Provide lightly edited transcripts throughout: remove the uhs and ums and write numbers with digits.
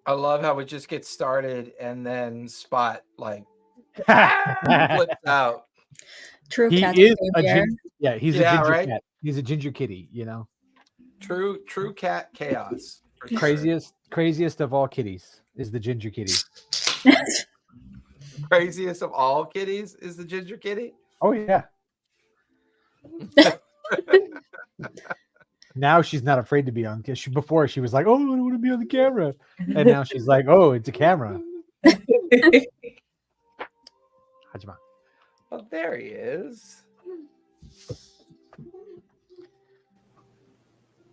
I love how we just get started and then Spot like flips out. True He cat is a behavior. he's a Yeah, ginger right? cat. He's a ginger kitty, you know. True cat chaos. For sure. Craziest of all kitties is the ginger kitty. Craziest of all kitties is the ginger kitty. Oh yeah. Now she's not afraid to be on. Before she was like, "Oh, I don't want to be on the camera," and now she's like, "Oh, it's a camera." Hajima. Oh, there he is.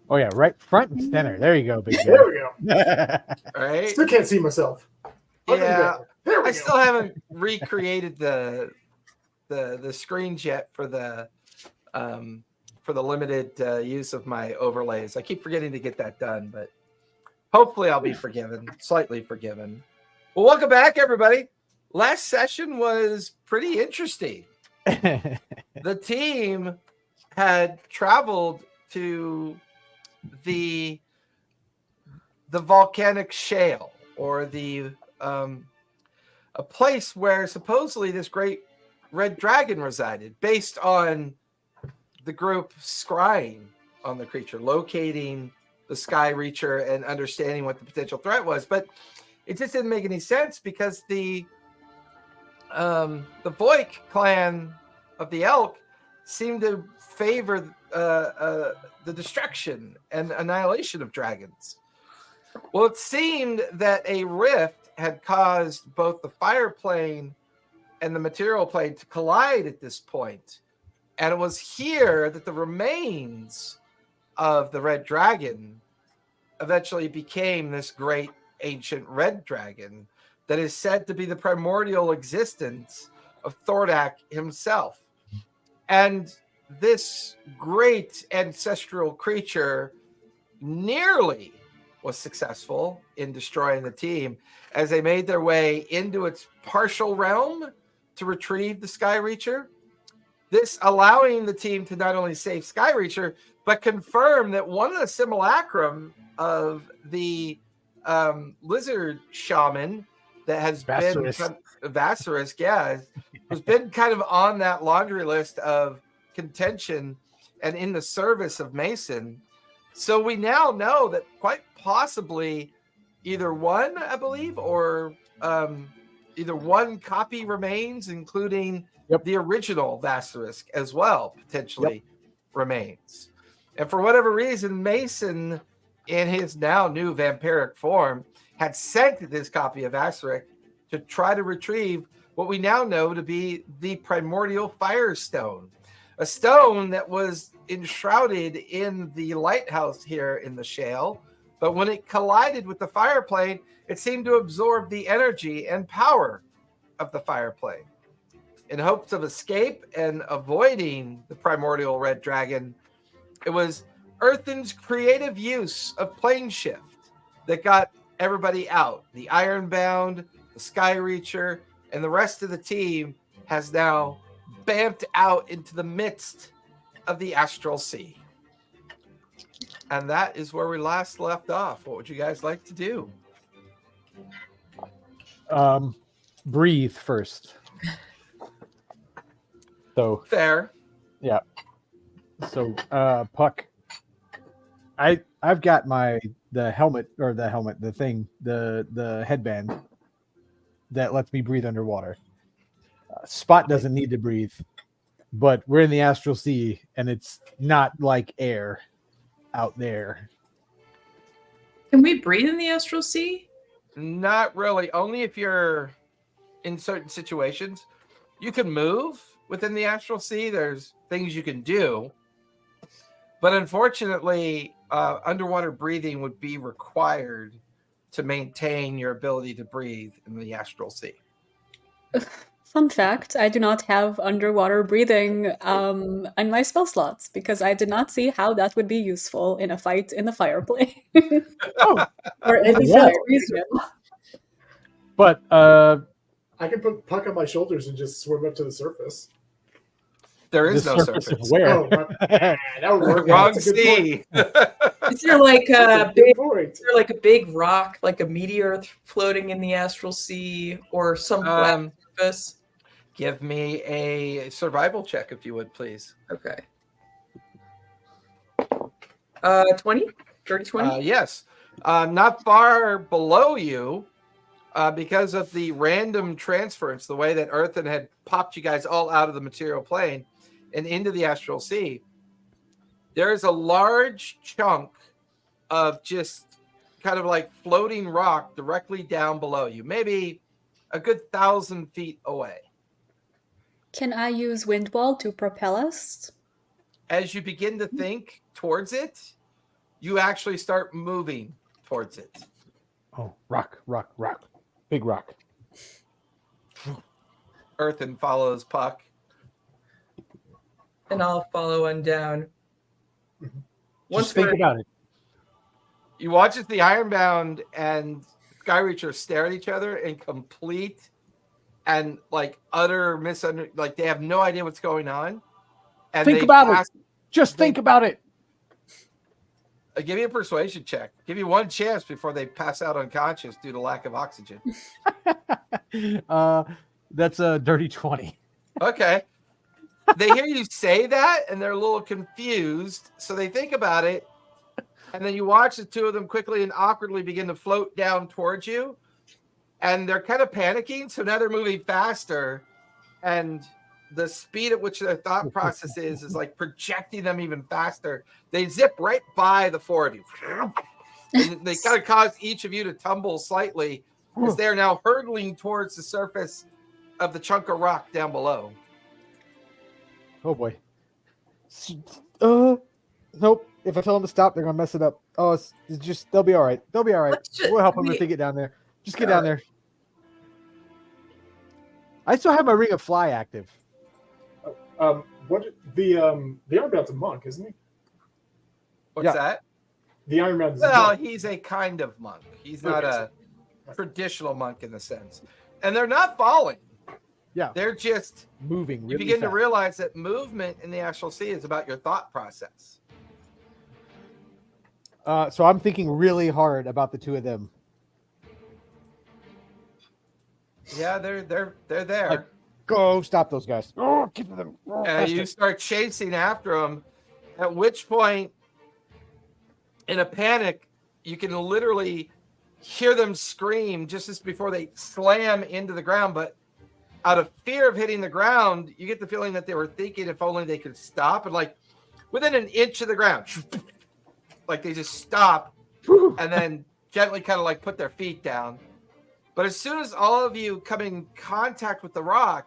Oh yeah, right front and center. There you go, big guy. There we go. Right? Still can't see myself. Yeah. There we I go. still haven't recreated the screens yet for the limited use of my overlays. I keep forgetting to get that done, but hopefully I'll be forgiven, slightly forgiven. Well, welcome back, everybody. Last session was pretty interesting. The team had traveled to the volcanic shale, or a place where supposedly this great red dragon resided, based on the group scrying on the creature, locating the Sky Reacher and understanding what the potential threat was. But it just didn't make any sense because the Voik clan of the Elk seemed to favor the destruction and annihilation of dragons. Well, it seemed that a rift had caused both the fire plane and the material plane to collide at this point. And it was here that the remains of the red dragon eventually became this great ancient red dragon that is said to be the primordial existence of Thordak himself. And this great ancestral creature nearly was successful in destroying the team as they made their way into its partial realm to retrieve the Sky Reacher. This allowing the team to not only save Sky Reacher, but confirm that one of the simulacrum of the lizard shaman that has been Vassarus, yeah, has been kind of on that laundry list of contention and in the service of Mason. So we now know that quite possibly either one, I believe, or either one copy remains, including the original Vassarus as well, potentially remains. And for whatever reason, Mason, in his now new vampiric form, had sent this copy of Vassarus to try to retrieve what we now know to be the primordial firestone, a stone that was enshrouded in the lighthouse here in the shale. But when it collided with the fire plane, it seemed to absorb the energy and power of the fire plane. In hopes of escape and avoiding the primordial red dragon, it was Earthen's creative use of plane shift that got everybody out. The Ironbound, the Sky Reacher, and the rest of the team has now bamped out into the midst of the astral sea. And that is where we last left off. What would you guys like to do? Breathe first. So fair. Yeah. So Puck, I've got the headband that lets me breathe underwater. Spot doesn't need to breathe, but we're in the astral sea and it's not like air out there. Can we breathe in the astral sea? Not really. Only if you're in certain situations. You can move within the astral sea. There's things you can do. But unfortunately, underwater breathing would be required to maintain your ability to breathe in the astral sea. Fun fact, I do not have underwater breathing on my spell slots because I did not see how that would be useful in a fight in the fireplace. Or any fire reason. But I can put Puck on my shoulders and just swim up to the surface. There is The no surface surface. of where? Oh, that would work. Wrong That's a good point. sea. Is there like That's a good big, point. is there like a big rock, like a meteor floating in the astral sea, or some flat surface? Give me a survival check, if you would, please. Okay. 20? Dirty 20? Yes. Not far below you, because of the random transference, the way that Earthen had popped you guys all out of the material plane and into the astral sea, there is a large chunk of just kind of like floating rock directly down below you, maybe a good 1,000 feet away. Can I use wind wall to propel us? As you begin to think towards it, you actually start moving towards it. Oh, rock. Big rock. Earthen follows Puck. And I'll follow on down. Just think about it. You watch as the Ironbound and Skyreacher stare at each other in complete and like utter like they have no idea what's going on. And Think they about pass- it. Just think about it. Give me a persuasion check. Give you one chance before they pass out unconscious due to lack of oxygen. That's a dirty 20. Okay. They hear you say that and they're a little confused. So they think about it. And then you watch the two of them quickly and awkwardly begin to float down towards you. And they're kind of panicking. So now they're moving faster. And the speed at which their thought process is like projecting them even faster. They zip right by the four of you. And they kind of cause each of you to tumble slightly as they are now hurtling towards the surface of the chunk of rock down below. Oh boy. Nope. If I tell them to stop, they're gonna mess it up. Oh, it's just they'll be all right. They'll be all right. We'll help them if they get down there. Just get down there. I still have my Ring of Fly active. What the Ironbound's a monk, isn't he? What's that? The Ironbound's a Well, monk. he's a kind of monk. He's not Okay, a traditional monk in the sense. And they're not falling. Yeah. They're just Moving. you Really begin to fast. realize that movement in the astral sea is about your thought process. So I'm thinking really hard about the two of them. Yeah, they're there. Like, go stop those guys. Oh, get to them. Oh, And you faster. start chasing after them, at which point, in a panic, you can literally hear them scream just as before they slam into the ground. But out of fear of hitting the ground, you get the feeling that they were thinking if only they could stop. And like within an inch of the ground, like they just stop and then gently kind of like put their feet down. But as soon as all of you come in contact with the rock,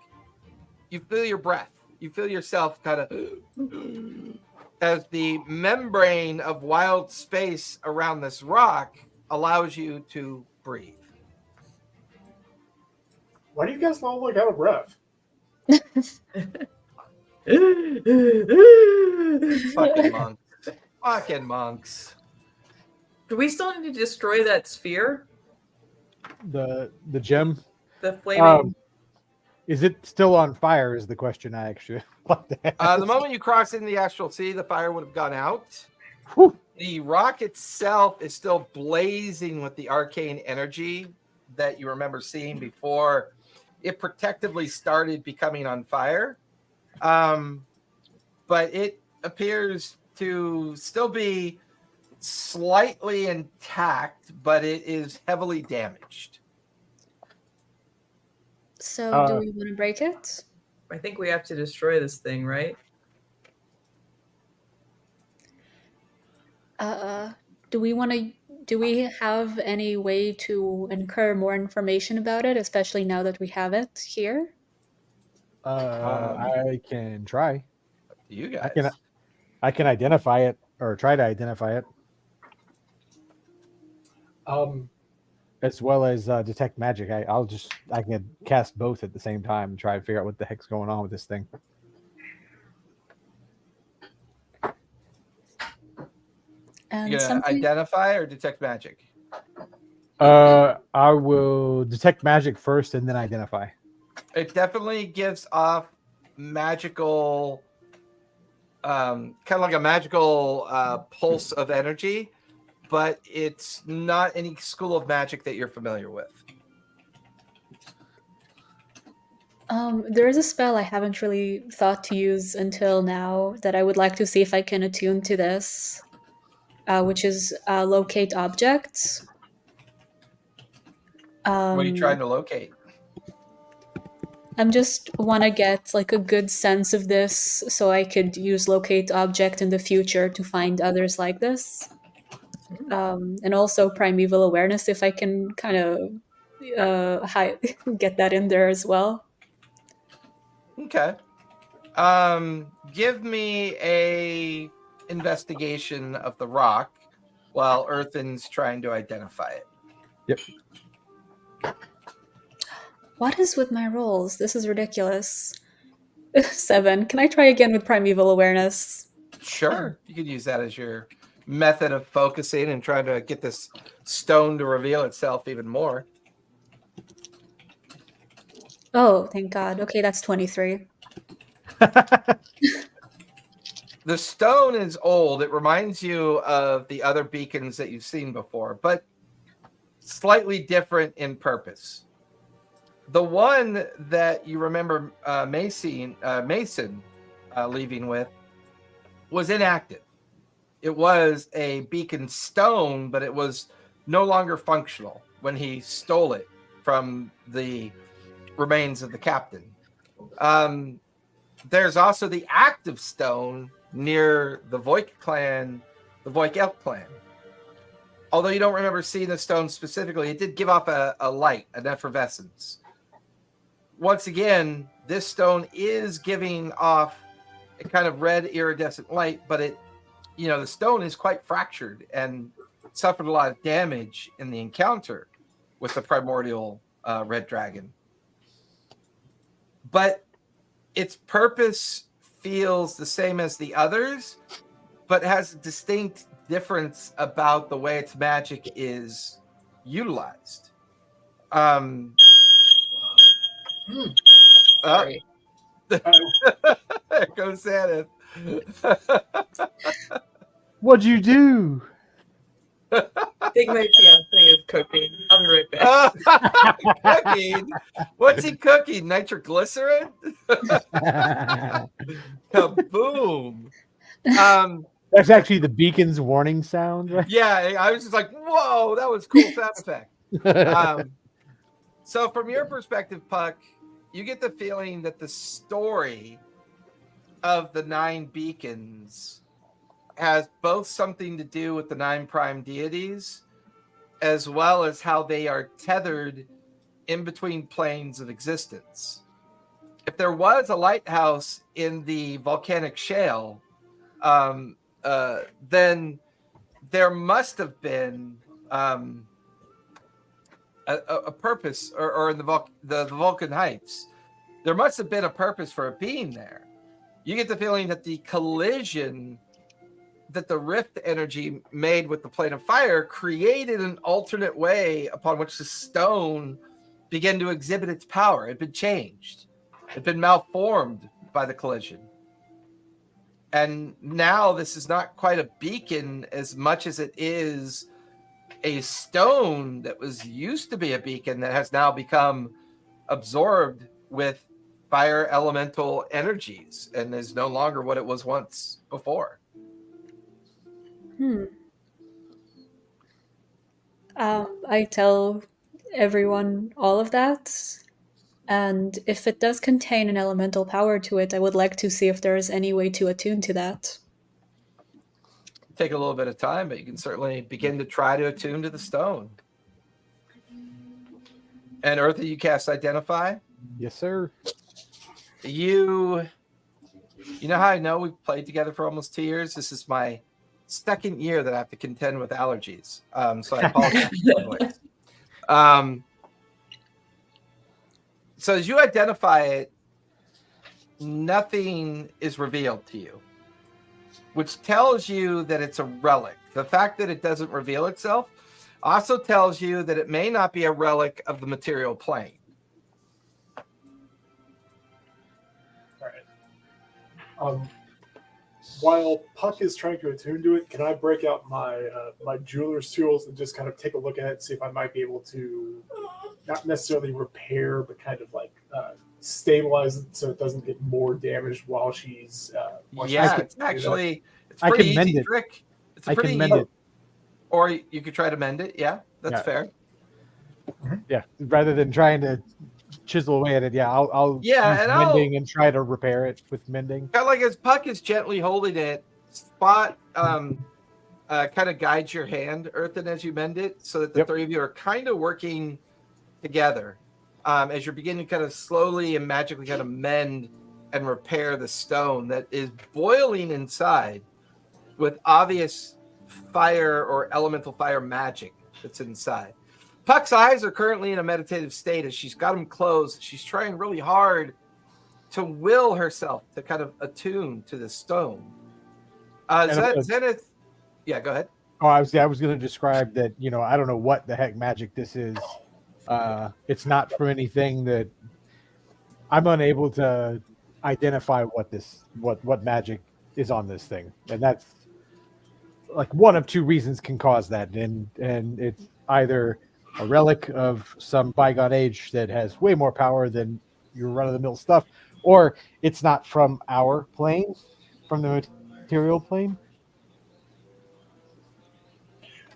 you feel your breath. You feel yourself kind of as the membrane of wild space around this rock allows you to breathe. Why do you guys all look out of breath? Fucking monks. Fucking monks. Do we still need to destroy that sphere? The gem. The flaming. Is it still on fire? Is the question I actually like to ask. The moment you cross into the astral sea, the fire would have gone out. Whew. The rock itself is still blazing with the arcane energy that you remember seeing before it protectively started becoming on fire. But it appears to still be slightly intact, but it is heavily damaged. So do we want to break it? I think we have to destroy this thing, right? Do we have any way to incur more information about it, especially now that we have it here? I can try. You guys. I can identify it or try to identify it, as well as detect magic. I can cast both at the same time and try to figure out what the heck's going on with this thing. And You gonna something identify or detect magic? I will detect magic first and then identify. It definitely gives off magical kind of like a magical pulse of energy, but it's not any school of magic that you're familiar with. There is a spell I haven't really thought to use until now that I would like to see if I can attune to this, which is locate objects. What are you trying to locate? I'm just want to get like a good sense of this so I could use locate object in the future to find others like this. And also primeval awareness if I can kind of get that in there as well. Okay. Give me a investigation of the rock while Earthen's trying to identify it. Yep. What is with my rolls? This is ridiculous. 7. Can I try again with primeval awareness? Sure. You could use that as your method of focusing and trying to get this stone to reveal itself even more. Oh, thank God. Okay, that's 23. The stone is old. It reminds you of the other beacons that you've seen before, but slightly different in purpose. The one that you remember Mason leaving with was inactive. It was a beacon stone, but it was no longer functional when he stole it from the remains of the captain. There's also the active stone near the Voik clan, the Voik elk clan. Although you don't remember seeing the stone specifically, it did give off a light, an effervescence. Once again, this stone is giving off a kind of red iridescent light, but the stone is quite fractured and suffered a lot of damage in the encounter with the primordial red dragon. But its purpose feels the same as the others, but has a distinct difference about the way its magic is utilized. Sorry. There goes Santa. What'd you do? I think my fiance is cooking. I'll be right back. Cooking? What's he cooking? Nitroglycerin? Kaboom! That's actually the beacon's warning sound, right? Yeah, I was just like, whoa, that was cool sound effect. So from your perspective, Puck, you get the feeling that the story of the 9 beacons has both something to do with the 9 prime deities, as well as how they are tethered in between planes of existence. If there was a lighthouse in the volcanic shale, then there must have been a purpose, or in the Vulcan Heights, there must have been a purpose for it being there. You get the feeling that the collision that the rift energy made with the plane of fire created an alternate way upon which the stone began to exhibit its power. It had been changed. It had been malformed by the collision. And now this is not quite a beacon as much as it is a stone that was used to be a beacon that has now become absorbed with fire elemental energies and is no longer what it was once before. I tell everyone all of that, and if it does contain an elemental power to it, I would like to see if there is any way to attune to that. Take a little bit of time, but you can certainly begin to try to attune to the stone. And Eartha, you cast Identify. Yes, sir. You know how I know we've played together for almost 2 years? This is my second year that I have to contend with allergies. So I apologize. So as you identify it, nothing is revealed to you, which tells you that it's a relic. The fact that it doesn't reveal itself also tells you that it may not be a relic of the material plane. All right. while Puck is trying to attune to it, can I break out my my jeweler's tools and just kind of take a look at it and see if I might be able to not necessarily repair, but kind of like stabilize it so it doesn't get more damaged while she's Yeah, it's actually it's a I pretty can mend easy it. trick. It's a I pretty can mend easy, it. or you could try to mend it. Yeah, that's Yeah. fair. Yeah, rather than trying to chisel away at it. Yeah, I'll Yeah, use and mending and try to repair it with mending. Kind of like as Puck is gently holding it, Spot kind of guides your hand, Earthen, as you mend it, so that the Yep. three of you are kind of working together as you're beginning to kind of slowly and magically kind of mend and repair the stone that is boiling inside with obvious fire or elemental fire magic that's inside. Puck's eyes are currently in a meditative state as she's got them closed. She's trying really hard to will herself to kind of attune to the stone. Zenith, yeah, go ahead. Oh, I was going to describe that. I don't know what the heck magic this is. It's not from anything that I'm unable to identify what magic is on this thing, and that's like one of two reasons can cause that, and it's either a relic of some bygone age that has way more power than your run-of-the-mill stuff, or it's not from our plane, from the material plane.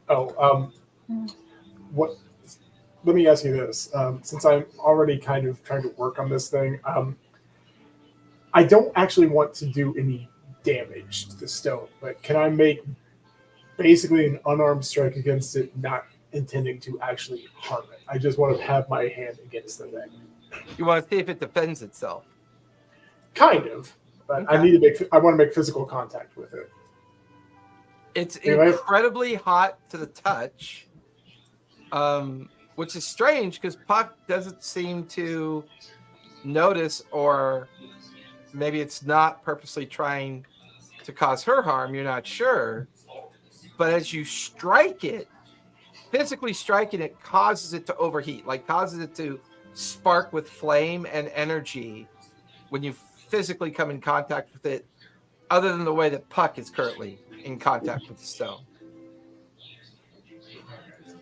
What? Let me ask you this: since I'm already kind of trying to work on this thing, I don't actually want to do any damage to the stone, but can I make basically an unarmed strike against it, not intending to actually harm it? I just want to have my hand against the thing. You want to see if it defends itself? Kind of, but I need to make. I want to make physical contact with it. It's incredibly hot to the touch, which is strange because Puck doesn't seem to notice, or maybe it's not purposely trying to cause her harm. You're not sure. But as you strike it, physically striking it causes it to overheat, like causes it to spark with flame and energy when you physically come in contact with it, other than the way that Puck is currently in contact with the stone.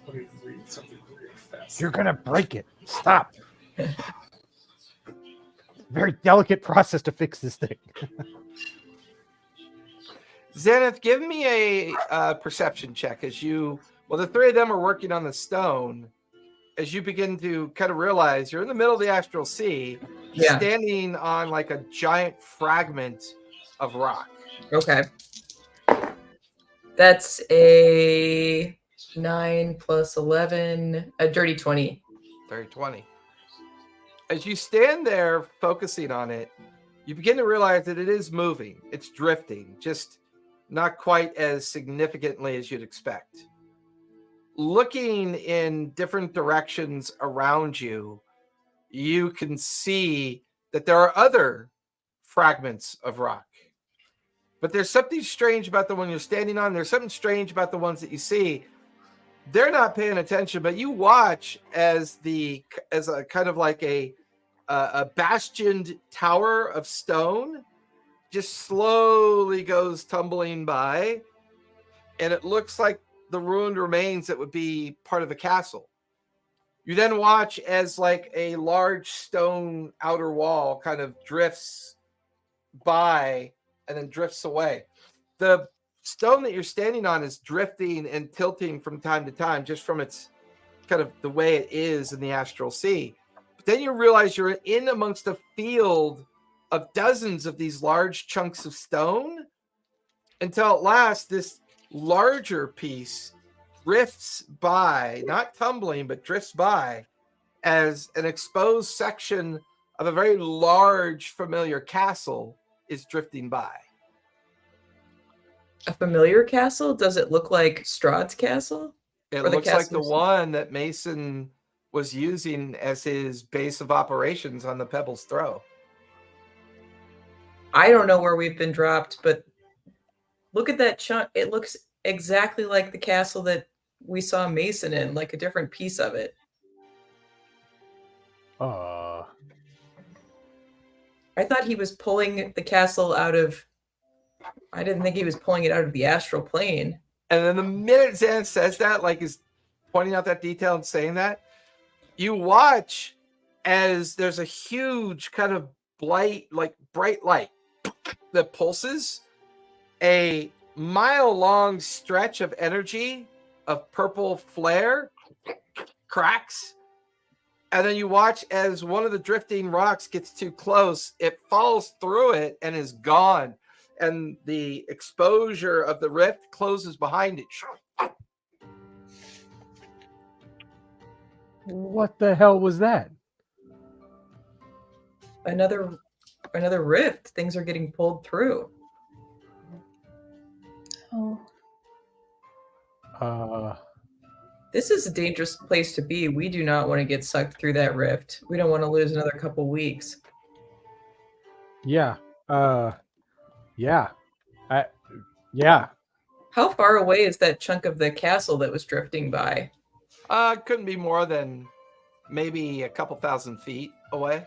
Let me read something really fast. You're gonna break it. Stop. Very delicate process to fix this thing. Zenith, give me a perception check as you. Well, the three of them are working on the stone. As you begin to kind of realize you're in the middle of the astral sea, standing on like a giant fragment of rock. Okay. That's a 9 plus 11, a dirty 20. Dirty 20. As you stand there focusing on it, you begin to realize that it is moving. It's drifting, just not quite as significantly as you'd expect. Looking in different directions around you, you can see that there are other fragments of rock. But there's something strange about the one you're standing on. There's something strange about the ones that you see. They're not paying attention, but you watch as a kind of like a bastioned tower of stone just slowly goes tumbling by, and it looks like the ruined remains that would be part of the castle. You then watch as like a large stone outer wall kind of drifts by and then drifts away. The stone that you're standing on is drifting and tilting from time to time, just from its kind of the way it is in the astral sea. But then you realize you're in amongst a field of dozens of these large chunks of stone, until at last this larger piece drifts by, not tumbling, but drifts by as an exposed section of a very large familiar castle is drifting by. A familiar castle? Does it look like Strahd's castle? It Or the looks like the castles? one that Mason was using as his base of operations on the Pebbles Throw. I don't know where we've been dropped, but look at that chunk. It looks exactly like the castle that we saw Mason in, like a different piece of it. I thought he was pulling the castle out of I didn't think he was pulling it out of the astral plane. And then the minute Zan says that, like is pointing out that detail and saying that, you watch as there's a huge kind of bright light that pulses, a mile-long stretch of energy of purple flare cracks, and then you watch as one of the drifting rocks gets too close, it falls through it and is gone, and the exposure of the rift closes behind it. What the hell was that? Another rift. Things are getting pulled through. Oh. This is a dangerous place to be. We do not want to get sucked through that rift. We don't want to lose another couple weeks. Yeah. Yeah. Yeah. How far away is that chunk of the castle that was drifting by? Couldn't be more than maybe a couple thousand feet away.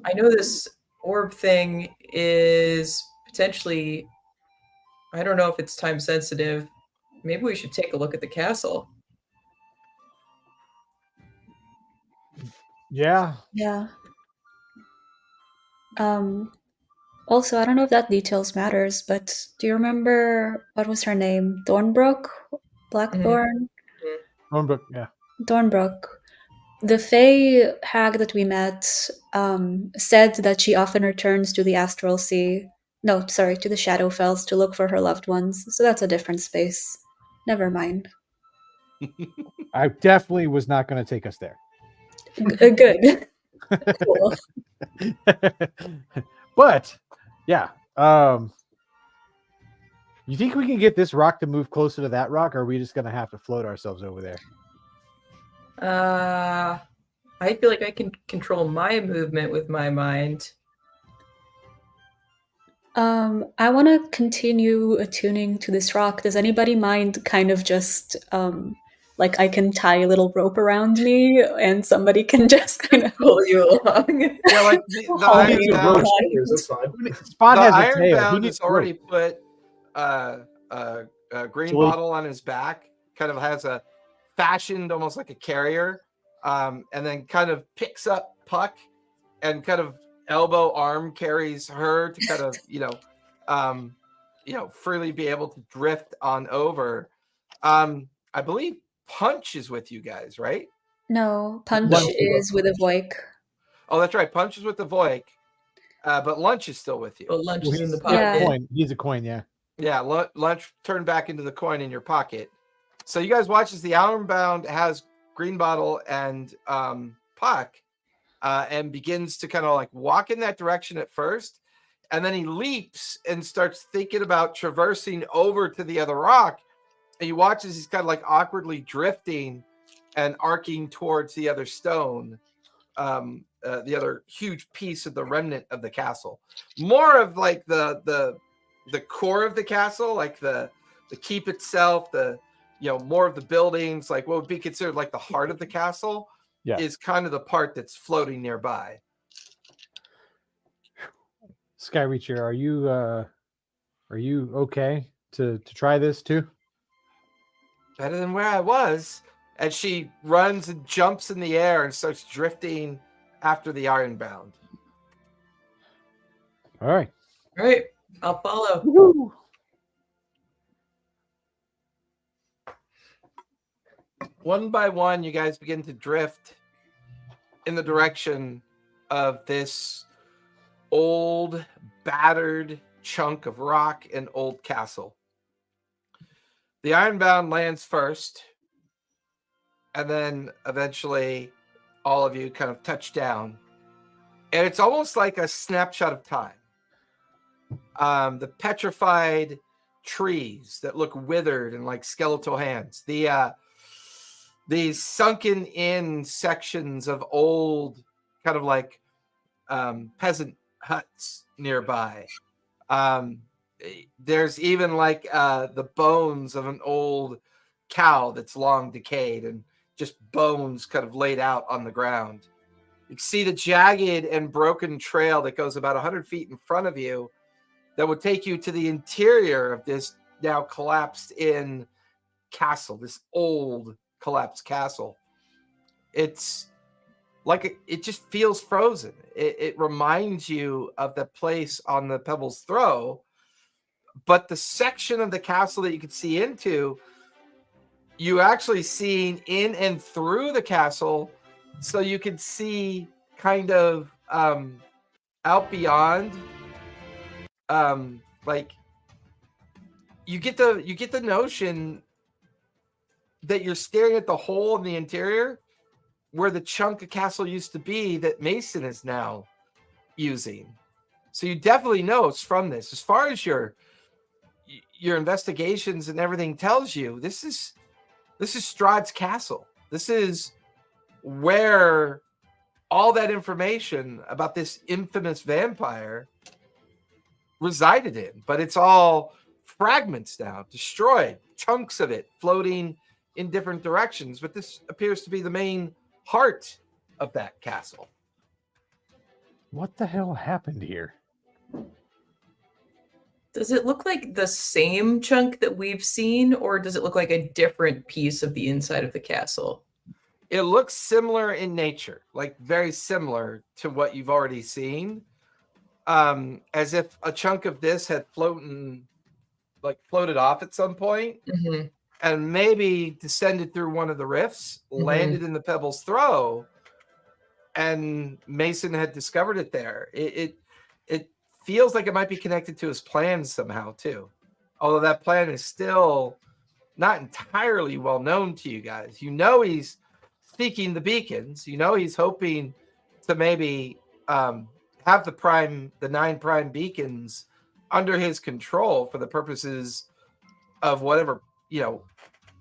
I know this orb thing is potentially, I don't know if it's time sensitive. Maybe we should take a look at the castle. Yeah. Yeah. Also, I don't know if that details matters, but do you remember what was her name? Thornbrook? Blackthorn? Thornbrook, yeah. Thornbrook. The Fae hag that we met said that she often returns to the Astral Sea. No, sorry, to the Shadowfells to look for her loved ones. So that's a different space. Never mind. I definitely was not going to take us there. Good. Cool. But yeah, you think we can get this rock to move closer to that rock, or are we just going to have to float ourselves over there? I feel like I can control my movement with my mind. I want to continue attuning to this rock. Does anybody mind kind of just like I can tie a little rope around me and somebody can just kind of Pull you along. Yeah, like the I'll Iron be Bound, rope. That's fine. Spot the has a Iron tail. He Bound needs has already rope. put a green So we- bottle on his back, kind of has a fashioned almost like a carrier, and then kind of picks up Puck and kind of elbow arm carries her to kind of freely be able to drift on over. I believe Punch is with you guys, right? No, Punch Lunch. is with a Voik. Oh, that's right. Punch is with the Voik, but Lunch is still with you. But lunch Well, is in the he's pocket. Yeah. coin. He's a coin, yeah. Yeah, Lunch turned back into the coin in your pocket. So you guys watch as the Ironbound has Green Bottle and Puck, and begins to kind of like walk in that direction at first, and then he leaps and starts thinking about traversing over to the other rock. And you watch as he's kind of like awkwardly drifting and arcing towards the other stone, the other huge piece of the remnant of the castle. More of like the core of the castle, like the keep itself, more of the buildings, like what would be considered like the heart of the castle, is kind of the part that's floating nearby. Skyreacher, are you okay to try this too? Better than where I was. And she runs and jumps in the air and starts drifting after the Ironbound. All right. All right, I'll follow. Woo. One by one, you guys begin to drift in the direction of this old, battered chunk of rock and old castle. The Ironbound lands first, and then eventually all of you kind of touch down. And it's almost like a snapshot of time. The petrified trees that look withered and like skeletal hands. These sunken in sections of old kind of like peasant huts nearby. There's even like the bones of an old cow that's long decayed and just bones kind of laid out on the ground. You can see the jagged and broken trail that goes about 100 feet in front of you that would take you to the interior of this now collapsed in castle, this old collapsed castle. It's like it just feels frozen. It reminds you of the place on the Pebble's Throw, but the section of the castle that you could see into, you actually seen in and through the castle, so you could see kind of out beyond. Like you get the notion that you're staring at the hole in the interior where the chunk of castle used to be that Mason is now using. So you definitely know it's from this. As far as your investigations and everything tells you, this is Strahd's castle. This is where all that information about this infamous vampire resided in, but it's all fragments now, destroyed, chunks of it floating in different directions. But this appears to be the main heart of that castle. What the hell happened here? Does it look like the same chunk that we've seen, or does it look like a different piece of the inside of the castle? It looks similar in nature, like very similar to what you've already seen. As if a chunk of this had floated off at some point, and maybe descended through one of the rifts, landed in the Pebble's Throw, and Mason had discovered it there. It feels like it might be connected to his plan somehow too, although that plan is still not entirely well known to you guys. You know he's seeking the beacons. You know he's hoping to maybe have the 9 prime beacons under his control for the purposes of whatever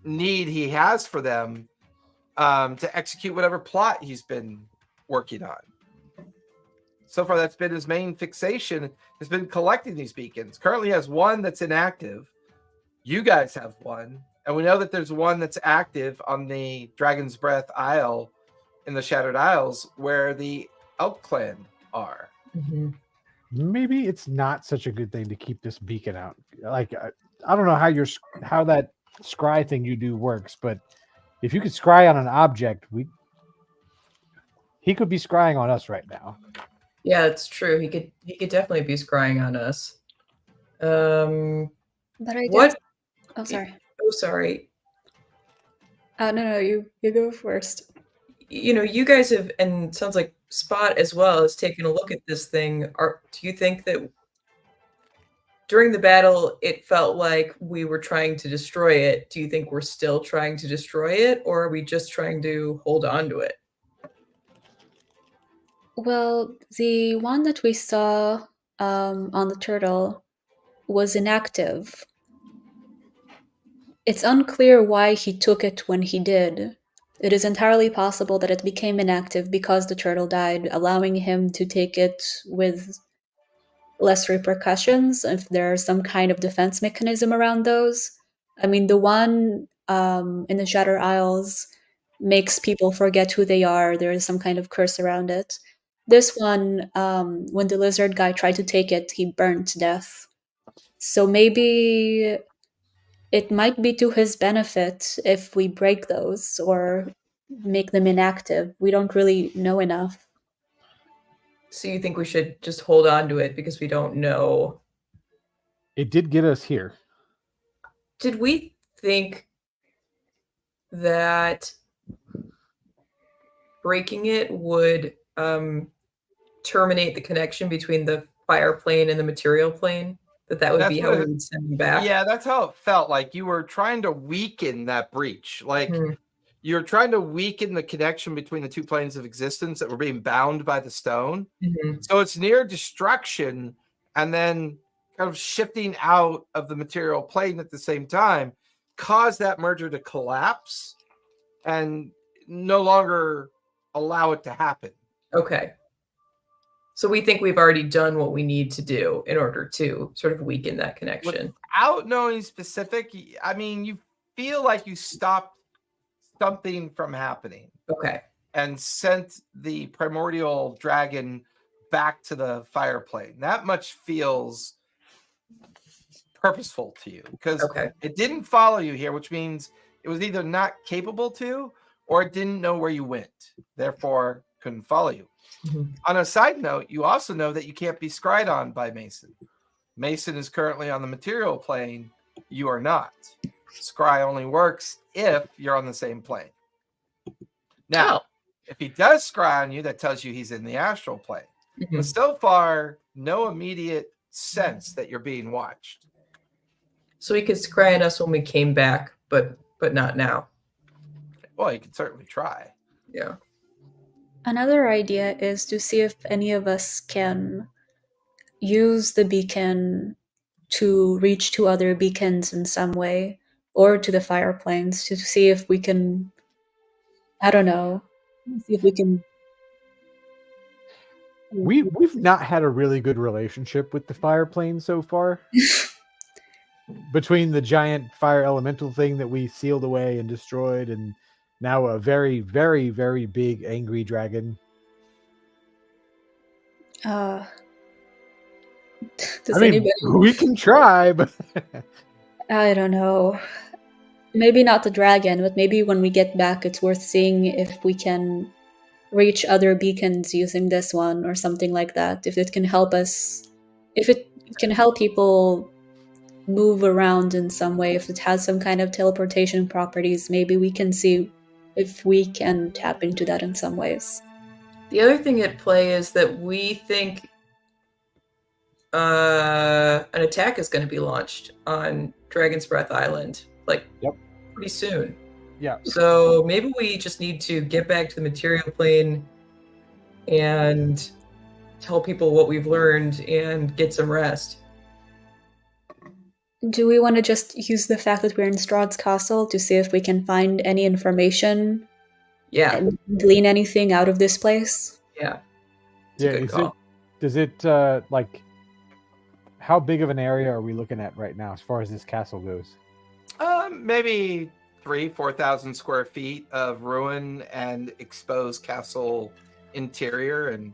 need he has for them, to execute whatever plot he's been working on. So far, that's been his main fixation, has been collecting these beacons. Currently has one that's inactive. You guys have one. And we know that there's one that's active on the Dragon's Breath Isle in the Shattered Isles where the Elk Clan are. Maybe it's not such a good thing to keep this beacon out. Like, I don't know how that scry thing you do works, but if you could scry on an object, he could be scrying on us right now. Yeah, it's true. He could definitely be scrying on us. But I What? Oh, sorry. Oh, sorry. No, you go first. You guys have, and sounds like Spot as well, has taken a look at this thing. Do you think that during the battle it felt like we were trying to destroy it? Do you think we're still trying to destroy it, or are we just trying to hold on to it? Well, the one that we saw on the turtle was inactive. It's unclear why he took it when he did. It is entirely possible that it became inactive because the turtle died, allowing him to take it with less repercussions if there's some kind of defense mechanism around those. I mean, the one in the Shattered Isles makes people forget who they are. There is some kind of curse around it. This one, when the lizard guy tried to take it, he burned to death. So maybe it might be to his benefit if we break those or make them inactive. We don't really know enough. So you think we should just hold on to it because we don't know? It did get us here. Did we think that breaking it would terminate the connection between the fire plane and the material plane? That would be how we would send him back? Yeah, that's how it felt. Like you were trying to weaken that breach. Like you're trying to weaken the connection between the two planes of existence that were being bound by the stone. So it's near destruction and then kind of shifting out of the material plane at the same time caused that merger to collapse and no longer allow it to happen. Okay. So we think we've already done what we need to do in order to sort of weaken that connection. Without knowing specific, I mean, you feel like you stopped something from happening. Okay. And sent the primordial dragon back to the fire plane. That much feels purposeful to you because Okay. it didn't follow you here, which means it was either not capable to or it didn't know where you went, therefore couldn't follow you. Mhm. On a side note, you also know that you can't be scryed on by Mason. Mason is currently on the material plane. You are not. Scry only works if you're on the same plane. Now, if he does scry on you, that tells you he's in the astral plane. Mhm. But so far, no immediate sense that you're being watched. So he could scry on us when we came back, but not now. Well, you can certainly try. Yeah. Another idea is to see if any of us can use the beacon to reach to other beacons in some way, or to the fire planes to see if we can, I don't know, see if we can. We've not had a really good relationship with the fire plane so far. Between the giant fire elemental thing that we sealed away and destroyed, and now a very, very, very big angry dragon. Does I mean, anybody? we can try, but I don't know. Maybe not the dragon, but maybe when we get back, it's worth seeing if we can reach other beacons using this one or something like that. If it can help us, if it can help people move around in some way, if it has some kind of teleportation properties, maybe we can see if we can tap into that in some ways. The other thing at play is that we think an attack is going to be launched on Dragon's Breath Island, like pretty soon. yeah. So maybe we just need to get back to the material plane and tell people what we've learned and get some rest. Do we want to just use the fact that we're in Strahd's castle to see if we can find any information Yeah. and glean anything out of this place? Yeah. It's a good call. Does it like, how big of an area are we looking at right now as far as this castle goes? Maybe 4,000 square feet of ruin and exposed castle interior and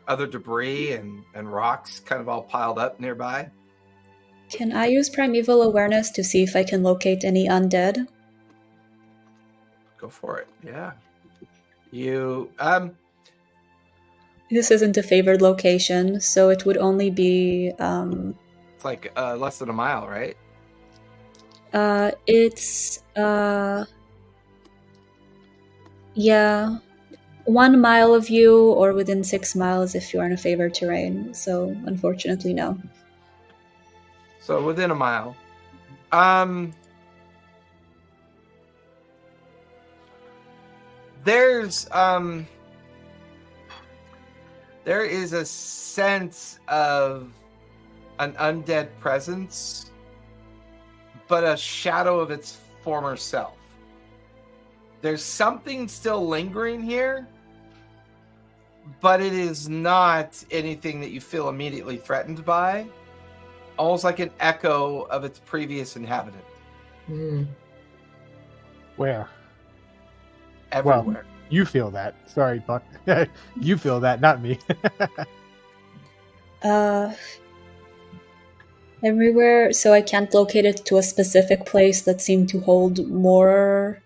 other debris and rocks kind of all piled up nearby. Can I use primeval awareness to see if I can locate any undead? Go for it. Yeah. You This isn't a favored location, so it would only be it's like less than a mile, right? it's yeah, 1 mile of you or within 6 miles if you're in a favored terrain. So unfortunately, no. So within a mile. There is a sense of an undead presence, but a shadow of its former self. There's something still lingering here, but it is not anything that you feel immediately threatened by. Almost like an echo of its previous inhabitant. Mm. Where? Everywhere. You feel that. Sorry, Buck. You feel that, not me. Everywhere, so I can't locate it to a specific place that seemed to hold more.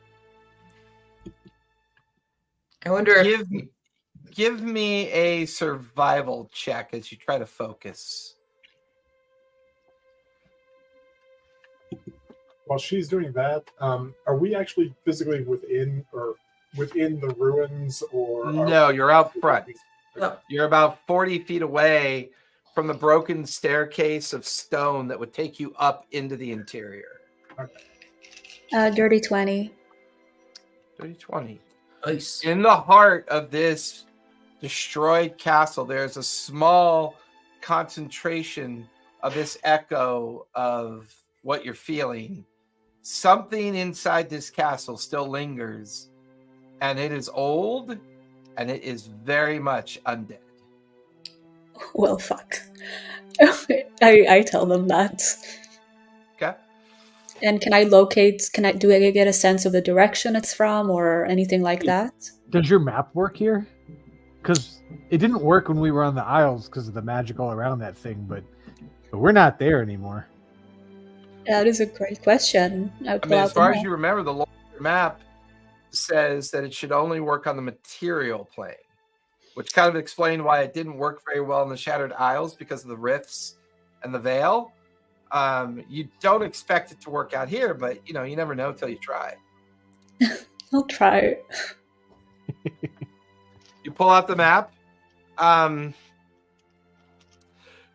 I wonder if Give me a survival check as you try to focus. While she's doing that, are we actually physically within the ruins, or No, you're out front. Oh. You're about 40 feet away from the broken staircase of stone that would take you up into the interior. Dirty 20. 30-20. ice. In the heart of this destroyed castle, there's a small concentration of this echo of what you're feeling. Something inside this castle still lingers, and it is old, and it is very much undead. Well, fuck. I tell them that. Okay. And do I get a sense of the direction it's from or anything like that? Does your map work here? Because it didn't work when we were on the Isles because of the magic all around that thing, but But we're not there anymore. That is a great question. I mean, as far as you remember, the larger map says that it should only work on the material plane, which kind of explained why it didn't work very well in the Shattered Isles because of the rifts and the veil. You don't expect it to work out here, but you never know till you try. I'll try. You pull out the map.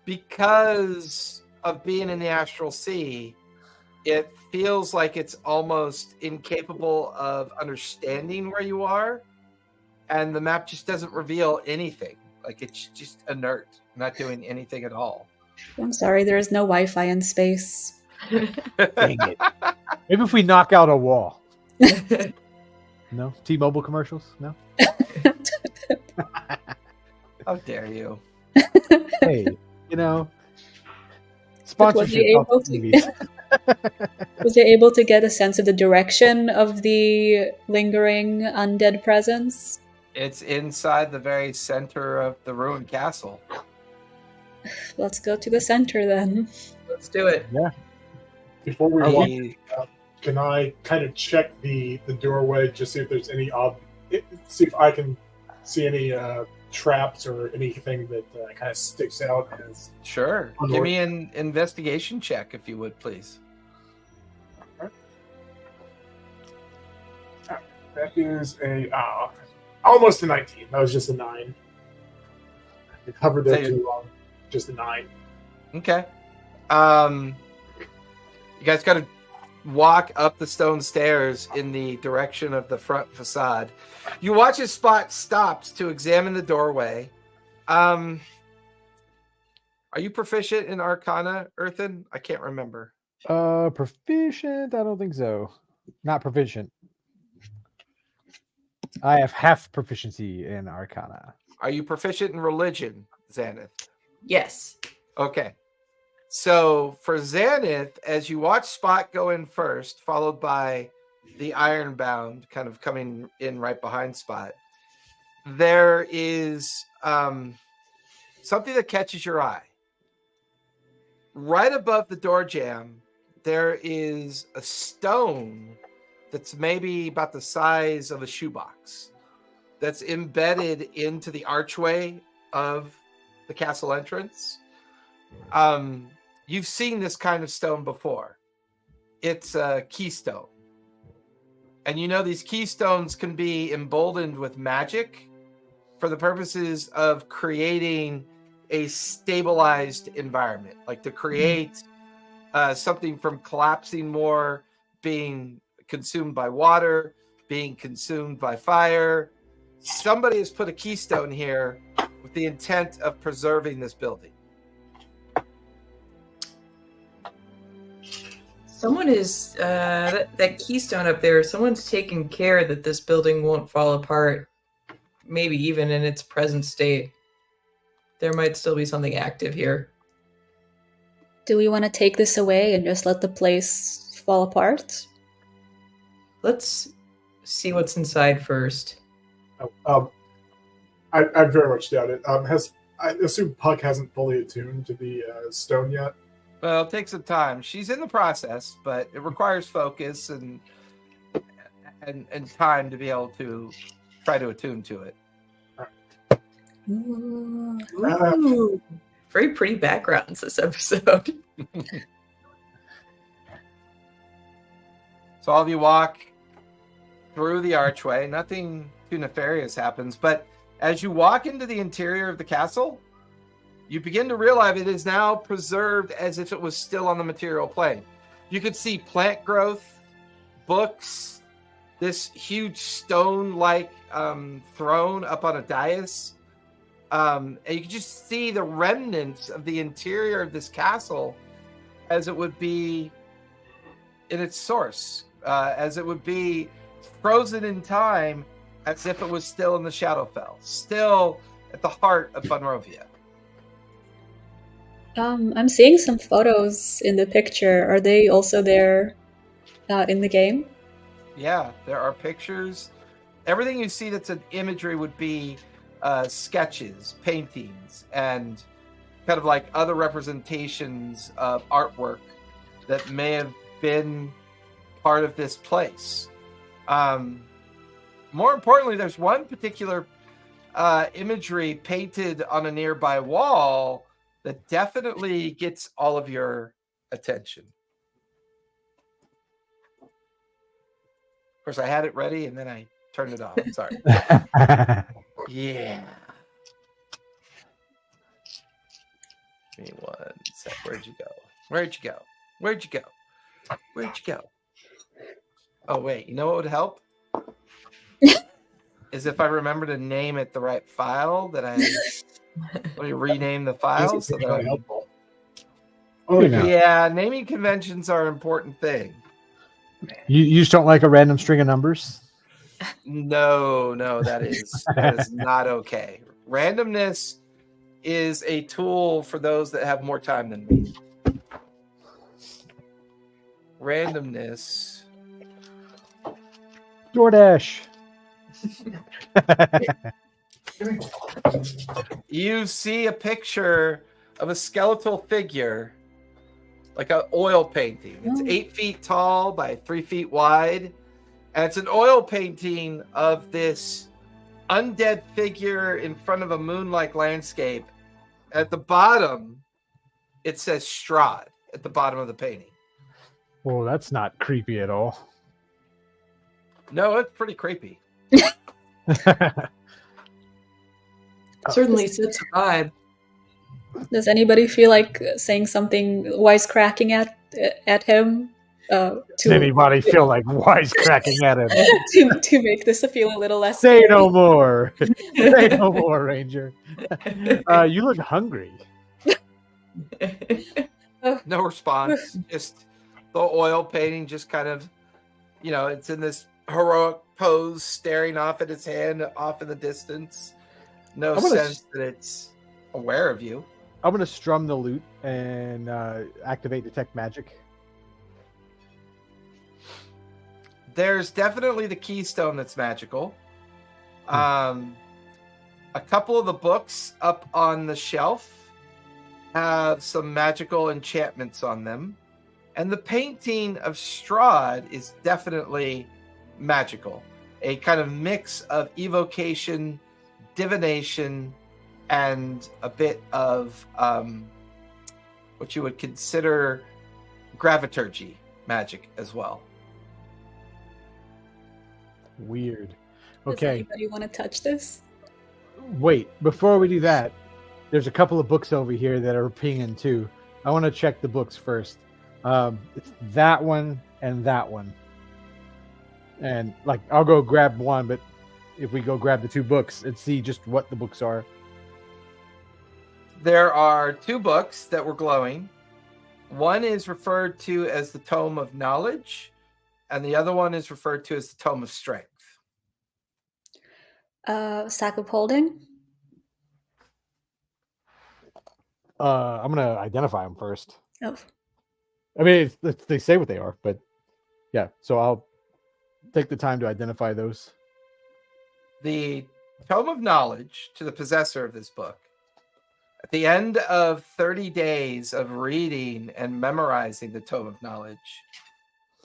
Because of being in the Astral Sea, it feels like it's almost incapable of understanding where you are, and the map just doesn't reveal anything. Like it's just inert, not doing anything at all. I'm sorry, there is no Wi-Fi in space. Dang it. Maybe if we knock out a wall. No? T-Mobile commercials? No? How dare you? Hey, sponsorship. Was he able to get a sense of the direction of the lingering undead presence? It's inside the very center of the ruined castle. Let's go to the center then. Let's do it. Yeah. Before we walk, can I kind of check the doorway, just see if there's any see if I can see any traps or anything that kind of sticks out as. Sure. Give me an investigation check, if you would, please. That is almost a 19. That was just a 9. It hovered there too long. Just a 9. Okay. You guys got to walk up the stone stairs in the direction of the front facade. You watch as Spot stops to examine the doorway. Are you proficient in Arcana, Earthen? I can't remember. Proficient? I don't think so. Not proficient. I have half proficiency in Arcana. Are you proficient in religion, Xaneth? Yes. Okay. So for Xaneth, as you watch Spot go in first, followed by the Ironbound kind of coming in right behind Spot, there is something that catches your eye. Right above the door jamb, there is a stone that's maybe about the size of a shoebox that's embedded into the archway of the castle entrance. You've seen this kind of stone before. It's a keystone. And these keystones can be emboldened with magic for the purposes of creating a stabilized environment, like to create something from collapsing more, being consumed by water, being consumed by fire. Somebody has put a keystone here with the intent of preserving this building. Someone is that keystone up there. Someone's taking care that this building won't fall apart. Maybe even in its present state, there might still be something active here. Do we want to take this away and just let the place fall apart? Let's see what's inside first. I very much doubt it. I assume Puck hasn't fully attuned to the stone yet. Well, it takes some time. She's in the process, but it requires focus and time to be able to try to attune to it. Ooh. Very pretty backgrounds this episode. So all of you walk through the archway. Nothing too nefarious happens, but as you walk into the interior of the castle, you begin to realize it is now preserved as if it was still on the material plane. You could see plant growth, books, this huge stone-like throne up on a dais. And you can just see the remnants of the interior of this castle as it would be in its source, as it would be frozen in time, as if it was still in the Shadowfell, still at the heart of Bunrovia. I'm seeing some photos in the picture. Are they also there in the game? Yeah, there are pictures. Everything you see that's an imagery would be sketches, paintings, and kind of like other representations of artwork that may have been part of this place. More importantly, there's one particular imagery painted on a nearby wall that definitely gets all of your attention. Of course, I had it ready and then I turned it off. Sorry. Yeah. Give me one sec. Where'd you go? Where'd you go? Where'd you go? Where'd you go? Oh, wait. You know what would help? Is if I remember to name it the right file that I... Let me rename the file. So that I, helpful. Oh, yeah. yeah, naming conventions are an important thing. You just don't like a random string of numbers? No, that is not okay. Randomness is a tool for those that have more time than me. Randomness. DoorDash. You see a picture of a skeletal figure, like an oil painting. It's 8 feet tall by 3 feet wide. And it's an oil painting of this undead figure in front of a moon-like landscape. At the bottom, it says Strahd at the bottom of the painting. Well, that's not creepy at all. No, it's pretty creepy. Certainly sets a vibe. Does anybody feel like saying something wisecracking at him? Does anybody feel like wisecracking at him? to make this feel a little less Say scary? no more. Say no more, Ranger. You look hungry. No response. Just the oil painting, just kind of, it's in this heroic pose, staring off at its hand, off in the distance. No sense that it's aware of you. I'm going to strum the lute and activate Detect Magic. There's definitely the keystone that's magical. A couple of the books up on the shelf have some magical enchantments on them. And the painting of Strahd is definitely magical. A kind of mix of evocation, divination, and a bit of what you would consider graviturgy magic as well. Weird. Does Okay. anybody want to touch this? Wait, before we do that, there's a couple of books over here that are pinging too. I want to check the books first. It's that one and that one. And I'll go grab one, but if we go grab the two books and see just what the books are. There are two books that were glowing. One is referred to as the Tome of Knowledge, and the other one is referred to as the Tome of Strength. Sack of holding? I'm going to identify them first. Oh. I mean, they say what they are, but yeah. So I'll take the time to identify those. The Tome of Knowledge, to the possessor of this book, at the end of 30 days of reading and memorizing the Tome of Knowledge,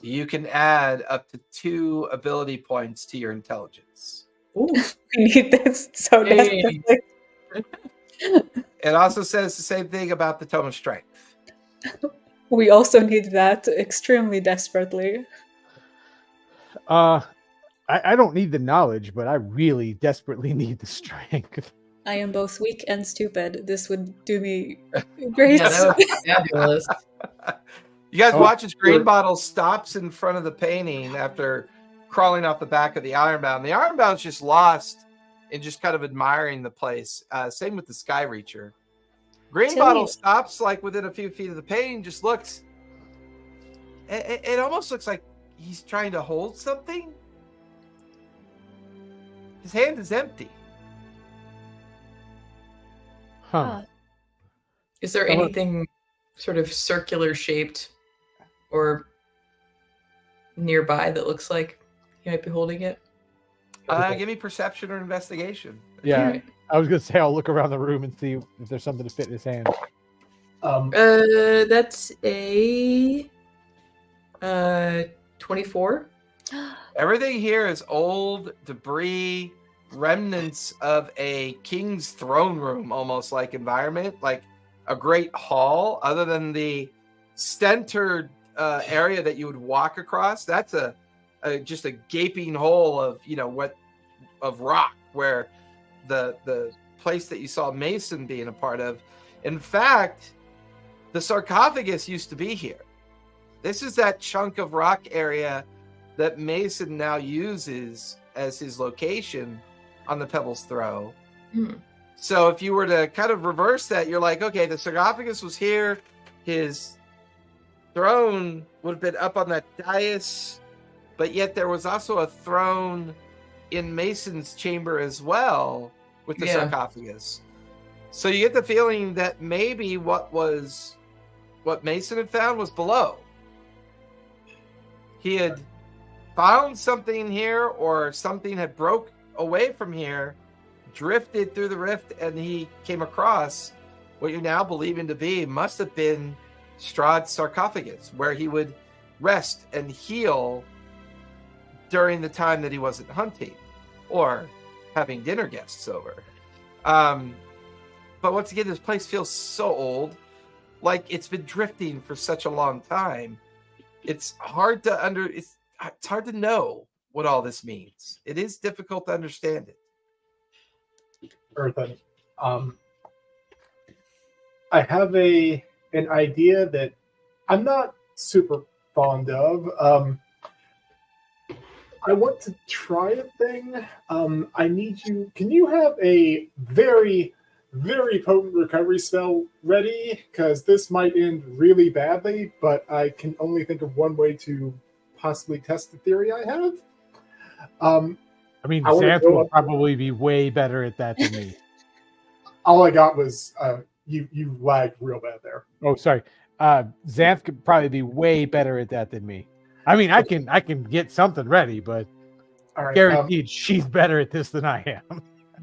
you can add up to 2 ability points to your intelligence. Ooh. We need this so Hey. desperately. It also says the same thing about the Tome of Strength. We also need that extremely desperately. I don't need the knowledge, but I really desperately need the strength. I am both weak and stupid. This would do me great. Yeah, that was fabulous. You guys Oh, watch as Green sure. Bottle stops in front of the painting after crawling off the back of the Ironbound. The Ironbound's just lost in just kind of admiring the place. Same with the Sky Reacher. Green Tilly. Bottle stops within a few feet of the painting, just looks. It almost looks like he's trying to hold something. His hand is empty. Huh. Is there anything sort of circular shaped or nearby that looks like he might be holding it? Give me perception or investigation. Yeah. Alright. I was gonna say I'll look around the room and see if there's something to fit in his hand. That's a 24. Everything here is old debris, remnants of a king's throne room, almost like environment, like a great hall. Other than the centered area that you would walk across, that's just a gaping hole of of rock where the place that you saw Mason being a part of. In fact, the sarcophagus used to be here. This is that chunk of rock area that Mason now uses as his location on the Pebbles Throw. So if you were to kind of reverse that, you're like, okay, the sarcophagus was here. His throne would have been up on that dais, but yet there was also a throne in Mason's chamber as well with the sarcophagus. So you get the feeling that maybe what Mason had found was below. He had found something here, or something had broke away from here, drifted through the rift, and he came across what you're now believing to be must have been Strahd's sarcophagus, where he would rest and heal during the time that he wasn't hunting or having dinner guests over. But once again, this place feels so old, like it's been drifting for such a long time. It's hard to it's hard to know what all this means. It is difficult to understand it. Earthen, I have an idea that I'm not super fond of. I want to try a thing. I need you. Can you have a very, very potent recovery spell ready? Because this might end really badly, but I can only think of one way to possibly test the theory I have. I mean, Xanth will probably be way better at that than me. All I got was you lagged real bad there. Oh, sorry. Xanth could probably be way better at that than me. I mean, I can get something ready, but all right, guaranteed she's better at this than I am.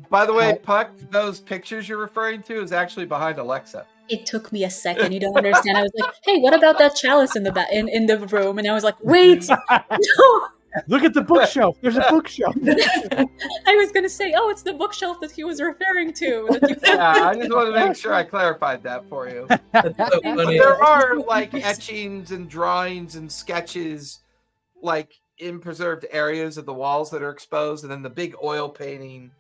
By the way, Puck, those pictures you're referring to is actually behind Alexa. It took me a second. You don't understand. I was like, "Hey, what about that chalice in the in the room?" And I was like, "Wait, no." Look at the bookshelf. There's a bookshelf. I was gonna say, "Oh, it's the bookshelf that he was referring to." Yeah, I just want to make sure I clarified that for you. That's so funny. There are like etchings and drawings and sketches, like in preserved areas of the walls that are exposed, and then the big oil painting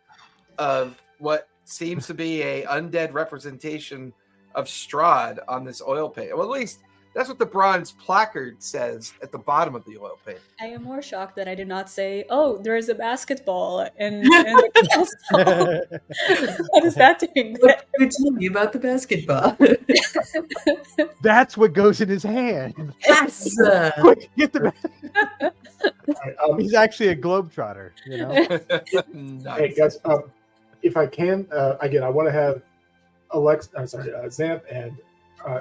of what seems to be a undead representation of Strahd on this oil paint. Well, at least that's what the bronze placard says at the bottom of the oil paint. I am more shocked that I did not say, "Oh, there is a basketball and the castle." What is that doing? What can you tell me about the basketball? That's what goes in his hand. Yes. Quick, get the. Right, He's actually a globetrotter, you know. Nice. hey guys, if I can, again, I want to have Xanth and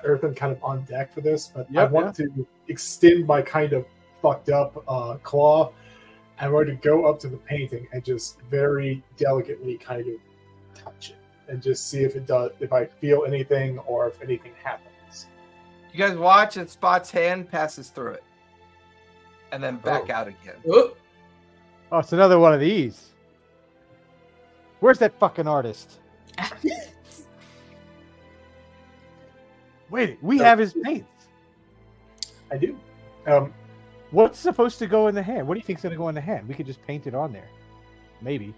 Earthen kind of on deck for this, but I want to extend my kind of fucked up claw. I'm going to go up to the painting and just very delicately kind of touch it and just see if it does, if I feel anything or if anything happens. You guys watch, and Spot's hand passes through it, and then back out again. Oh, Oh, it's another one of these. Where's that fucking artist? Wait, we have his paints. I do. What's supposed to go in the hand? What do you think's going to go in the hand? We could just paint it on there. Maybe.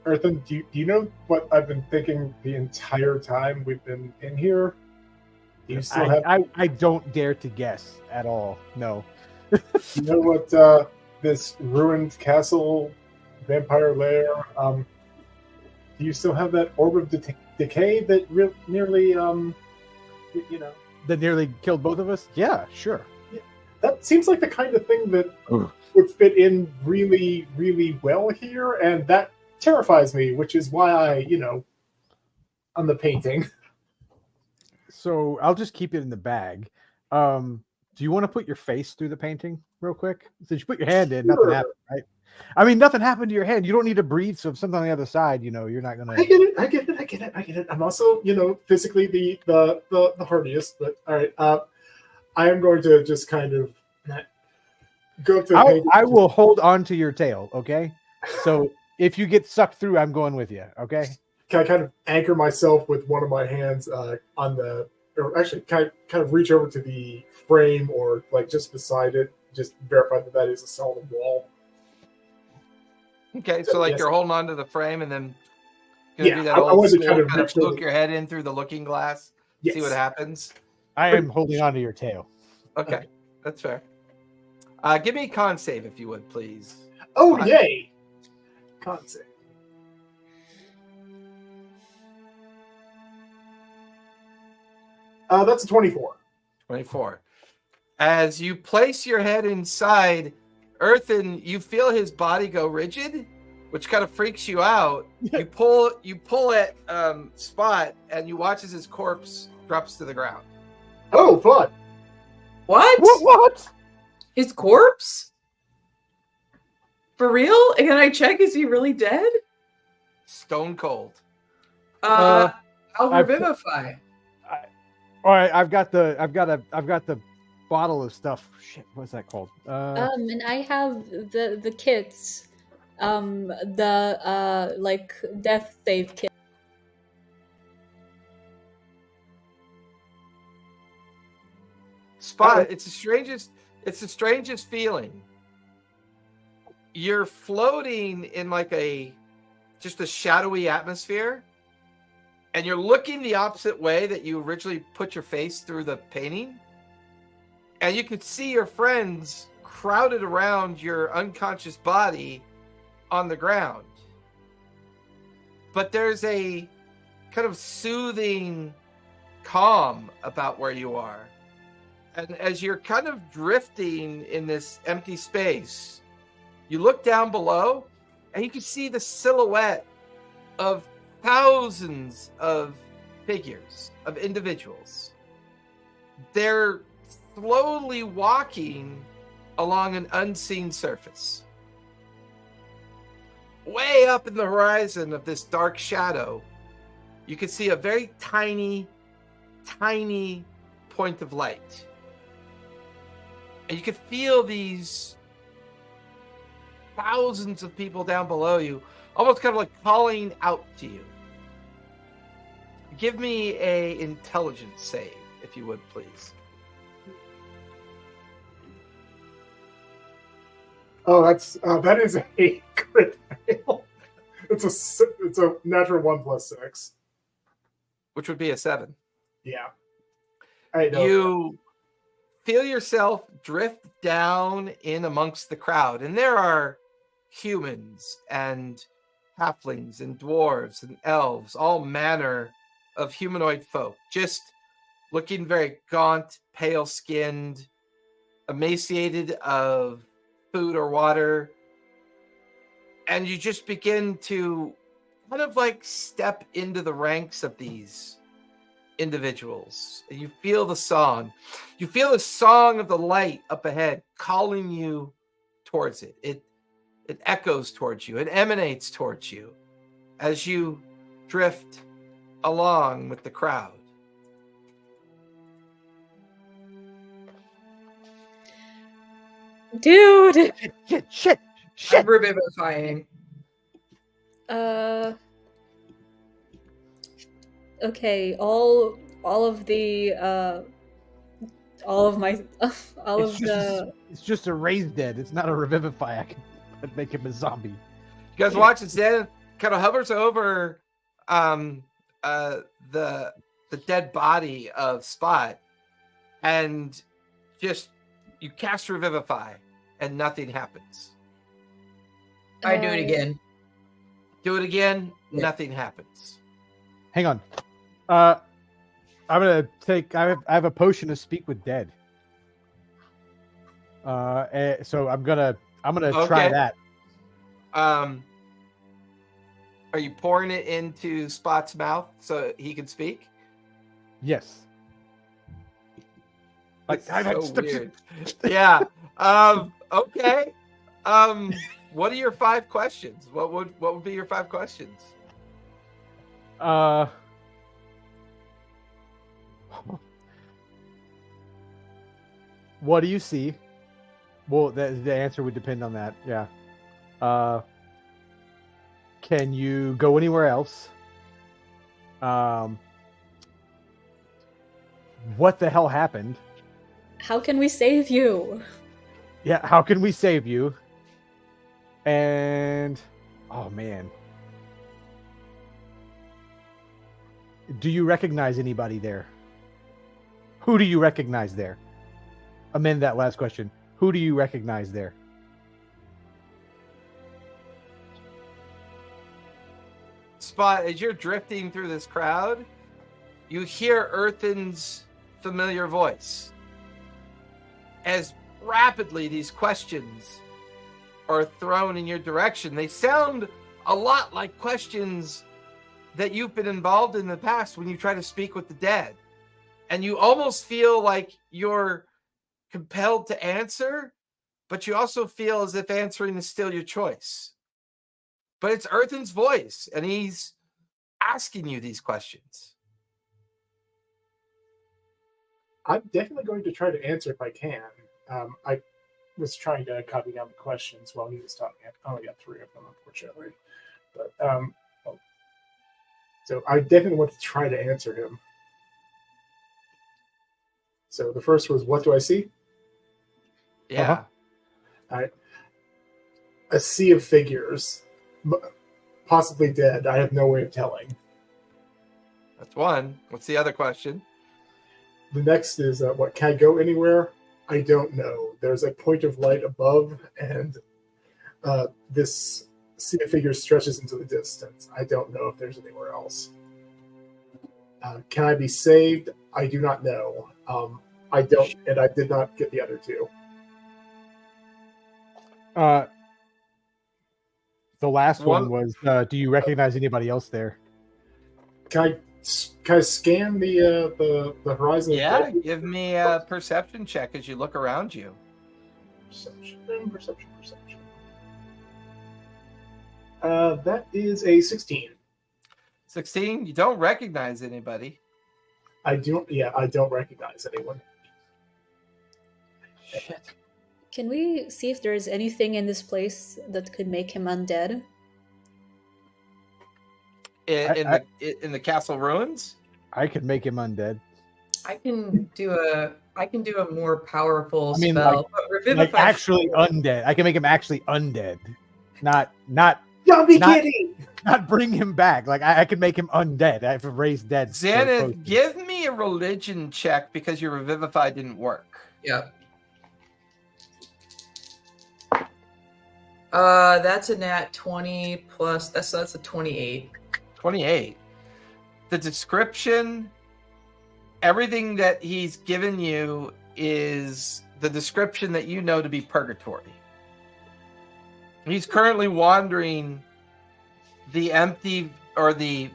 Earthen, do you know what I've been thinking the entire time we've been in here? Do you still have? I don't dare to guess at all. No. You know what this ruined castle, vampire lair? Do you still have that orb of decay that nearly, That nearly killed both of us? Yeah, sure. That seems like the kind of thing that would fit in really, really well here, and that terrifies me, which is why I, on the painting. So I'll just keep it in the bag. Do you want to put your face through the painting real quick? Since you put your hand in, nothing happened, right? I mean, nothing happened to your hand. You don't need to breathe. So if something on the other side, you're not gonna. I get it. I'm also, physically the hardiest, but all right. I am going to just kind of go up to the paint. I will hold on to your tail. Okay. So if you get sucked through, I'm going with you. Okay. Can I kind of anchor myself with one of my hands on or actually kind of reach over to the frame or like just beside it, just verify that is a solid wall. Okay, so like Yes. you're holding on to the frame and then gonna do that I old wanted to school kind of kind of make sure poke that- your head in through the looking glass, Yes. see what happens. I am holding on to your tail. Okay, that's fair. Give me a con save if you would, please. Oh, Fine. yay! Con save. That's a 24. 24. As you place your head inside, Earthen, you feel his body go rigid, which kind of freaks you out. You pull at Spot, and you watch as his corpse drops to the ground. Oh, fun! What? What? His corpse? For real? And can I check? Is he really dead? Stone cold. I'll I've- revivify. All right, I've got the bottle of stuff. Shit, what's that called? And I have the kits, the like death save kit. Spot, it's the strangest feeling. You're floating in like just a shadowy atmosphere, and you're looking the opposite way that you originally put your face through the painting, and you could see your friends crowded around your unconscious body on the ground. But there's a kind of soothing calm about where you are. And as you're kind of drifting in this empty space, you look down below and you can see the silhouette of thousands of figures, of individuals. They're slowly walking along an unseen surface. Way up in the horizon of this dark shadow, you can see a very tiny, tiny point of light. And you can feel these thousands of people down below you, almost kind of like calling out to you. Give me a intelligence save, if you would, please. Oh, that is a crit fail. It's a natural 1 plus 6. Which would be a 7. Yeah. I know. You feel yourself drift down in amongst the crowd, and there are humans and halflings and dwarves and elves, all manner of humanoid folk, just looking very gaunt, pale-skinned, emaciated of food or water. And you just begin to kind of like step into the ranks of these individuals. And you feel the song. You feel the song of the light up ahead calling you towards it. It echoes towards you. It emanates towards you as you drift along with the crowd. Dude! Shit. I'm revivifying. Okay, all of the all of my all It's of just, the it's just a raised dead. It's not a revivify. I can make him a zombie. You guys watch as Zen kind of hovers over the dead body of Spot, and just you cast Revivify, and nothing happens. I do it again. Do it again, Yeah. nothing happens. Hang on. I'm gonna take. I have a potion to speak with dead. So I'm gonna try Okay. that. Are you pouring it into Spot's mouth so he can speak? Yes. Like This is so stuff- weird. Yeah. Okay. What are your 5 questions? What would be your 5 questions? What do you see? Well, the answer would depend on that. Yeah. Can you go anywhere else? What the hell happened? How can we save you? Yeah, how can we save you? And oh man. Do you recognize anybody there? Who do you recognize there? Amend that last question. Who do you recognize there? Spot, as you're drifting through this crowd, you hear Earthen's familiar voice. As rapidly these questions are thrown in your direction, they sound a lot like questions that you've been involved in the past when you try to speak with the dead. And you almost feel like you're compelled to answer, but you also feel as if answering is still your choice. But it's Earthen's voice, and he's asking you these questions. I'm definitely going to try to answer if I can. I was trying to copy down the questions while he was talking. I only got 3 of them, unfortunately. But so I definitely want to try to answer him. So the first was, what do I see? Yeah. All right. A sea of figures, possibly dead. I have no way of telling. That's one. What's the other question? The next is, what, can I go anywhere? I don't know. There's a point of light above, and this sea of figures stretches into the distance. I don't know if there's anywhere else. Can I be saved? I do not know. I don't, and I did not get the other 2. The last one was, do you recognize anybody else there? Can I scan the horizon? Yeah, give me a perception check as you look around you. Perception. That is a 16. 16? You don't recognize anybody. I don't recognize anyone. Shit. Can we see if there's anything in this place that could make him undead? In the castle ruins? I could make him undead. I can do a more powerful I mean, spell. like actually undead. I can make him actually undead. Not Don't be kidding! not bring him back. Like I could make him undead. I have to raise dead. Xanath, give me a religion check because your revivify didn't work. Yep. That's a nat 20 plus. That's a 28. 28. The description, everything that he's given you is the description that you know to be purgatory. He's currently wandering the empty or the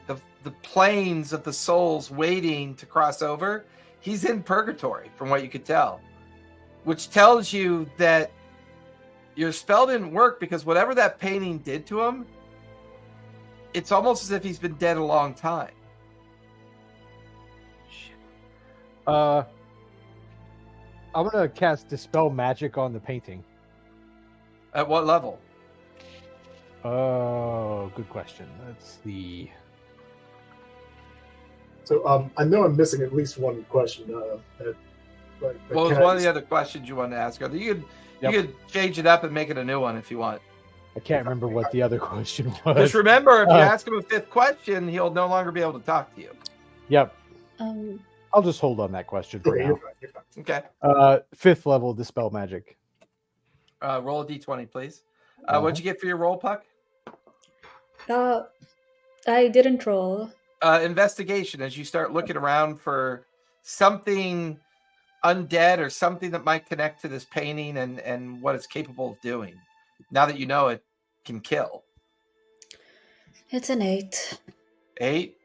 plains of the souls waiting to cross over. He's in purgatory from what you could tell, which tells you that your spell didn't work because whatever that painting did to him, it's almost as if he's been dead a long time. I'm gonna cast Dispel Magic on the painting. At what level? Oh, good question. That's the. So I know I'm missing at least one question. What was one of the other questions you wanted to ask her? You could change it up and make it a new one if you want. I can't remember what the other question was. Just remember, if you ask him a 5th question, he'll no longer be able to talk to you. Yep. I'll just hold on that question for now. You're fine. Okay. 5th level Dispel Magic. Roll a d20, please. What'd you get for your roll, Puck? I didn't roll. Investigation, as you start looking around for something undead or something that might connect to this painting and what it's capable of doing. Now that you know it can kill. It's an 8. 8?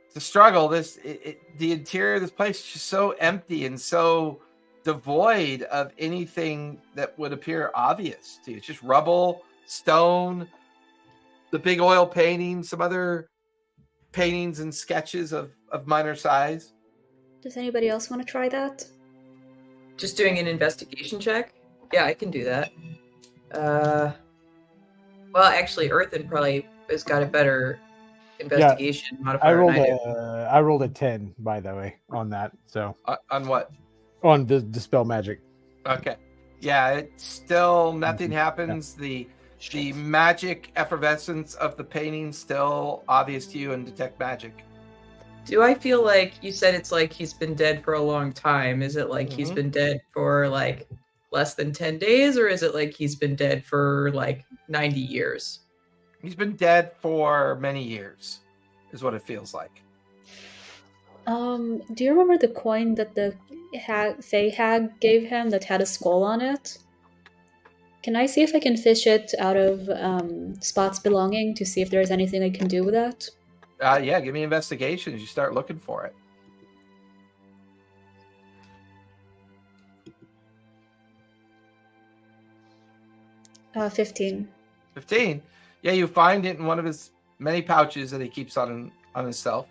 It's a struggle. The interior of this place is just so empty and so devoid of anything that would appear obvious to you. It's just rubble, stone, the big oil painting, some other paintings and sketches of minor size. Does anybody else want to try that? Just doing an investigation check? Yeah, I can do that. Well, actually, Earthen probably has got a better investigation modifier than I do. I rolled a 10, by the way, on that. So On what? on the dispel magic. Okay. Yeah, it's still nothing happens. The magic effervescence of the painting still obvious to you and detect magic. Do I feel like you said it's like he's been dead for a long time? Is it like he's been dead for like less than 10 days, or is it like he's been dead for like 90 years? He's been dead for many years, is what it feels like. Do you remember the coin that the Fey hag gave him that had a skull on it? Can I see if I can fish it out of Spot's belonging to see if there's anything I can do with that? Yeah, give me investigation as you start looking for it. Uh, 15. 15. Yeah, you find it in one of his many pouches that he keeps on himself.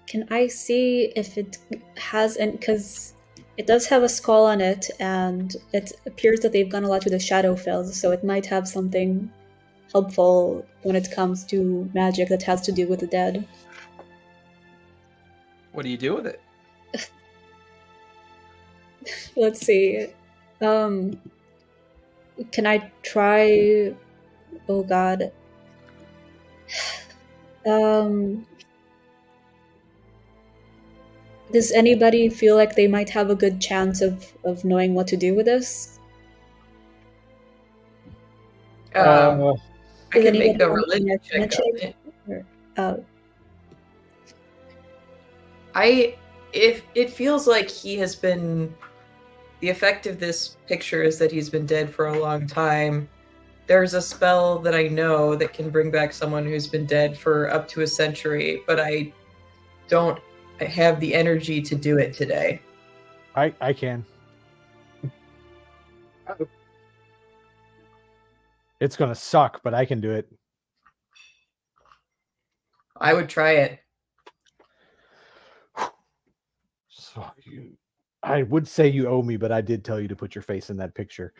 Can I see if it has, and because it does have a skull on it, and it appears that they've gone a lot to the Shadowfell, so it might have something helpful when it comes to magic that has to do with the dead. What do you do with it? Let's see. Can I try? Oh God. Does anybody feel like they might have a good chance of knowing what to do with this? I Does can make anybody a want religion check on it. If it feels like he has been, the effect of this picture is that he's been dead for a long time. There's a spell that I know that can bring back someone who's been dead for up to a century, but I don't have the energy to do it today. I can. It's gonna suck, but I can do it. I would try it. So I would say you owe me, but I did tell you to put your face in that picture.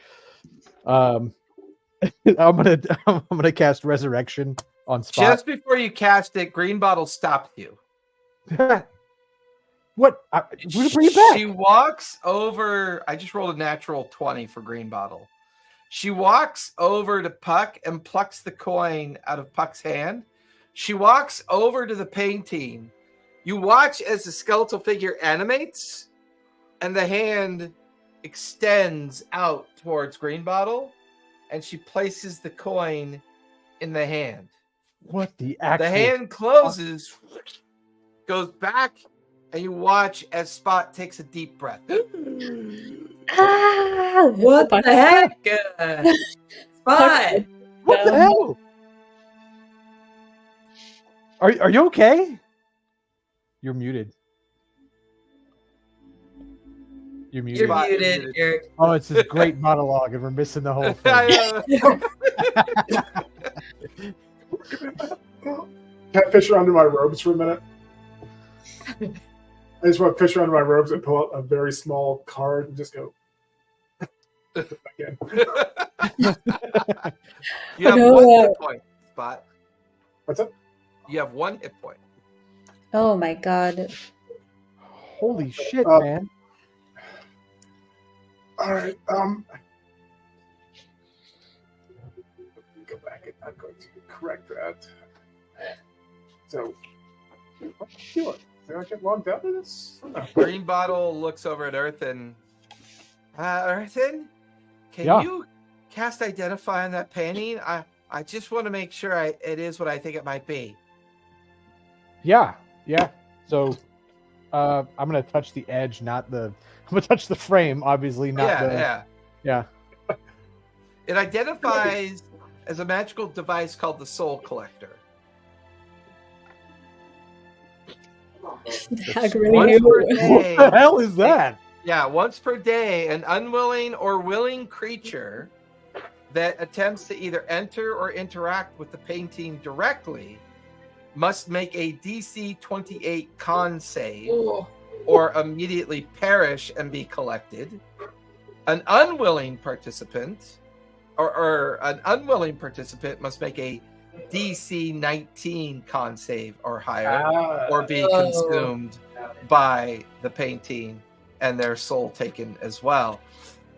I'm gonna cast Resurrection on Spot. Just before you cast it, Green Bottle stopped you. What? We're gonna bring it back. She walks over. I just rolled a natural 20 for Green Bottle. She walks over to Puck and plucks the coin out of Puck's hand. She walks over to the painting. You watch as the skeletal figure animates, and the hand extends out towards Green Bottle, and she places the coin in the hand. What the actual? The hand closes, goes back, and you watch as Spot takes a deep breath. What the heck? Spot! What the hell? Are you okay? You're muted. You're muted. You're muted, Eric. Oh, it's this great monologue, and we're missing the whole thing. Can I fish around in my robes for a minute? I just want to fish around in my robes and pull out a very small card and just go again. You have No, one hit point, Spot. What's up? You have one hit point. Oh my God. Holy shit, man. All right. Go back. I'm going to correct that. So, sure. Did I get logged out of this? Green Bottle looks over at Earthen. Earthen, can you cast Identify on that painting? I just want to make sure it is what I think it might be. Yeah. So, I'm gonna touch the edge, not the. I'm gonna touch the frame, obviously, not the. Yeah. It identifies as a magical device called the Soul Collector. Hag really Once per knew. day, What the hell is that? Yeah, once per day, an unwilling or willing creature that attempts to either enter or interact with the painting directly must make a DC 28 con save Oh. or immediately perish and be collected. An unwilling participant or an unwilling participant must make a DC 19 con save or higher or be consumed by the painting and their soul taken as well.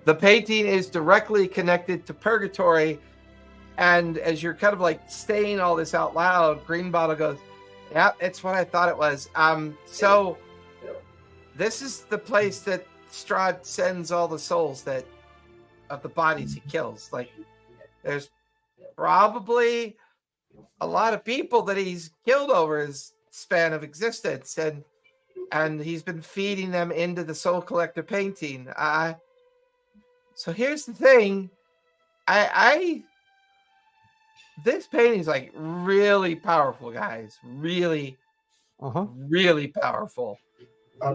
The painting is directly connected to purgatory, and as you're kind of like saying all this out loud, Green Bottle goes, "Yeah, it's what I thought it was." So this is the place that Strahd sends all the souls that of the bodies he kills. Like, there's probably a lot of people that he's killed over his span of existence, and he's been feeding them into the Soul Collector painting. So here's the thing, this painting is like really powerful, guys. Really, really powerful.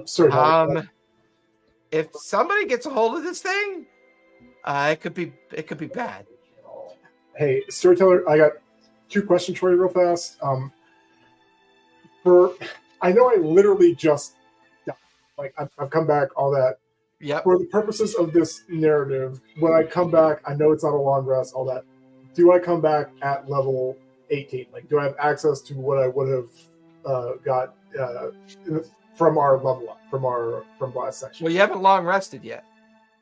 Sorry. If somebody gets a hold of this thing, it could be bad. Hey, storyteller, I got 2 questions for you real fast. I know I literally just died. Like I've come back, all that. Yep. For the purposes of this narrative, when I come back, I know it's not a long rest, all that. Do I come back at level 18? Like, do I have access to what I would have got from our level up, from last section? Well, you haven't long rested yet.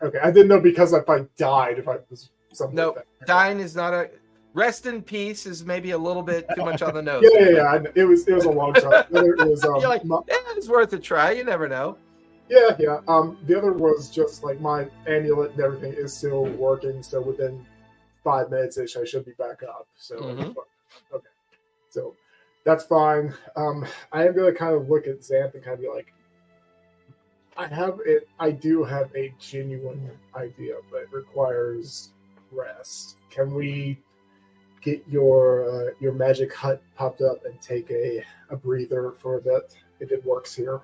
Okay, I didn't know because if I died, if I was something Nope. like that. Dying is not a rest in peace is maybe a little bit too much on the nose. Yeah. It was a long shot. It was, You're like, it's worth a try. You never know. Yeah. The other was just like my amulet and everything is still working, so within 5 minutes ish, I should be back up. So okay, so that's fine. I am gonna kind of look at Xanth and kind of be like, I do have a genuine idea, but it requires rest. Can we get your magic hut popped up and take a breather for a bit if it works here?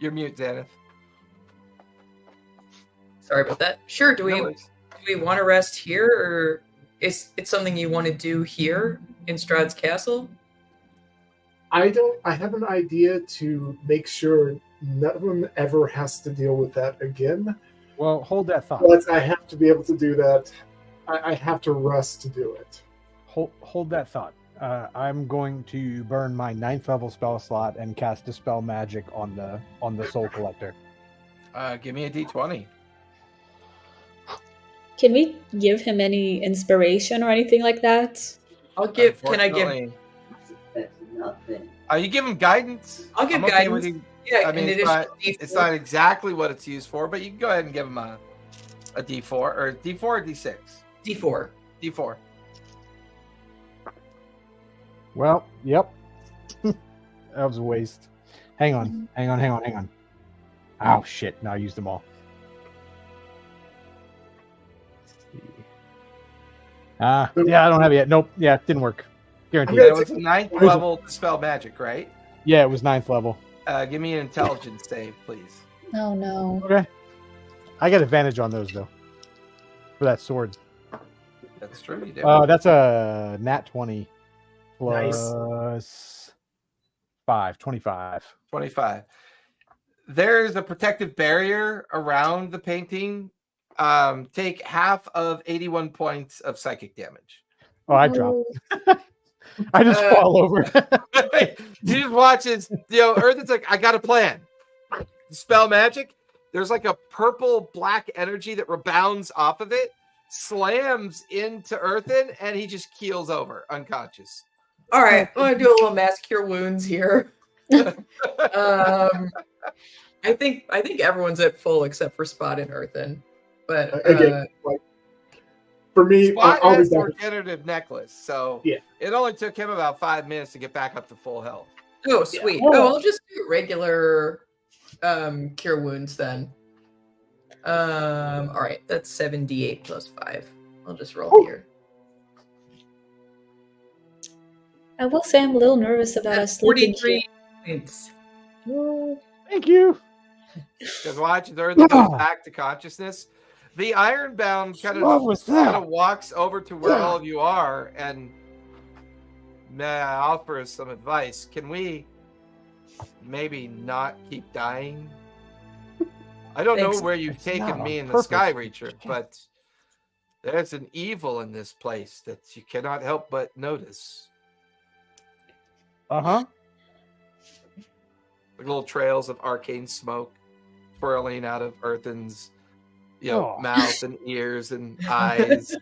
You're mute, Xaneth. Sorry about that. Sure. Do No we worries. want to rest here, or is it something you want to do here in Strahd's castle? I have an idea to make sure no one ever has to deal with that again. Well, hold that thought. But I have to be able to do that. I have to rest to do it. Hold that thought. I'm going to burn my 9th level spell slot and cast Dispel Magic on the Soul Collector. Give me a D20. Can we give him any inspiration or anything like that? Can I give? Unfortunately. That's nothing. You give him guidance. I'll give I'm okay with guidance. you. Yeah, I mean, an it's additional it's D4. not exactly what it's used for, but you can go ahead and give him a D4 or D4 or D6. D4. D4. Well, yep. That was a waste. Hang on. Oh, shit. Now I used them all. Yeah, I don't have it yet. Nope. Yeah, it didn't work. Guaranteed. I'm That gonna was a 9th level Dispel Magic, right? Yeah, it was 9th level. Give me an intelligence save, please. Oh no. Okay. I got advantage on those, though. For that sword. That's true, you do. That's a nat 20 plus 5, 25. 25. There's a protective barrier around the painting. Take half of 81 points of psychic damage. Oh, I dropped. I just fall over. You just watch it. Earth is like, I got a plan. Spell magic. There's like a purple black energy that rebounds off of it, slams into Earthen, and he just keels over, unconscious. All right, I'm gonna do a little mass cure wounds here. I think everyone's at full except for Spot and Earthen. But Again, like for me, Spot I'll be has the back. regenerative necklace, so Yeah. it only took him about 5 minutes to get back up to full health. oh, sweet. Yeah. Oh, I'll just do regular cure wounds then. All right, that's 7d8 plus 5. I'll just roll here. I will say I'm a little nervous about That's us sleeping 43 points. here. Thank you. Because watch, Earthen goes back to consciousness. The Ironbound kind What was that? of walks over to where all of you are and offers some advice. Can we maybe not keep dying? I don't Thanks. know where you've It's taken not me on in the purpose. Sky Reacher, but there's an evil in this place that you cannot help but notice. Uh-huh. The little trails of arcane smoke swirling out of Earthen's Oh. mouth and ears and eyes.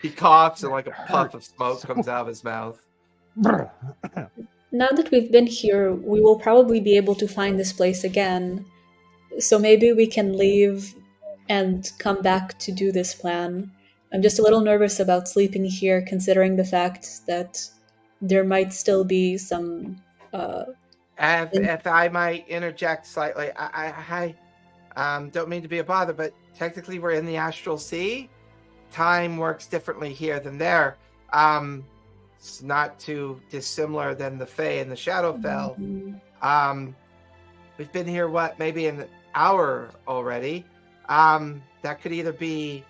He coughs and like a puff of smoke comes out of his mouth. Now that we've been here, we will probably be able to find this place again. So maybe we can leave and come back to do this plan. I'm just a little nervous about sleeping here, considering the fact that there might still be some... If I might interject slightly, I don't mean to be a bother, but technically we're in the Astral Sea. Time works differently here than there. It's not too dissimilar than the Fae and the Shadowfell. We've been here, maybe an hour already. That could either be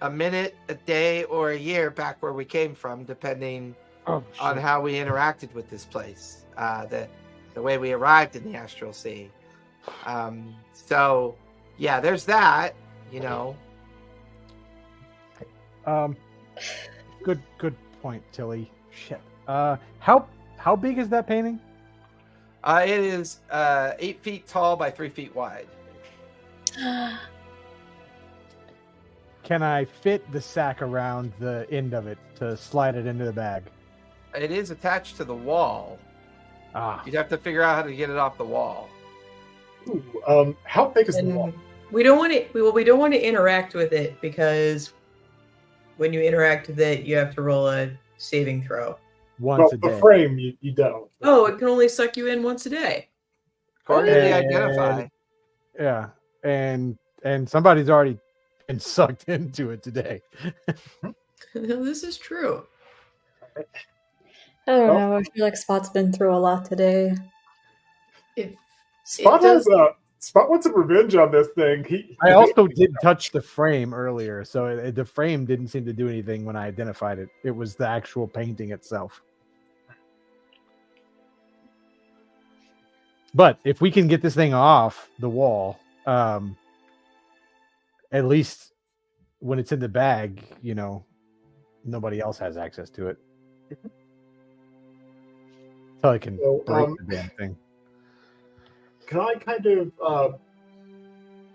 a minute, a day, or a year back where we came from, depending on how we interacted with this place. The way we arrived in the Astral Sea. So, yeah, there's that, Good point, Tilly. Shit. How big is that painting? It is 8 feet tall by 3 feet wide. Can I fit the sack around the end of it to slide it into the bag? It is attached to the wall. Ah, You'd have to figure out how to get it off the wall. Ooh, how thick is the wall? And we don't want to. We don't want to interact with it because when you interact with it, you have to roll a saving throw. once a The day. frame, you don't. Oh, it can only suck you in once a day. According to the And- identify. Yeah, and somebody's already been sucked into it today. This is true. I don't know, I feel like Spot's been through a lot today. Spot does- Spot wants some revenge on this thing. I also did touch the frame earlier, so the frame didn't seem to do anything when I identified it. It was the actual painting itself. But if we can get this thing off the wall, at least when it's in the bag, nobody else has access to it. So I can So, break the damn thing. Can I kind of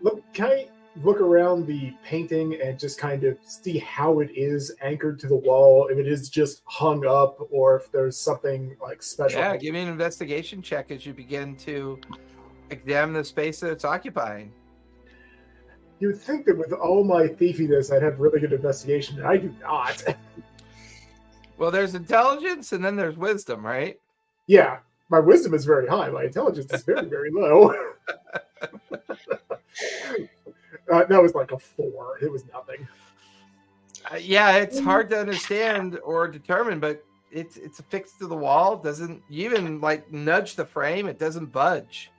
look around the painting and just kind of see how it is anchored to the wall, if it is just hung up, or if there's something like special? Yeah, give me an investigation check as you begin to examine the space that it's occupying. You would think that with all my thiefiness, I'd have really good investigation, and I do not. Well, there's intelligence and then there's wisdom, right? Yeah, my wisdom is very high. My intelligence is very, very low. That was like a 4. It was nothing. Yeah, it's hard to understand or determine, but it's affixed to the wall. Doesn't you even nudge the frame? It doesn't budge.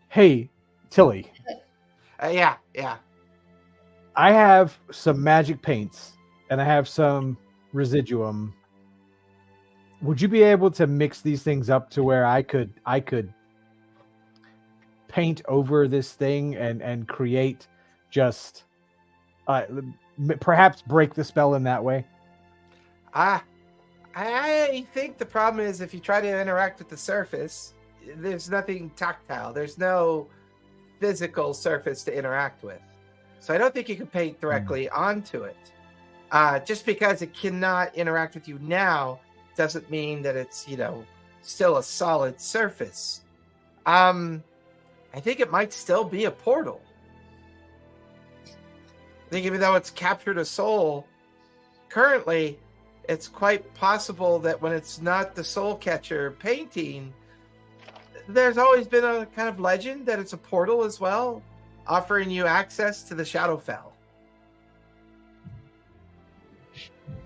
Hey, Tilly, Yeah. I have some magic paints and I have some residuum. Would you be able to mix these things up to where I could paint over this thing and create just perhaps break the spell in that way? I think the problem is if you try to interact with the surface, there's nothing tactile. There's no physical surface to interact with. So I don't think you can paint directly onto it. Just because it cannot interact with you now doesn't mean that it's, still a solid surface. I think it might still be a portal. I think even though it's captured a soul, currently it's quite possible that when it's not the soul catcher painting, there's always been a kind of legend that it's a portal as well, offering you access to the Shadowfell.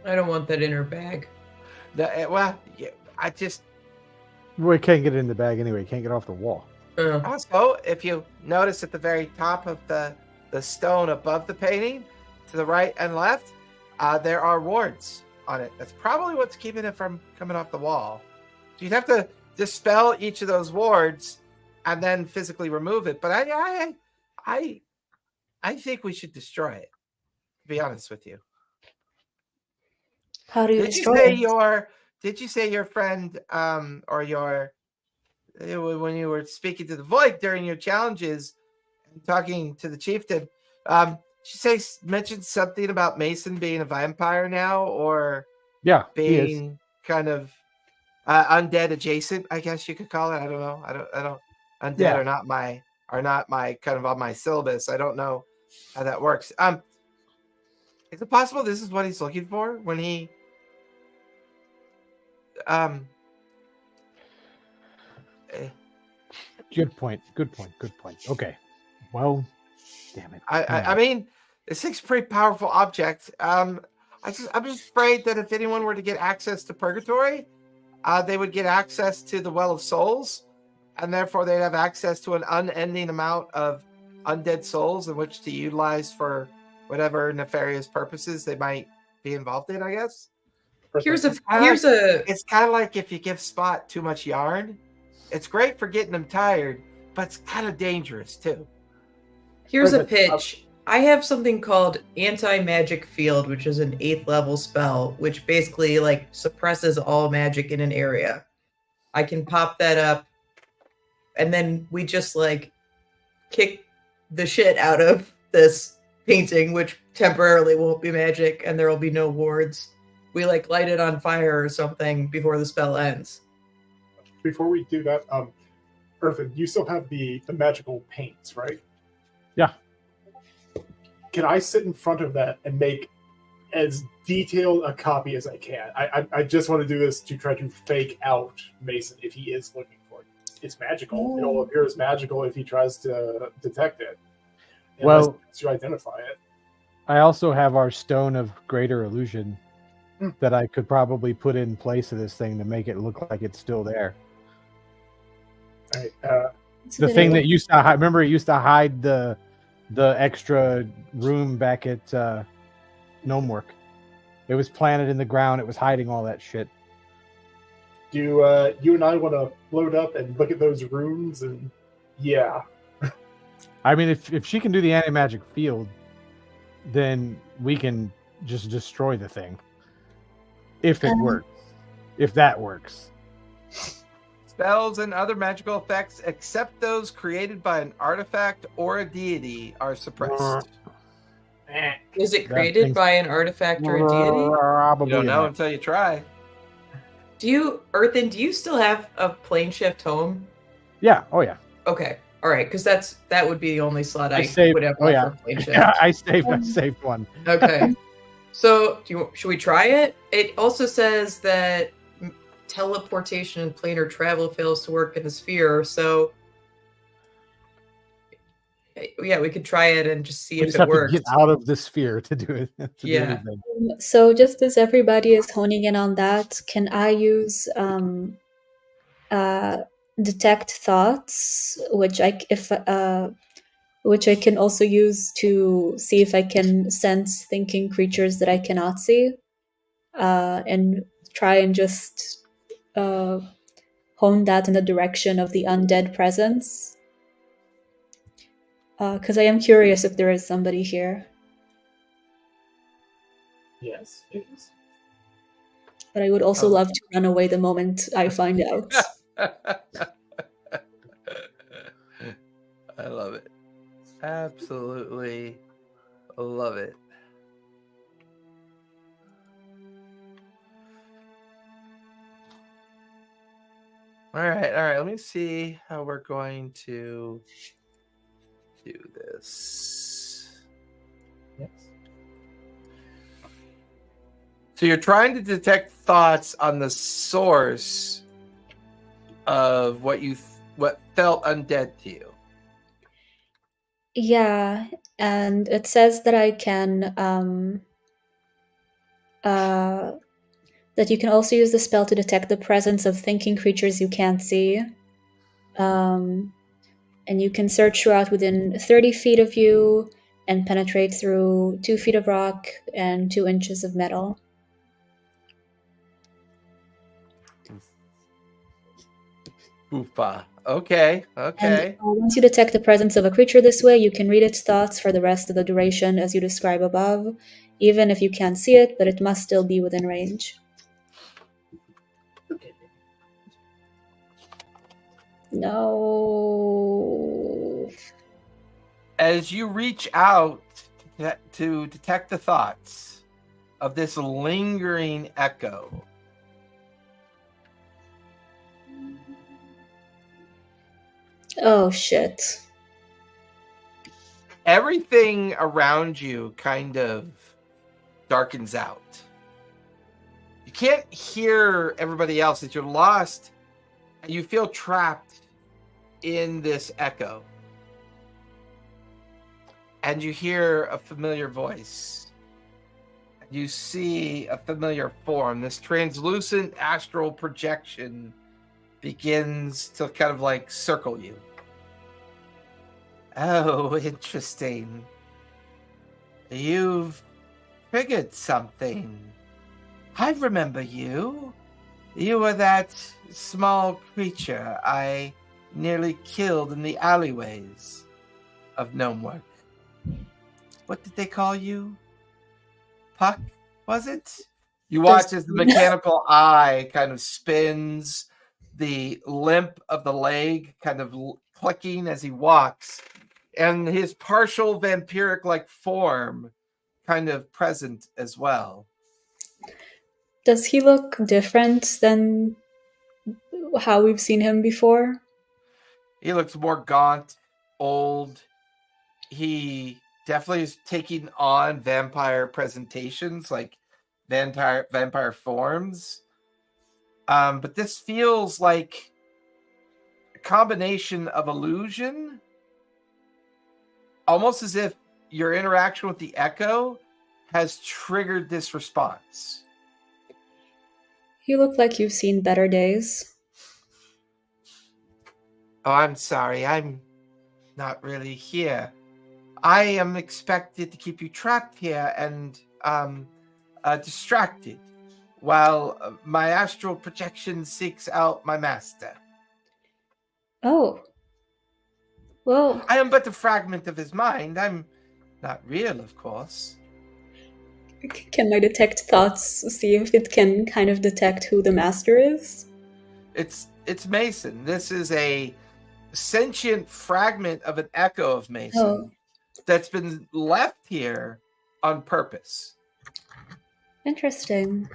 I don't want that in her bag. We can't get it in the bag anyway. Can't get off the wall. Also, if you notice at the very top of the the stone above the painting, to the right and left, there are wards on it. That's probably what's keeping it from coming off the wall. So you'd have to dispel each of those wards and then physically remove it. But I think we should destroy it, to be honest with you. How do you Did you destroy say it? did you say your friend or your when you were speaking to the void during your challenges and talking to the chieftain, she mentioned something about Mason being a vampire now, or Yeah, he is. being kind of undead adjacent, I guess you could call it. I don't know. I don't undead Yeah. are not my kind of on my syllabus. I don't know how that works. Is it possible this is what he's looking for when he Good point. Okay. Well, damn it. I mean, this thing's a pretty powerful object. I'm just afraid that if anyone were to get access to Purgatory, they would get access to the Well of Souls, and therefore they'd have access to an unending amount of undead souls in which to utilize for whatever nefarious purposes they might be involved in, I guess. Here's It's kind of like if you give Spot too much yarn. It's great for getting him tired, but it's kind of dangerous too. Here's a pitch. I have something called Anti-Magic Field, which is an 8th level spell, which basically like suppresses all magic in an area. I can pop that up, and then we just like kick the shit out of this painting, which temporarily won't be magic, and there will be no wards. We like light it on fire or something before the spell ends. Before we do that, Earthen, you still have the magical paints, right? Yeah. Can I sit in front of that and make as detailed a copy as I can? I just want to do this to try to fake out Mason if he is looking for it. It's magical. It'll appear as magical if he tries to detect it. Well, to identify it. I also have our Stone of Greater Illusion that I could probably put in place of this thing to make it look like it's still there. All right, the thing that used to hide, remember it used to hide the extra room back at Gnomework. It was planted in the ground. It was hiding all that shit. Do you and I want to load up and look at those runes? And yeah, I mean, if she can do the anti-magic field, then we can just destroy the thing. If it works. If that works. Spells and other magical effects, except those created by an artifact or a deity, are suppressed. Is it created by an artifact or a deity? Probably You don't know not. until you try. Earthen, do you still have a plane shift home? Yeah. Oh yeah. Okay. All right, because that would be the only slot I saved- would have oh, left yeah. for plane shift. Yeah, I saved one. Okay. So, should we try it? It also says that teleportation and planar travel fails to work in the sphere. So, yeah, we could try it and just see We if just it have works. to get out of the sphere to do it. Do Yeah. anything. So just as everybody is honing in on that, can I use detect thoughts, which I can also use to see if I can sense thinking creatures that I cannot see, and try and just hone that in the direction of the undead presence? Because I am curious if there is somebody here. yes, it is. But I would also love to run away the moment I find out. I love it. Absolutely love it. All right. Let me see how we're going to do this. Yes. So you're trying to detect thoughts on the source of what felt undead to you. Yeah, and it says that I can that you can also use the spell to detect the presence of thinking creatures you can't see. And you can search throughout within 30 feet of you, and penetrate through 2 feet of rock and 2 inches of metal. Oofa. Okay. Okay. And once you detect the presence of a creature this way, you can read its thoughts for the rest of the duration as you describe above, even if you can't see it, but it must still be within range. No. As you reach out to detect the thoughts of this lingering echo, Oh, shit. everything around you kind of darkens out. You can't hear everybody else as you're lost, and you feel trapped in this echo. And you hear a familiar voice. You see a familiar form. This translucent astral projection begins to kind of like circle you. Oh, interesting. You've triggered something. I remember you. You were that small creature I nearly killed in the alleyways of Gnomework. What did they call you? Puck, was it? You watch as the mechanical eye kind of spins, the limp of the leg kind of clicking as he walks, and his partial vampiric-like form kind of present as well. Does he look different than how we've seen him before? He looks more gaunt, old. He definitely is taking on vampire presentations, like vampire forms. But this feels like a combination of illusion, almost as if your interaction with the echo has triggered this response. You look like you've seen better days. Oh, I'm sorry. I'm not really here. I am expected to keep you trapped here and distracted while my astral projection seeks out my master. Oh. Well, I am but a fragment of his mind. I'm not real, of course. can my detect thoughts see if it can kind of detect who the master is? It's Mason. This is a sentient fragment of an echo of Mason that's been left here on purpose. Interesting.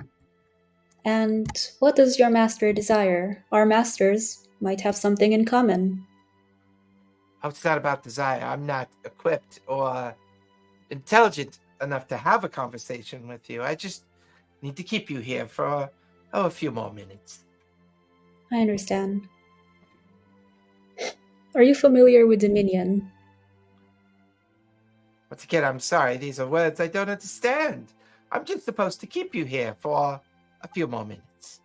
And what does your master desire? Our masters might have something in common. Oh, it's not about desire. I'm not equipped or intelligent enough to have a conversation with you. I just need to keep you here for a few more minutes. I understand. Are you familiar with Dominion? Once again, I'm sorry. These are words I don't understand. I'm just supposed to keep you here for a few more minutes.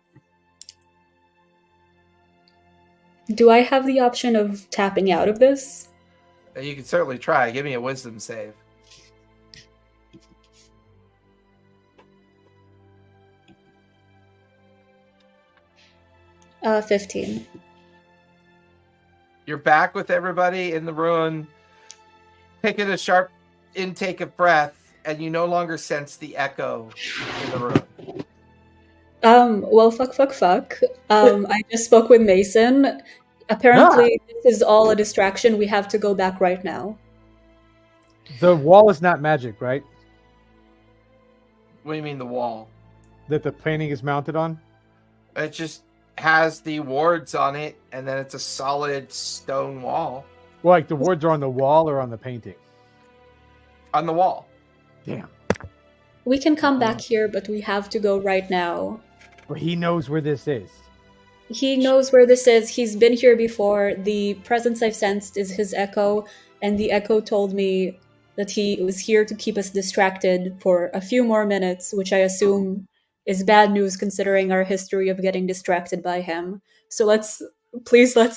Do I have the option of tapping out of this? You can certainly try. Give me a wisdom save. Uh, 15. You're back with everybody in the ruin, taking a sharp intake of breath, and you no longer sense the echo in the room. Well, fuck. I just spoke with Mason. Apparently, this is all a distraction. We have to go back right now. The wall is not magic, right? What do you mean the wall? That the painting is mounted on? It just has the wards on it, and then it's a solid stone wall. Well, like the words are on the wall or on the painting? On the wall. Damn. We can come back here, but we have to go right now. But he knows where this is. He knows where this is. He's been here before. The presence I've sensed is his echo, and the echo told me that he was here to keep us distracted for a few more minutes, which I assume is bad news considering our history of getting distracted by him. So let's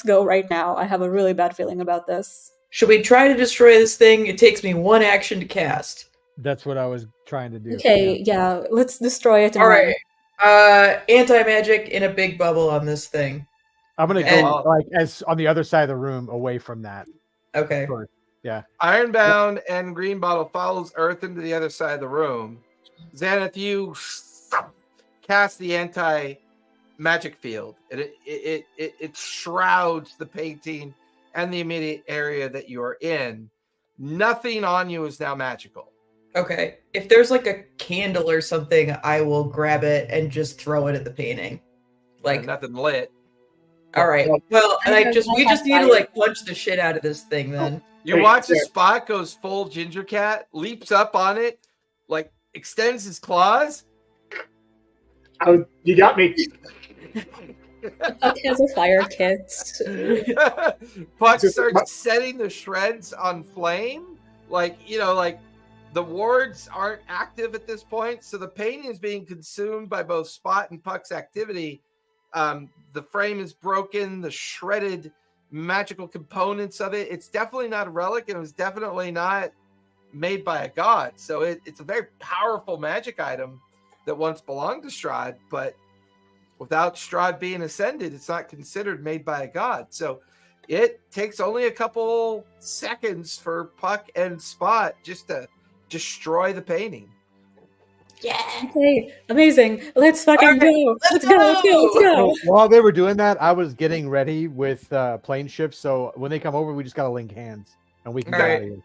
go right now. I have a really bad feeling about this. Should we try to destroy this thing? It takes me 1 action to cast. That's what I was trying to do. Okay, yeah, let's destroy it. All right. Anti-magic in a big bubble on this thing. I'm gonna Okay, go well- like as on the other side of the room, away from that. Okay. First. Yeah. Ironbound and Green Bottle follows Earth into the other side of the room. Xanath, you cast the anti-magic field, and it shrouds the painting and the immediate area that you are in. Nothing on you is now magical. Okay. If there's like a candle or something, I will grab it and just throw it at the painting. Like, Nothing lit. all right. Well, and I we just need to like punch the shit out of this thing then. You Hey, watch a yeah. Spot goes full ginger cat, leaps up on it, like extends his claws. You got me. Puck has a fire kit. Puck Just- starts setting the shreds on flame. Like the wards aren't active at this point, so the painting is being consumed by both Spot and Puck's activity. The frame is broken, the shredded magical components of it. It's definitely not a relic, and it was definitely not made by a god. So it's a very powerful magic item that once belonged to Strahd, but without Strahd being ascended, it's not considered made by a god. So it takes only a couple seconds for Puck and Spot just to destroy the painting. Yeah. Okay, amazing. Let's fucking All right, go. let's Let's go. go. So while they were doing that, I was getting ready with plane ships. So when they come over, we just gotta link hands, and we can get All out right. of here.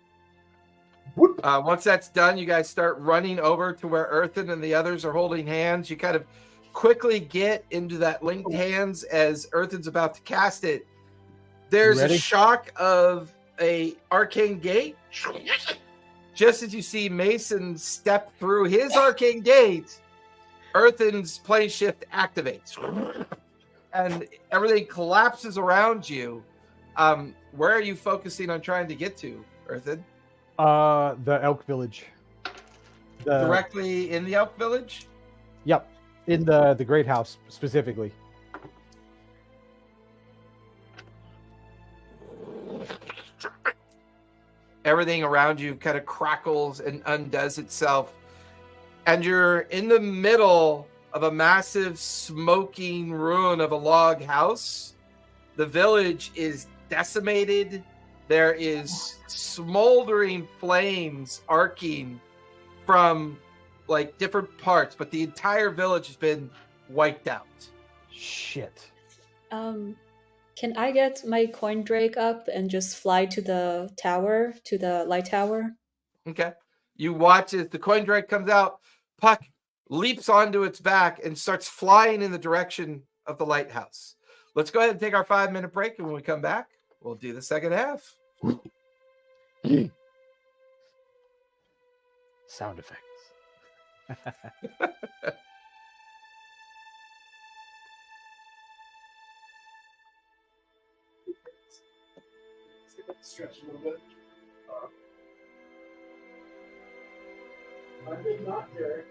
Whoop. Once that's done, you guys start running over to where Earthen and the others are holding hands. You kind of quickly get into that linked hands as Earthen's about to cast it. There's a Ready? shock of a arcane gate. Just as you see Mason step through his arcane gate, Earthen's plane shift activates. And everything collapses around you. Where are you focusing on trying to get to, Earthen? The Elk Village. Directly in the Elk Village? Yep, in the Great House specifically. Everything around you kind of crackles and undoes itself. And you're in the middle of a massive smoking ruin of a log house. The village is decimated. There is smoldering flames arcing from like different parts, but the entire village has been wiped out. Shit. Can I get my coin drake up and just fly to the tower, to the light tower? Okay. You watch as the coin drake comes out. Puck leaps onto its back and starts flying in the direction of the lighthouse. Let's go ahead and take our 5-minute break. And when we come back, we'll do the second half. Sound effects. Stretch a little bit. I did not, Derek.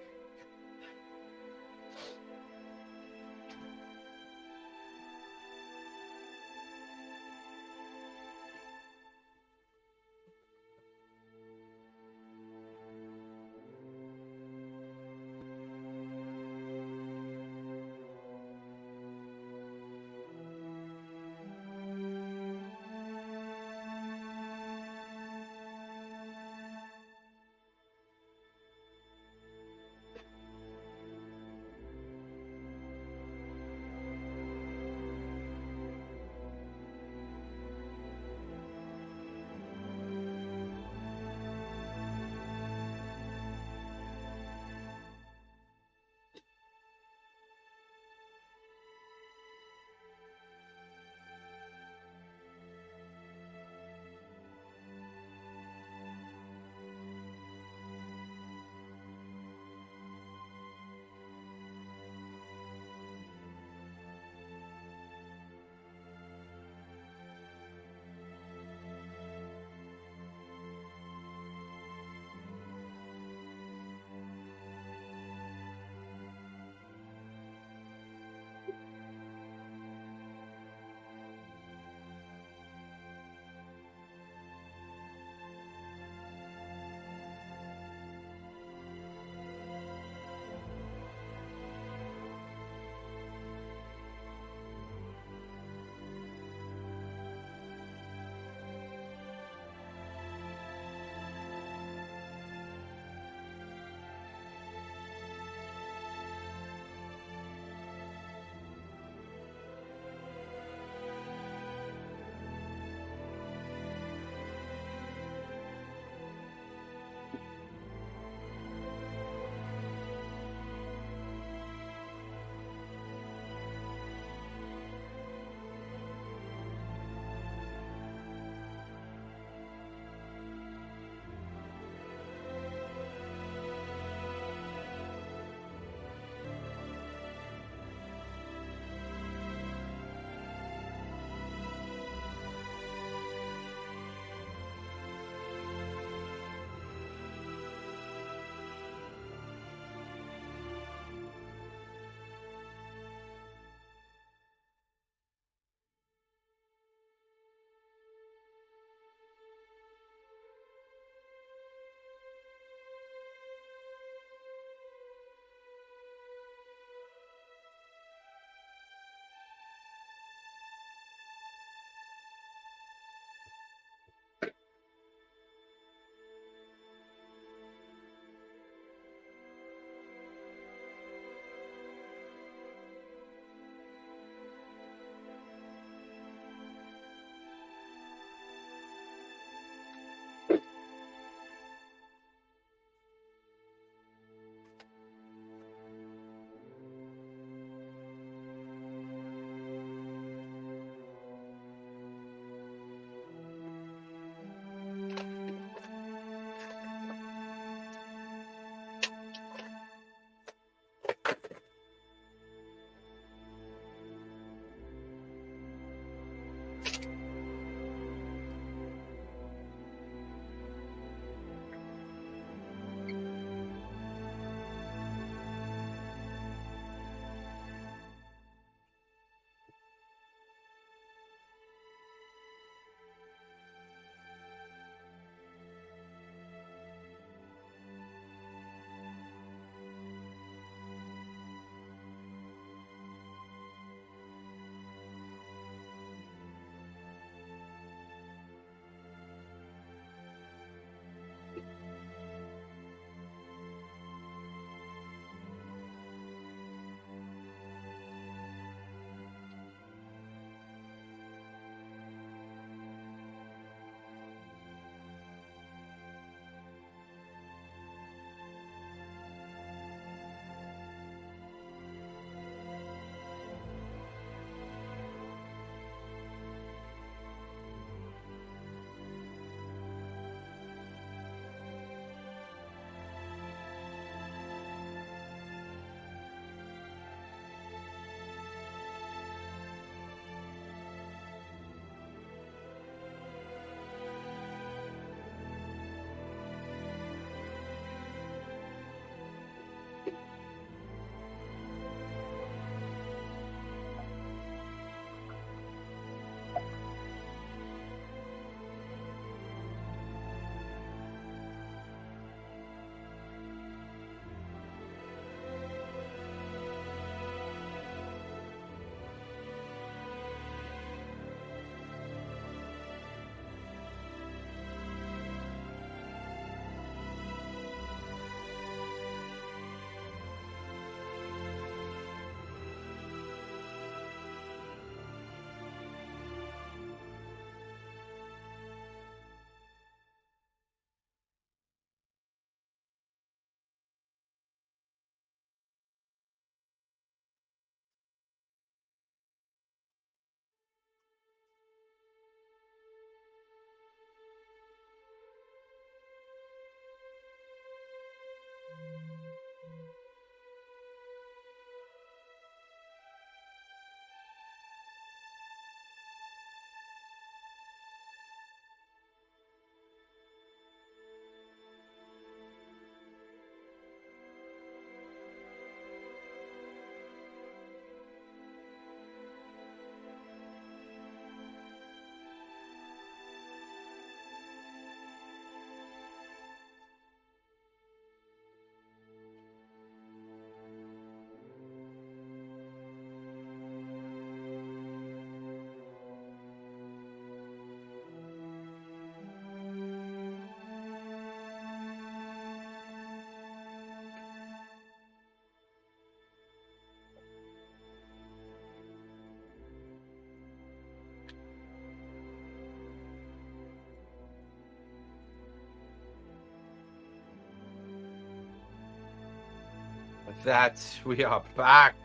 With that, we are back.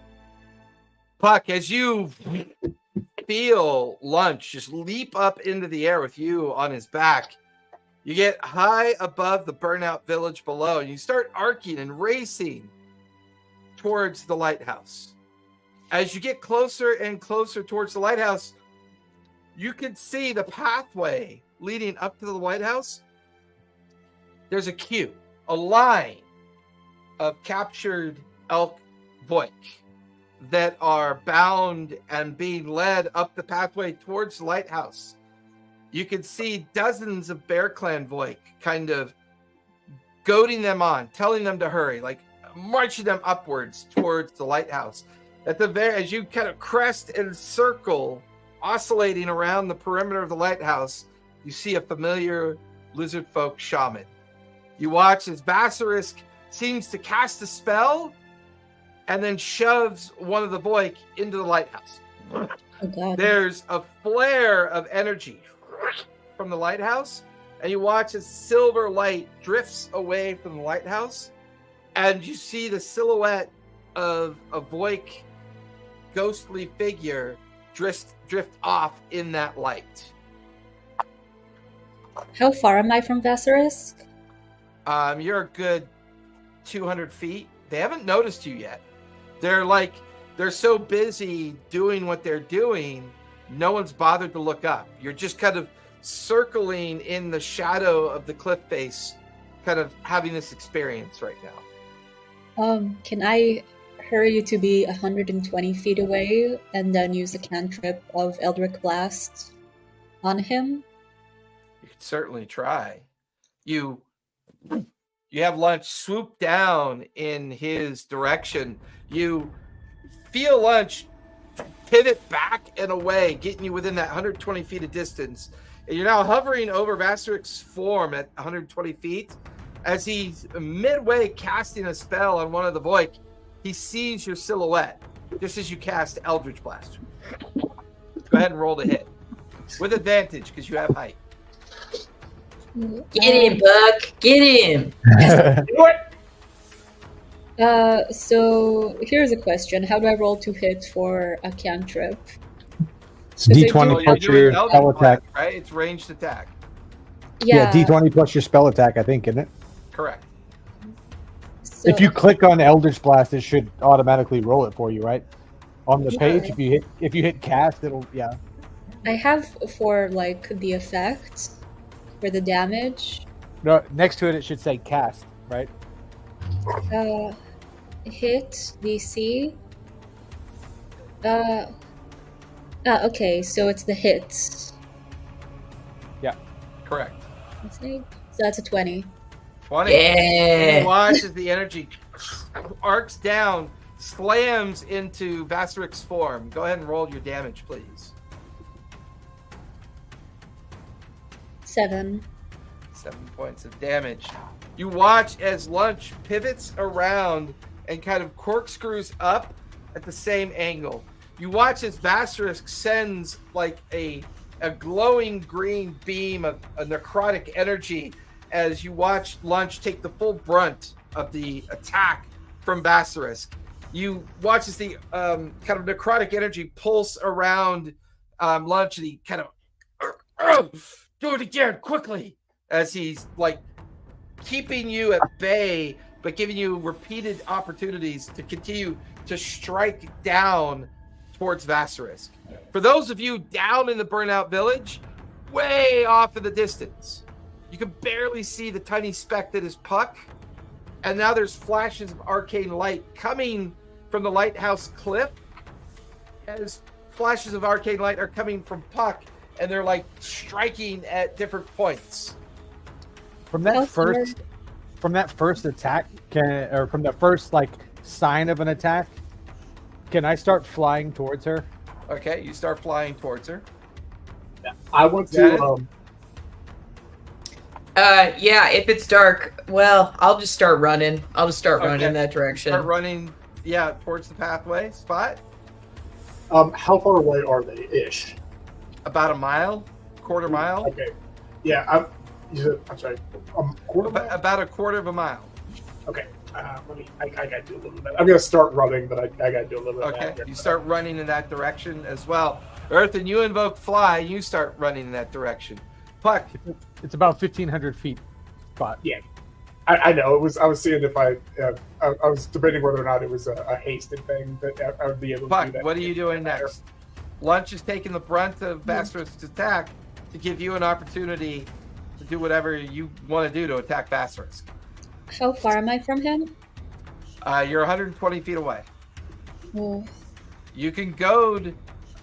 Puck, as you feel Lunch just leap up into the air with you on his back, you get high above the burnout village below, and you start arcing and racing towards the lighthouse. As you get closer and closer towards the lighthouse, you can see the pathway leading up to the lighthouse. There's a queue, a line of captured elk voik that are bound and being led up the pathway towards the lighthouse. You can see dozens of Bear Clan voik kind of goading them on, telling them to hurry, like marching them upwards towards the lighthouse. As you kind of crest and circle, oscillating around the perimeter of the lighthouse, you see a familiar lizard folk shaman. You watch as Basilisk seems to cast a spell and then shoves one of the voik into the lighthouse. Oh, God. There's a flare of energy from the lighthouse, and you watch as silver light drifts away from the lighthouse, and you see the silhouette of a voik ghostly figure drift off in that light. How far am I from Vasarisk? You're a good 200 feet. They haven't noticed you yet. They're so busy doing what they're doing, no one's bothered to look up. You're just kind of circling in the shadow of the cliff face, kind of having this experience right now. Can I hurry you to be 120 feet away and then use the cantrip of Eldritch Blast on him? You could certainly try. You have Lunch swoop down in his direction. You feel Lunch pivot back and away, getting you within that 120 feet of distance. And you're now hovering over Vasarisk's form at 120 feet. As he's midway casting a spell on one of the voik, he sees your silhouette just as you cast Eldritch Blast. Go ahead and roll to hit. With advantage, because you have height. Get him, Buck. Get him. So here's a question. How do I roll to hit for a cantrip? It's D20 plus your spell attack. Right? It's ranged attack. Yeah, D20 plus your spell attack, I think, isn't it? Correct. So, If you click on Eldritch Blast, it should automatically roll it for you, right? On the Yeah. page, if you hit cast, it'll I have for like the effect for the damage. No, next to it, it should say cast, right? Hit DC. Okay, so it's the hits. Correct. So that's a 20. 20. Yeah. You watch as the energy arcs down, slams into Vasarisk's form. Go ahead and roll your damage, please. 7. 7 points of damage. You watch as Lunch pivots around and kind of corkscrews up at the same angle. You watch as Vasarisk sends like a glowing green beam of a necrotic energy as you watch Lunch take the full brunt of the attack from Vasarisk. You watch as the kind of necrotic energy pulse around Lunch, and he kind of do it again quickly as he's like keeping you at bay but giving you repeated opportunities to continue to strike down towards Vassarisk. For those of you down in the burnout village, way off in the distance, you can barely see the tiny speck that is Puck, and now there's flashes of arcane light coming from the lighthouse cliff, as flashes of arcane light are coming from Puck, and they're like striking at different points. From that first attack, from the first like sign of an attack, can I start flying towards her? Okay, you start flying towards her. I want to. Yeah, if it's dark, well, I'll just start running. I'll just start running in that direction. Start running, yeah, towards the pathway spot. How far away are they, ish? About a mile, quarter mile. Okay. Yeah, I'm sorry. Quarter mile? About a quarter of a mile. Okay. I gotta do a little bit. I'm gonna start running, but I gotta do a little bit. Okay, you start running in that direction as well. Earth, and you invoke fly. You start running in that direction. Puck. It's about 1,500 feet. Spot. Yeah, I know. It was. I was seeing if I was debating whether or not it was a hasted thing that I would be able to Puck, do that. what are you doing next? Lunch is taking the brunt of Basilisk's attack to give you an opportunity to do whatever you want to do to attack Basilisk. How far am I from him? You're 120 feet away. Oh. You can goad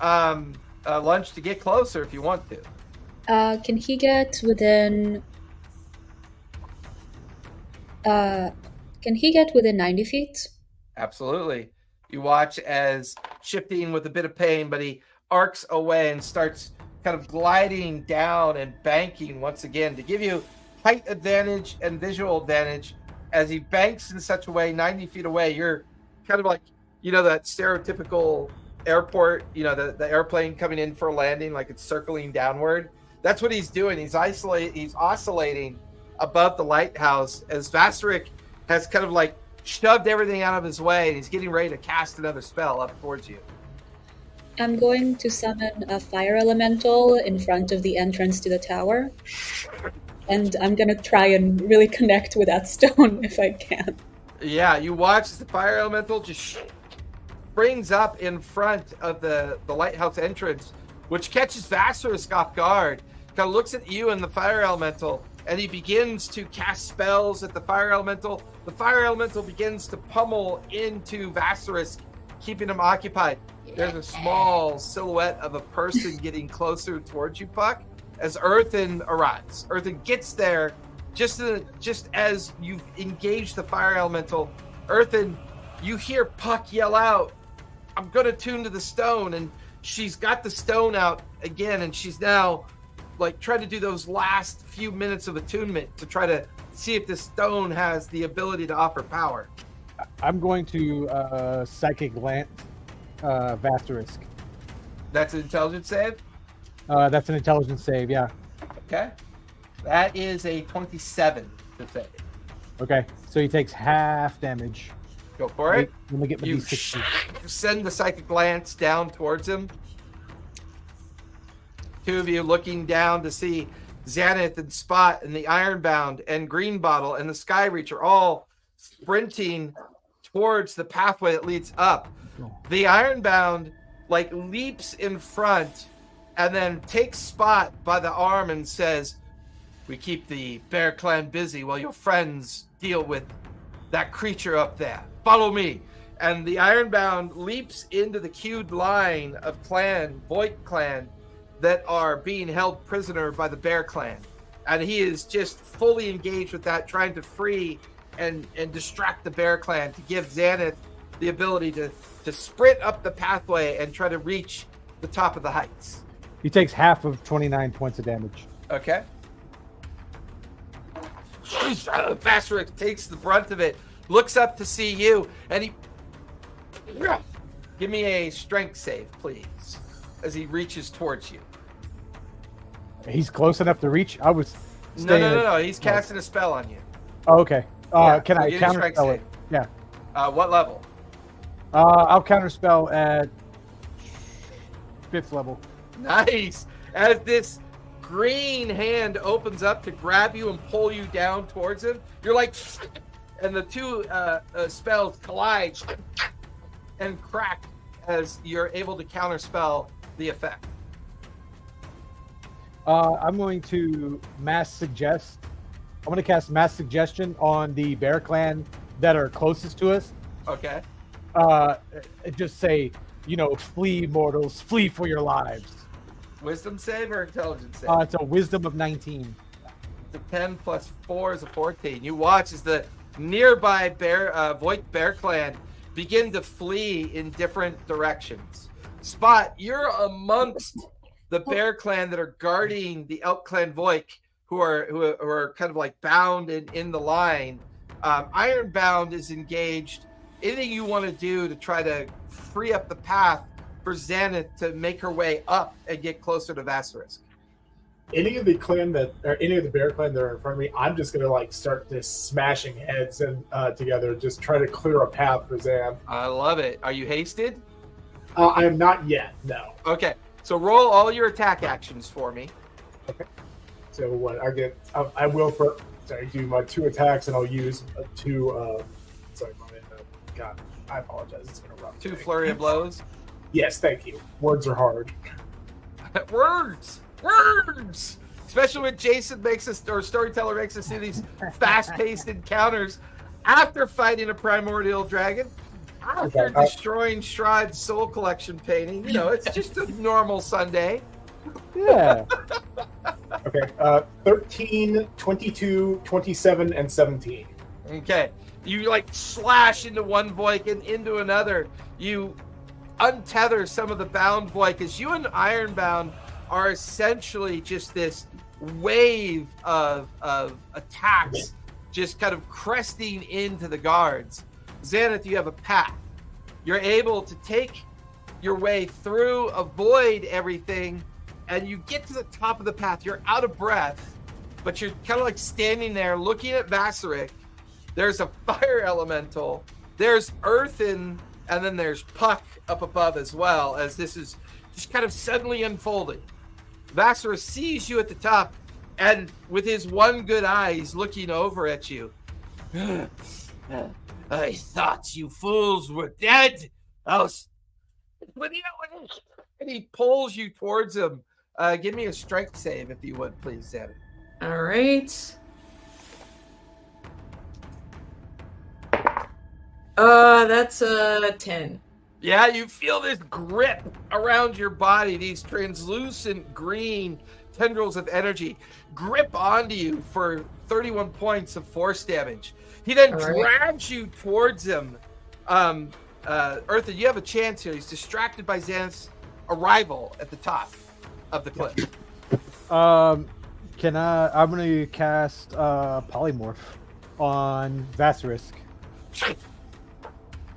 Lunch to get closer if you want to. Can he get within... can he get within 90 feet? Absolutely. You watch as, shifting with a bit of pain, but he arcs away and starts kind of gliding down and banking once again to give you height advantage and visual advantage. As he banks in such a way, 90 feet away, you're kind of like, you know, that stereotypical airport, you know, the airplane coming in for a landing, like it's circling downward. That's what he's doing. He's oscillating above the lighthouse as Vassarisk has kind of like shoved everything out of his way, and he's getting ready to cast another spell up towards you. I'm going to summon a fire elemental in front of the entrance to the tower. And I'm going to try and really connect with that stone if I can. Yeah, you watch as the fire elemental just springs up in front of the lighthouse entrance, which catches Vassarisk off guard. Kind of looks at you and the fire elemental, and he begins to cast spells at the fire elemental. The fire elemental begins to pummel into Vassarisk, keeping him occupied. There's a small silhouette of a person getting closer towards you, Puck, as Earthen arrives. Earthen gets there just as you've engaged the fire elemental. Earthen, you hear Puck yell out, "I'm going to tune to the stone," and she's got the stone out again, and she's now like trying to do those last few minutes of attunement to try to see if this stone has the ability to offer power. I'm going to psychic glance Vassarisk. That's an intelligence save? That's an intelligence save, yeah. Okay. That is a 27 to save. Okay, so he takes half damage. Go for it. Let me get my You D6. send the psychic glance down towards him. Two of you looking down to see Xanath and Spot and the Ironbound and Green Bottle and the Sky Reacher all sprinting towards the pathway that leads up. The Ironbound like leaps in front and then takes Spot by the arm and says, "We keep the Bear Clan busy while your friends deal with that creature up there. Follow me." And the Ironbound leaps into the queued line of Void Clan, that are being held prisoner by the Bear Clan. And he is just fully engaged with that, trying to free and distract the Bear Clan to give Xanath the ability to sprint up the pathway and try to reach the top of the heights. He takes half of 29 points of damage. Okay. Vassarisk takes the brunt of it, looks up to see you, and he... Give me a strength save, please, as he reaches towards you. He's close enough to reach? I was No. He's casting a spell on you. Oh, okay. Yeah, can I give me a strength counterspell it? save. Yeah. What level? I'll counterspell at 5th level. Nice. As this green hand opens up to grab you and pull you down towards him, you're like and the two spells collide and crack as you're able to counterspell the effect. I'm going to mass suggest. I'm going to cast mass suggestion on the bear clan that are closest to us. Okay. Just say, flee, mortals, flee for your lives. Wisdom save or intelligence save? It's a wisdom of 19. The 10 plus 4 is a 14. You watch as the nearby Voigt Bear Clan begin to flee in different directions. Spot, you're amongst the Bear Clan that are guarding the Elk Clan Voigt, who are kind of like bound in the line. Ironbound is engaged. Anything you want to do to try to free up the path for Xanath to make her way up and get closer to Vassarisk? Any of the bear clan that are in front of me, I'm just gonna start just smashing heads and together, just try to clear a path for Zan. I love it. Are you hasted? I am not yet. No. Okay, so roll all your attack actions for me. Okay. So what I get, I will do my 2 attacks, and I'll use 2. God, I apologize. It's been a rough 2 day. flurry of blows. Yes, thank you. Words are hard. Words, especially when Jason makes us, or storyteller makes us do these fast-paced encounters after fighting a primordial dragon, after destroying Shride's soul collection painting. It's just a normal Sunday. Yeah. Okay. 13, 22, 27, and 17. Okay, you slash into one Voik and into another. You untether some of the bound Voik, as you and Ironbound are essentially just this wave of attacks, just kind of cresting into the guards. Xanath, you have a path. You're able to take your way through, avoid everything, and you get to the top of the path. You're out of breath, but you're kind of standing there looking at Vassarisk. There's a fire elemental, there's Earthen, and then there's Puck up above as well, as this is just kind of suddenly unfolding. Vassarisk sees you at the top, and with his one good eye, he's looking over at you. I thought you fools were dead. And he pulls you towards him. Give me a strength save, if you would, please, Xanath. All right. That's 10. Yeah, you feel this grip around your body, these translucent green tendrils of energy grip onto you for 31 points of force damage. He then drags you towards him. Eartha, you have a chance here. He's distracted by Xanath's arrival at the top of the cliff. I'm going to cast Polymorph on Vassarisk.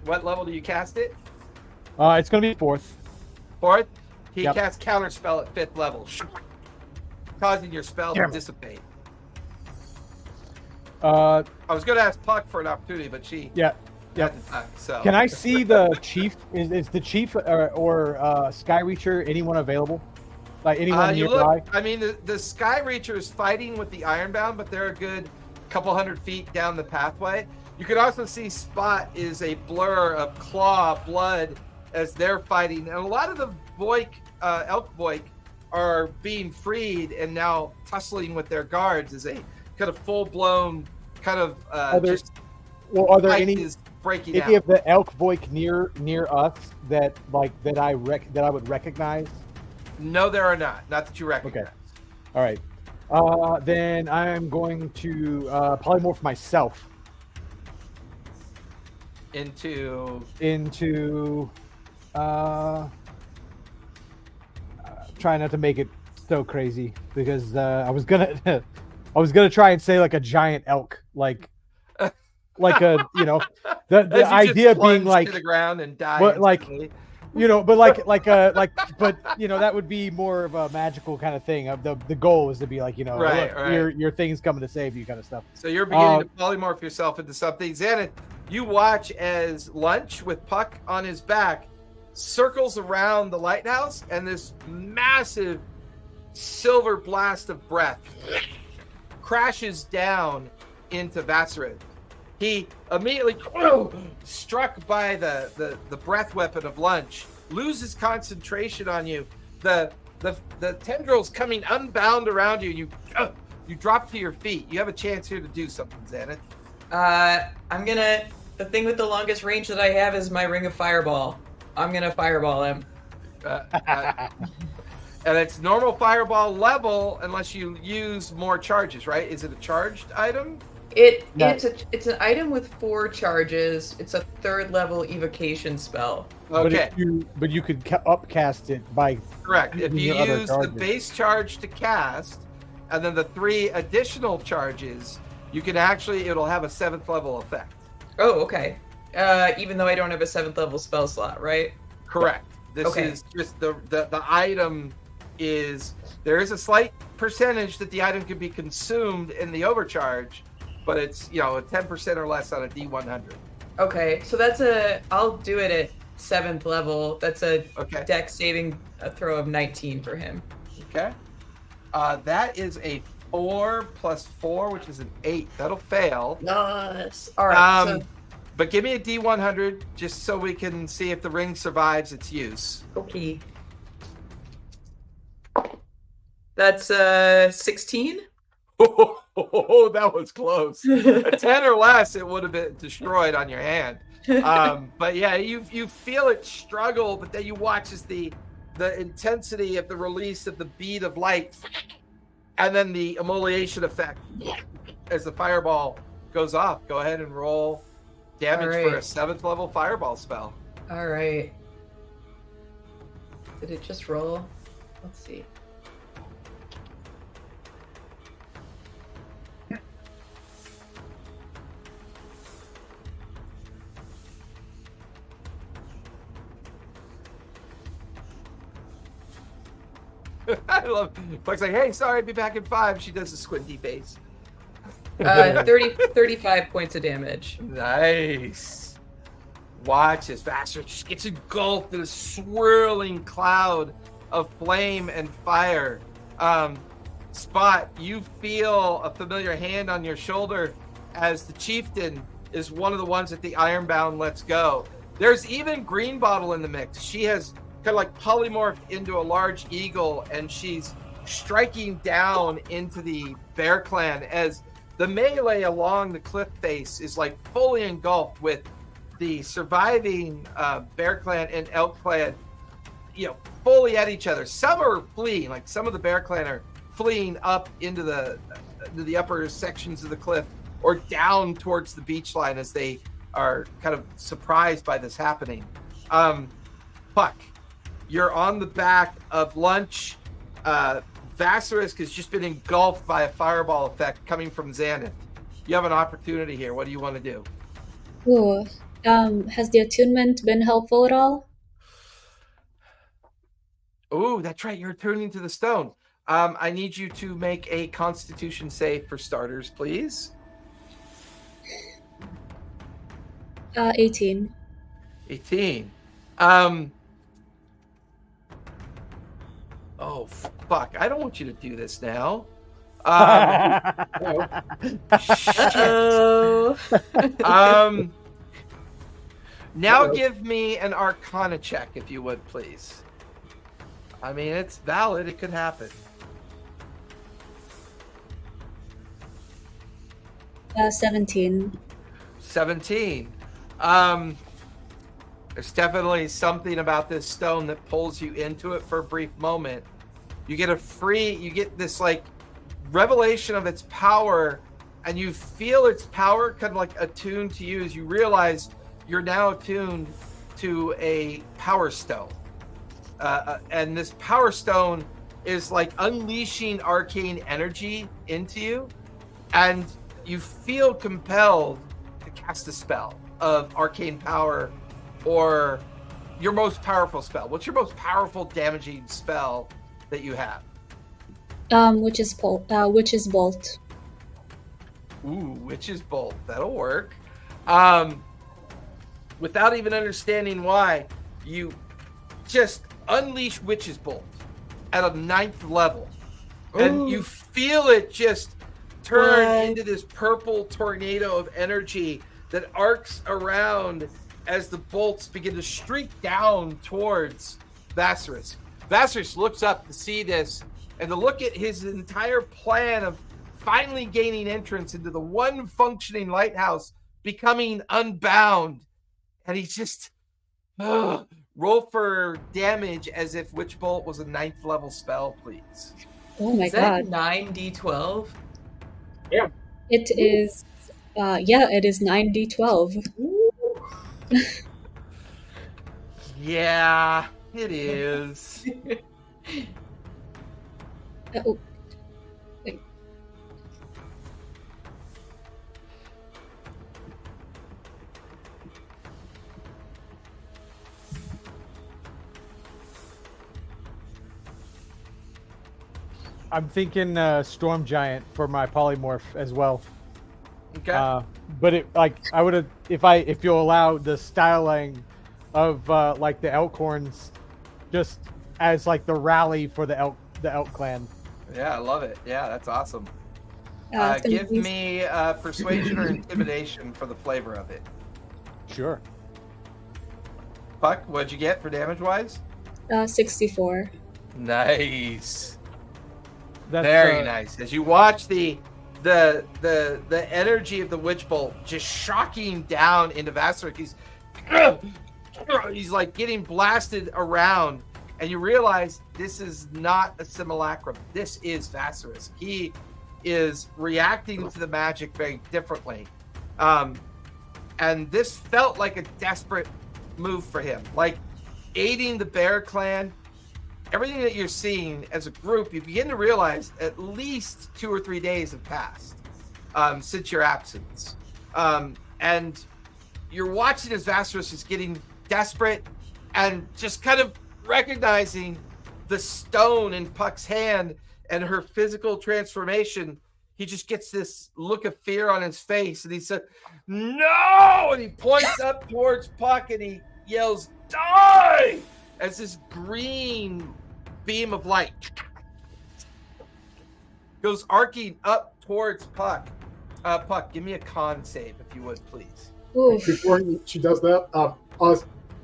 What level do you cast it? It's going to be 4th. 4th? He casts Counterspell at 5th level, causing your spell to dissipate. I was going to ask Puck for an opportunity, but she... Yeah. So. Can I see the chief? Is the chief or Skyreacher anyone available? Like anyone nearby? The Skyreacher is fighting with the Ironbound, but they're a good couple hundred feet down the pathway. You can also see Spot is a blur of claw, blood, as they're fighting. And a lot of the Elk Voik are being freed and now tussling with their guards as a kind of full-blown kind of are there any breaking of the Elk Voik near us that I would recognize? No, there are not. Not that you recognize. Okay. All right. Then I'm going to polymorph myself into try not to make it so crazy, because I was gonna try and say like a giant elk, like a the idea being like to the ground and die. But that would be more of a magical kind of thing. The goal is to be like, your thing's coming to save you, kind of stuff. So you're beginning to polymorph yourself into something. Xanath, you watch as Lunch with Puck on his back circles around the lighthouse, and this massive silver blast of breath crashes down into Vassarisk. He immediately struck by the breath weapon of lunch, loses concentration on you. The tendrils coming unbound around you. You drop to your feet. You have a chance here to do something, Xanath. I'm gonna. The thing with the longest range that I have is my ring of fireball. I'm gonna fireball him. And it's normal fireball level unless you use more charges, right? Is it a charged item? It's an item with 4 charges. It's a 3rd level evocation spell. Okay. But you could upcast it by Correct. If you your other use the charges. base charge to cast, and then the 3 additional charges, you can actually, it'll have a 7th level effect. Oh, okay. Even though I don't have a 7th level spell slot, right? Correct. This Okay. is just the item is, there is a slight percentage that the item can be consumed in the overcharge, but it's, you know, a 10% or less on a D100. Okay, so I'll do it at 7th level. That's a Okay. dex saving throw of 19 for him. Okay. That is a 4 plus 4, which is an 8. That'll fail. Nice. All right. But give me a D100 just so we can see if the ring survives its use. Okay. That's 16. Oh, that was close. A 10 or less, it would have been destroyed on your hand. But yeah, you feel it struggle, but then you watch as the intensity of the release of the bead of light, and then the emoliation effect as the fireball goes off. Go ahead and roll damage for a 7th level fireball spell. All right. Did it just roll? Let's see. I love Buck's like, hey, sorry, be back in 5. She does a squinty face. 35 points of damage. Nice. Watch as Vassar just gets engulfed in a swirling cloud of flame and fire. Spot, you feel a familiar hand on your shoulder as the chieftain is one of the ones that the Ironbound lets go. There's even Green Bottle in the mix. She has kind of like polymorphed into a large eagle, and she's striking down into the Bear Clan as the melee along the cliff face is like fully engulfed with the surviving Bear Clan and Elk Clan, you know, fully at each other. Some are fleeing, like some of the Bear Clan are fleeing up into the upper sections of the cliff or down towards the beach line as they are kind of surprised by this happening. Puck, you're on the back of Lunch. Vassarisk has just been engulfed by a fireball effect coming from Xanath. You have an opportunity here. What do you want to do? Ooh. Has the attunement been helpful at all? Oh, that's right. You're turning to the stone. I need you to make a Constitution save for starters, please. 18. 18. Oh, fuck. I don't want you to do this now. Shit. Now give me an Arcana check, if you would, please. I mean, it's valid. It could happen. 17. 17. There's definitely something about this stone that pulls you into it for a brief moment. You get this like revelation of its power, and you feel its power kind of like attuned to you as you realize you're now attuned to a power stone. And this power stone is like unleashing arcane energy into you, and you feel compelled to cast a spell of arcane power or your most powerful spell. What's your most powerful damaging spell that you have? Witch's Bolt. Ooh, Witch's Bolt. That'll work. Without even understanding why, you just unleash Witch's Bolt at a 9th level. And you feel it just turn What? into this purple tornado of energy that arcs around as the bolts begin to streak down towards Vassarus. Vassarus looks up to see this and to look at his entire plan of finally gaining entrance into the one functioning lighthouse becoming unbound. And he's just roll for damage as if Witch Bolt was a 9th level spell, please. Oh my Is that god. 9d12? It is, it is 9d12. Yeah, it is. Oh, wait. I'm thinking Storm Giant for my polymorph as well. Okay. But it I would have if you'll allow the styling of like the elk horns, just as like the rally for the elk clan. Yeah, I love it. Yeah, that's awesome. It's gonna Give be me persuasion or intimidation for the flavor of it. Sure. Puck, what'd you get for damage wise? 64. Nice. That's, Very nice. As you watch the energy of the witch bolt just shocking down into Vassarus, he's like getting blasted around, and you realize this is not a simulacrum. This is Vassarus. He is reacting to the magic very differently. And this felt like a desperate move for him. Like aiding the Bear Clan, everything that you're seeing as a group, you begin to realize at least 2 or 3 days have passed since your absence. And you're watching as Vassarus is getting desperate and just kind of recognizing the stone in Puck's hand and her physical transformation. He just gets this look of fear on his face, and he said, "No!" And he points up towards Puck and he yells, "Die!" As this green beam of light goes arcing up towards Puck. Puck, give me a con save, if you would, please. Oof. Before she does that,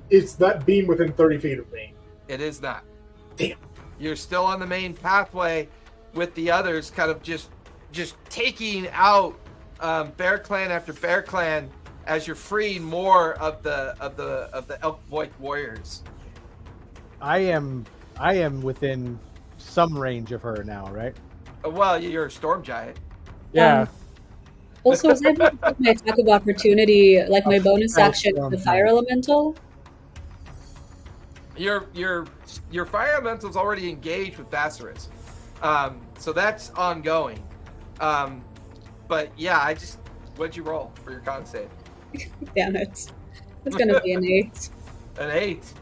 it's that beam within 30 feet of me. It is not. Damn. You're still on the main pathway with the others, kind of just taking out Bear Clan after Bear Clan as you're freeing more of the Elk Void warriors. I am within some range of her now, right? Well, you're a storm giant. Yeah. Also, was I able to take my attack of opportunity, like my bonus action, the fire elemental? Your fire elemental's already engaged with Vassarus, so that's ongoing. But yeah, what'd you roll for your con save? Damn it. It's gonna be an 8. An 8.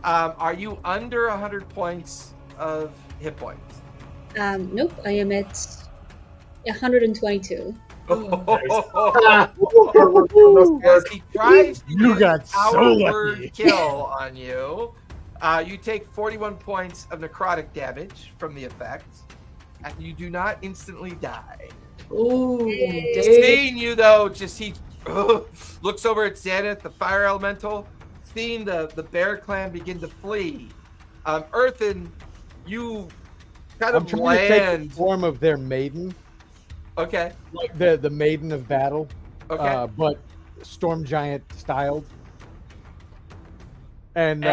Are you under 100 points of hit points? Nope, I am at 122. As he tries to You use got so our lucky. word kill on you, you take 41 points of necrotic damage from the effect, and you do not instantly die. Ooh, Dave. Seeing you though, he looks over at Xanath, the fire elemental, seeing the Bear Clan begin to flee. Earthen, you kind I'm of trying to take the land. form of their maiden, Okay. like the maiden of battle, Okay. but Storm Giant styled. And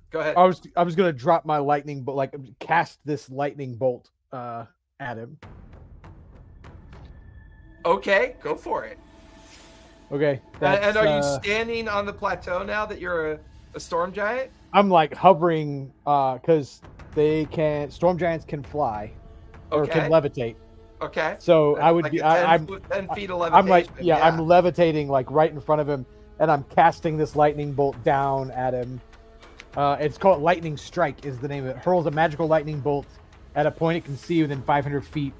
Go ahead. I was gonna drop my lightning, but like cast this lightning bolt at him. Okay, go for it. Okay. And are you that's, standing on the plateau now that you're a storm giant? I'm like hovering because storm giants can fly or Okay. can levitate. Okay. So I would like be. a 10 I'm foot- 10 feet of levitation. I'm like, yeah, I'm levitating like right in front of him, and I'm casting this lightning bolt down at him. It's called Lightning Strike is the name of it. Hurls a magical lightning bolt at a point it can see within 500 feet.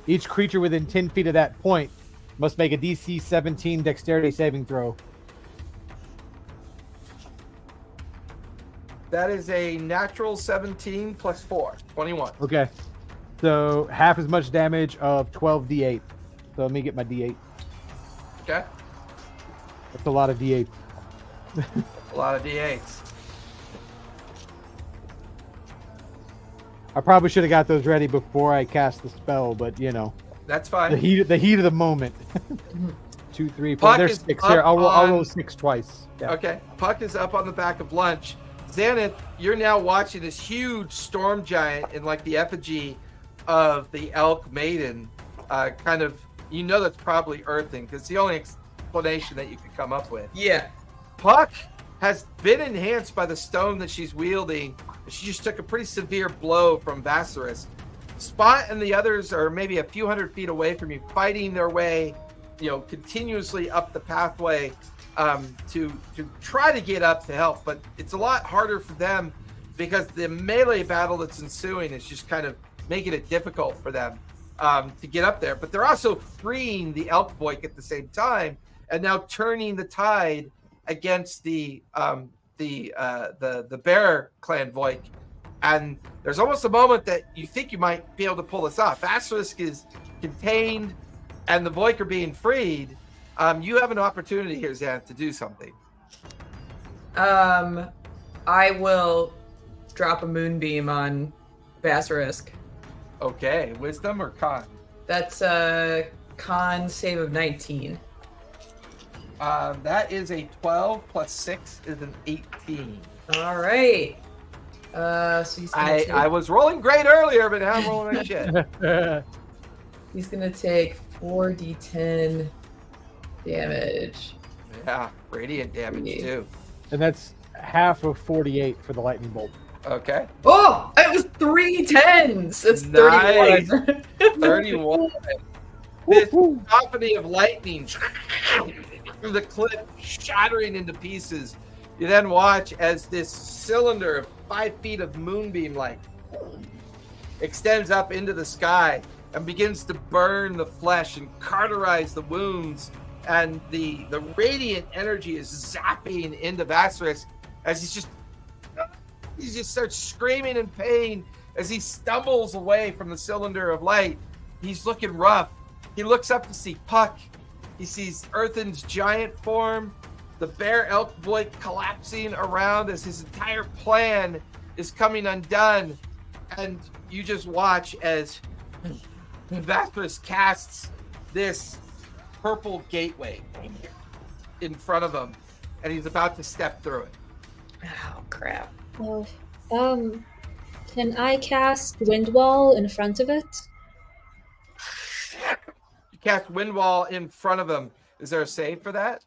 Each creature within 10 feet of that point must make a DC 17 dexterity saving throw. That is a natural 17 plus 4, 21. Okay. So half as much damage of 12d8. So let me get my d8. Okay. That's a lot of d8. A lot of D8s. I probably should have got those ready before I cast the spell, but you know, That's fine. the heat of the moment. 2, 3, 4. Puck There's is 6 up here. I'll roll on- 6 twice. Yeah. Okay. Puck is up on the back of Lunch. Xanath, you're now watching this huge storm giant in like the effigy of the elk maiden. Kind of, you know, that's probably earthing because it's the only explanation that you could come up with. Yeah. Puck has been enhanced by the stone that she's wielding. She just took a pretty severe blow from Vassarus. Spot and the others are maybe a few hundred feet away from you, fighting their way, you know, continuously up the pathway to try to get up to help. But it's a lot harder for them because the melee battle that's ensuing is just kind of making it difficult for them to get up there. But they're also freeing the elk boik at the same time and now turning the tide against the bear clan Voik. And there's almost a moment that you think you might be able to pull this off. Asterisk is contained and the Voik are being freed. You have an opportunity here, Xan, to do something. I will drop a moonbeam on Vassarisk. Okay, wisdom or con? That's a con save of 19. That is a 12 plus 6 is an 18. All right. So he's gonna take, I was rolling great earlier, but now I'm rolling like shit. he's gonna take 4d10 damage. Yeah, radiant damage too. And that's half of 48 for the lightning bolt. Okay. Oh, it was 3 10s. That's Nice. 31. 31. This cacophony of lightning through the cliff, shattering into pieces. You then watch as this cylinder of 5 feet of moonbeam light extends up into the sky and begins to burn the flesh and cauterize the wounds. And the radiant energy is zapping into Vassarus as he just starts screaming in pain as he stumbles away from the cylinder of light. He's looking rough. He looks up to see Puck. He sees Earthen's giant form, the bear elk boy collapsing around as his entire plan is coming undone. And you just watch as Vassarus casts this purple gateway in front of him, and he's about to step through it. Oh, crap. Oh, can I cast Windwall in front of it? You cast Windwall in front of him. Is there a save for that?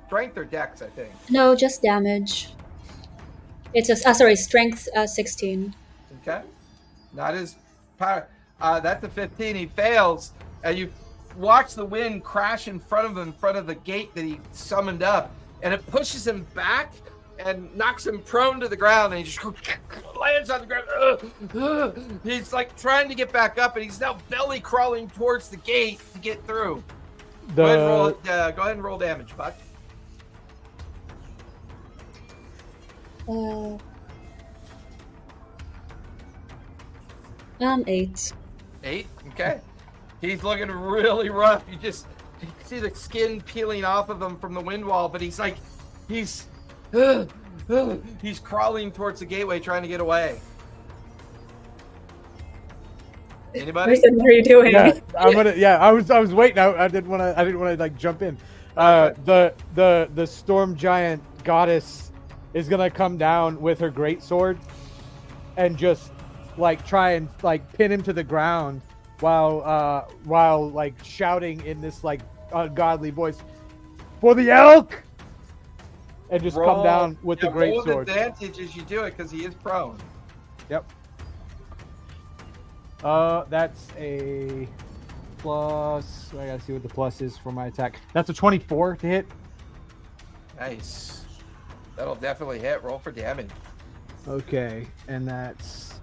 Strength or Dex, I think. No, just damage. It's a strength 16. Okay. Not his power. That's a 15. He fails, and you watch the wind crash in front of him, in front of the gate that he summoned up, and it pushes him back and knocks him prone to the ground, and he just lands on the ground. He's like trying to get back up, and he's now belly crawling towards the gate to get through. Go ahead and roll damage, Buck. 8. 8. Okay. He's looking really rough. You see the skin peeling off of him from the wind wall, but he's crawling towards the gateway trying to get away. Anybody? Person, what are you doing? Yeah, I was waiting. I didn't want to like jump in. The storm giant goddess is gonna come down with her great sword and just like try and like pin him to the ground while like shouting in this like ungodly voice, "For the elk!" and just come down with the great sword. Advantage as you do it because he is prone. Yep. That's a plus. I gotta see what the plus is for my attack. That's a 24 to hit. Nice. That'll definitely hit. Roll for damage. Okay, and that's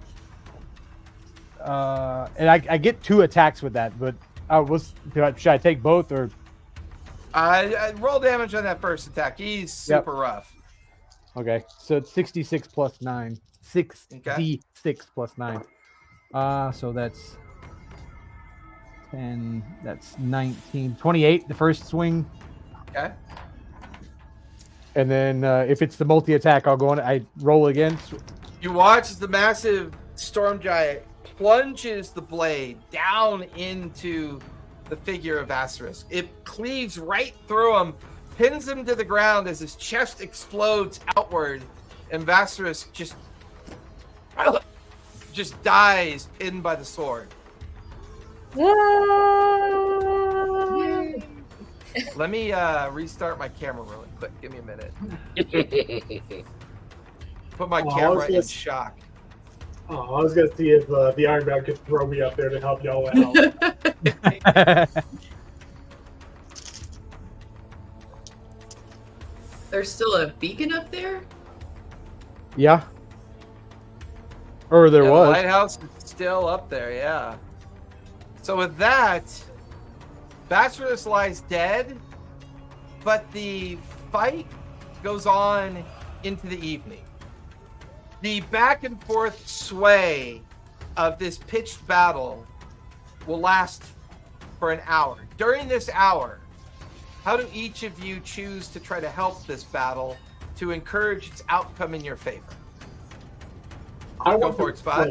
and I get 2 attacks with that, but should I take both or? I roll damage on that first attack. He's super rough. Okay, so it's 66 plus 9. 6d6 plus 9. So that's 10. That's 19. 28. The first swing. Okay. And then if it's the multi-attack, I'll go on. I roll again. You watch as the massive storm giant plunges the blade down into the figure of Asterisk. It cleaves right through him, pins him to the ground as his chest explodes outward, and Vasterisk just dies pinned by the sword. Let me restart my camera really quick. Give me a minute. Put my camera in shock. Oh, I was gonna see if the Ironbound could throw me up there to help y'all out. There's still a beacon up there? Yeah. Or there The was. lighthouse is still up there, yeah. So with that, Basilisk lies dead, but the fight goes on into the evening. The back and forth sway of this pitched battle will last for an hour. During this hour, how do each of you choose to try to help this battle to encourage its outcome in your favor? I Go want for to it, Spot.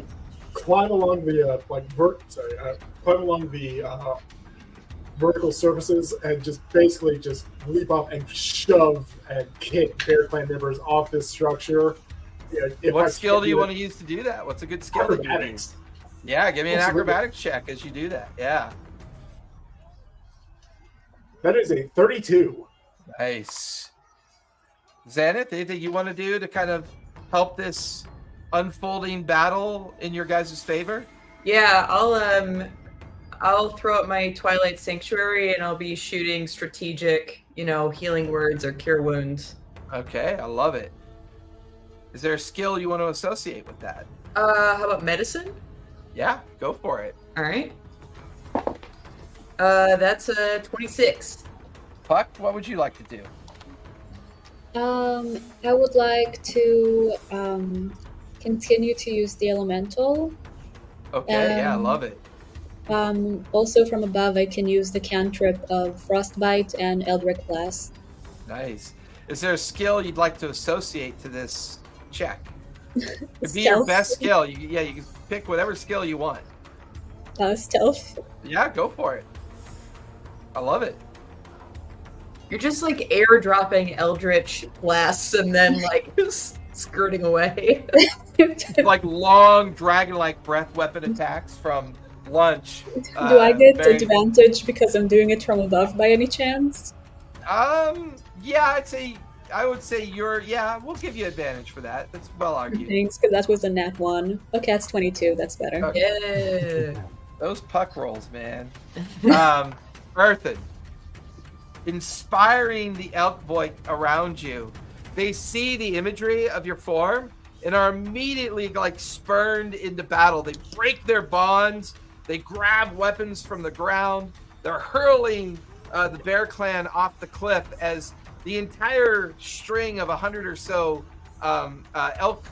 climb along the climb along the vertical surfaces and just basically just leap off and shove and kick Bear Clan members off this structure. Yeah, What skill do you want to use to do that? What's a good skill that you Acrobatics. use? Yeah, give me an Absolutely. acrobatics check as you do that. Yeah. That is a 32. Nice. Xanath, anything you want to do to kind of help this unfolding battle in your guys' favor? Yeah, I'll throw up my Twilight Sanctuary and I'll be shooting strategic, healing words or cure wounds. Okay, I love it. Is there a skill you want to associate with that? How about medicine? Yeah, go for it. All right. That's a 26. Puck, what would you like to do? I would like to continue to use the elemental. Okay, yeah, I love it. Also from above, I can use the cantrip of Frostbite and Eldritch Blast. Nice. Is there a skill you'd like to associate to this check? It'd be your Stealth. best skill. You can pick whatever skill you want. Stealth. Yeah, go for it. I love it. You're just like airdropping Eldritch blasts and then like skirting away. Like long dragon-like breath weapon attacks from lunch. Do I get very- advantage because I'm doing it from above by any chance? Yeah, I would say we'll give you advantage for that. That's well argued. Thanks, because that was a nat 1. Okay, that's 22. That's better. Okay. Yeah. Those puck rolls, man. Earthen, inspiring the elk void around you. They see the imagery of your form and are immediately like spurned into battle. They break their bonds. They grab weapons from the ground. They're hurling the Bear Clan off the cliff as the entire string of 100 or so elk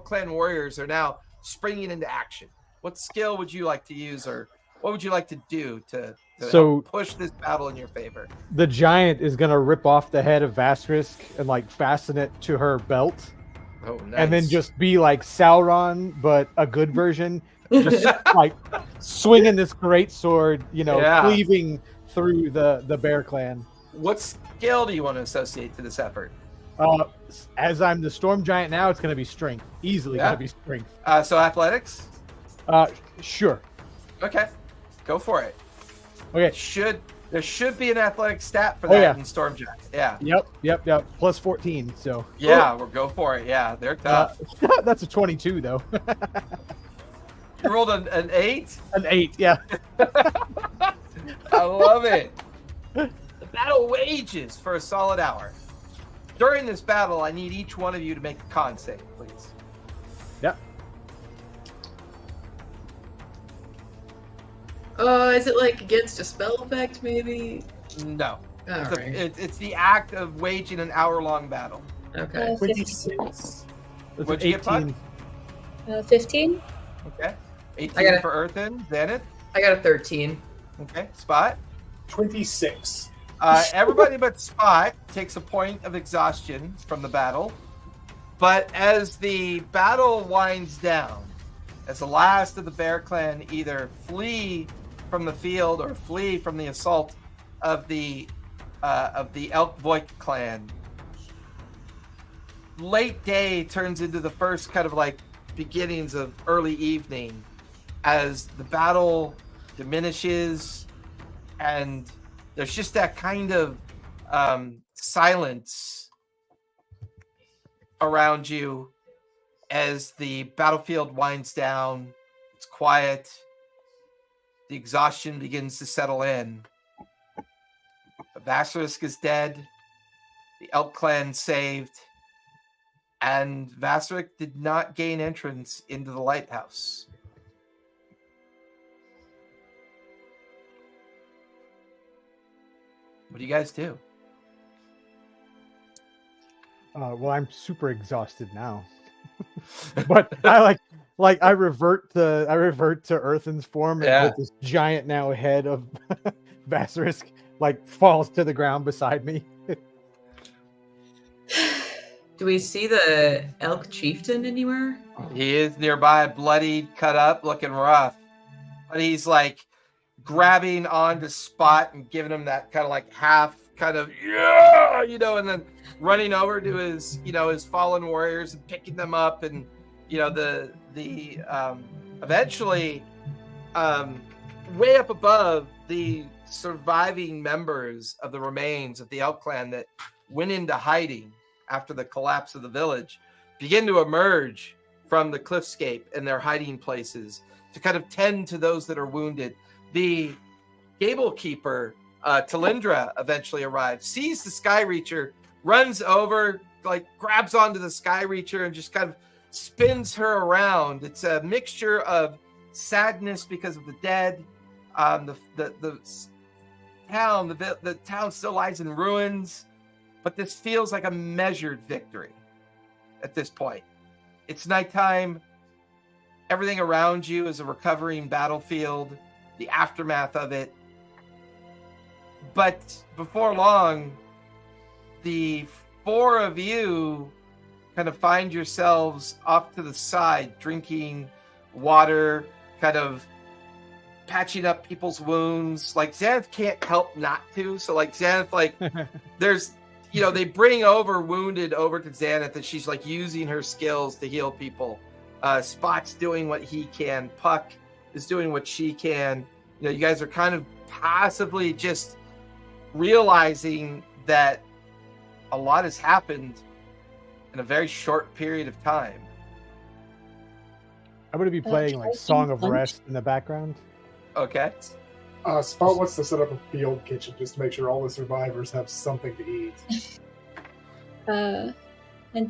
clan warriors are now springing into action. What skill would you like to use, or what would you like to do to help push this battle in your favor? The giant is gonna rip off the head of Vasterisk and like fasten it to her belt, Oh, nice. and then just be like Sauron, but a good version. Just like swinging this great sword, Yeah. cleaving through the Bear Clan. What skill do you want to associate to this effort? As I'm the storm giant now, it's gonna be strength. Easily Yeah. gonna be strength. So athletics? Sure. Okay, go for it. Okay. There should be an athletic stat for that yeah. in Storm Giant. Yeah. Yep. Plus 14. So Yeah, we'll go for it. Yeah, they're tough. that's a 22 though. You rolled an 8? An 8. Yeah. I love it. The battle wages for a solid hour. During this battle, I need each one of you to make a con save, please. Yep. Is it like against a spell effect, maybe? No. All right. It's the act of waging an hour-long battle. Okay. 26. That's What'd an you get, Puck? 15. Okay. 18 I got it. for Earthen. Zenith. I got a 13. Okay. Spot. 26. Everybody but Spot takes a point of exhaustion from the battle. But as the battle winds down, as the last of the Bear Clan either flee from the field or flee from the assault of the Elk Voik clan, late day turns into the first kind of like beginnings of early evening as the battle diminishes and there's just that kind of silence around you as the battlefield winds down. It's quiet. The exhaustion begins to settle in. The Vassarisk is dead. The Elk Clan saved. And Vassarisk did not gain entrance into the lighthouse. What do you guys do? Well, I'm super exhausted now. But I I revert to Earthen's form and with this giant now head of Vassarisk like falls to the ground beside me. Do we see the elk chieftain anywhere? He is nearby, bloodied, cut up, looking rough. But he's like grabbing onto Spot and giving him that kind of like half kind of, yeah, you know, and then running over to his, you know, his fallen warriors and picking them up. And, you know, the eventually way up above, the surviving members of the remains of the Elk Clan that went into hiding after the collapse of the village begin to emerge from the cliffscape and their hiding places to kind of tend to those that are wounded. The gable keeper, Talindra, eventually arrives, sees the Sky Reacher, runs over, like grabs onto the Sky Reacher and just kind of spins her around. It's a mixture of sadness because of the dead. The town still lies in ruins, but this feels like a measured victory at this point. It's nighttime. Everything around you is a recovering battlefield, the aftermath of it. But before long, the four of you kind of find yourselves off to the side, drinking water, kind of patching up people's wounds. Like Xanath can't help not to. So like Xanath, like there's, you know, they bring over wounded over to Xanath and she's like using her skills to heal people. Spot's doing what he can. Puck is doing what she can. You know, you guys are kind of passively just realizing that a lot has happened in a very short period of time. I'm going to be playing like Song of Rest in the background. Okay. Spot wants to set up a field kitchen just to make sure all the survivors have something to eat. And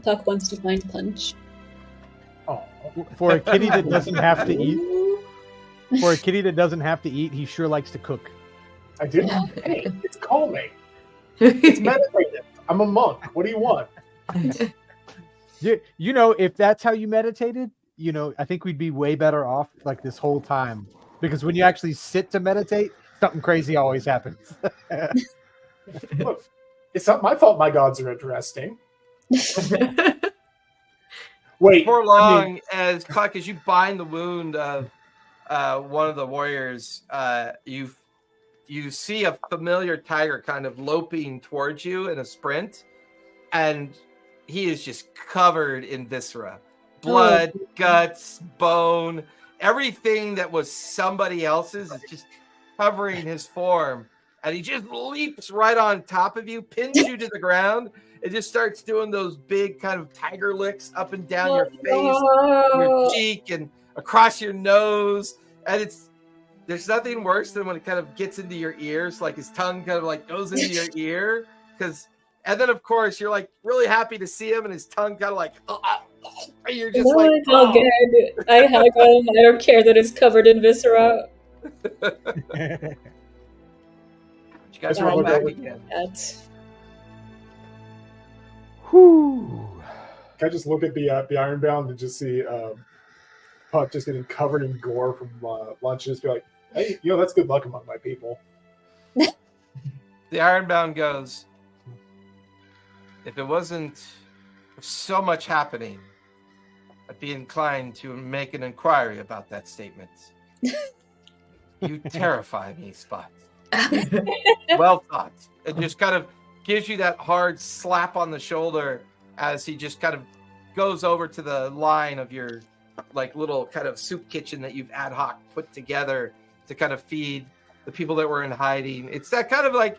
Puck wants to find punch. Oh, For a kitty that doesn't have to eat, he sure likes to cook. I do. Hey, it's calming. It's meditative. I'm a monk. What do you want? You know, if that's how you meditated, you know, I think we'd be way better off like this whole time. Because when you actually sit to meditate, something crazy always happens. Look, it's not my fault my gods are interesting. Wait. Before long, as Puck, as you bind the wound of one of the warriors, you see a familiar tiger kind of loping towards you in a sprint, and he is just covered in viscera. Blood, guts, bone, everything that was somebody else's is just covering his form. And he just leaps right on top of you, pins you to the ground, and just starts doing those big kind of tiger licks up and down your face, your cheek, and across your nose. And there's nothing worse than when it kind of gets into your ears, like his tongue kind of like goes into your ear. And then of course you're like really happy to see him, and his tongue kind of like, you're just like, it's all good. I hug him. I don't care that it's covered in viscera. You guys Yeah, roll I back know. again. That. Whew. can I just look at the Ironbound and just see Puck just getting covered in gore from lunch and just be like, hey, that's good luck among my people. The Ironbound goes, if it wasn't for so much happening, I'd be inclined to make an inquiry about that statement. You terrify me, Spot. Well thought. It just kind of gives you that hard slap on the shoulder as he just kind of goes over to the line of your like little kind of soup kitchen that you've ad hoc put together to kind of feed the people that were in hiding. It's that kind of like,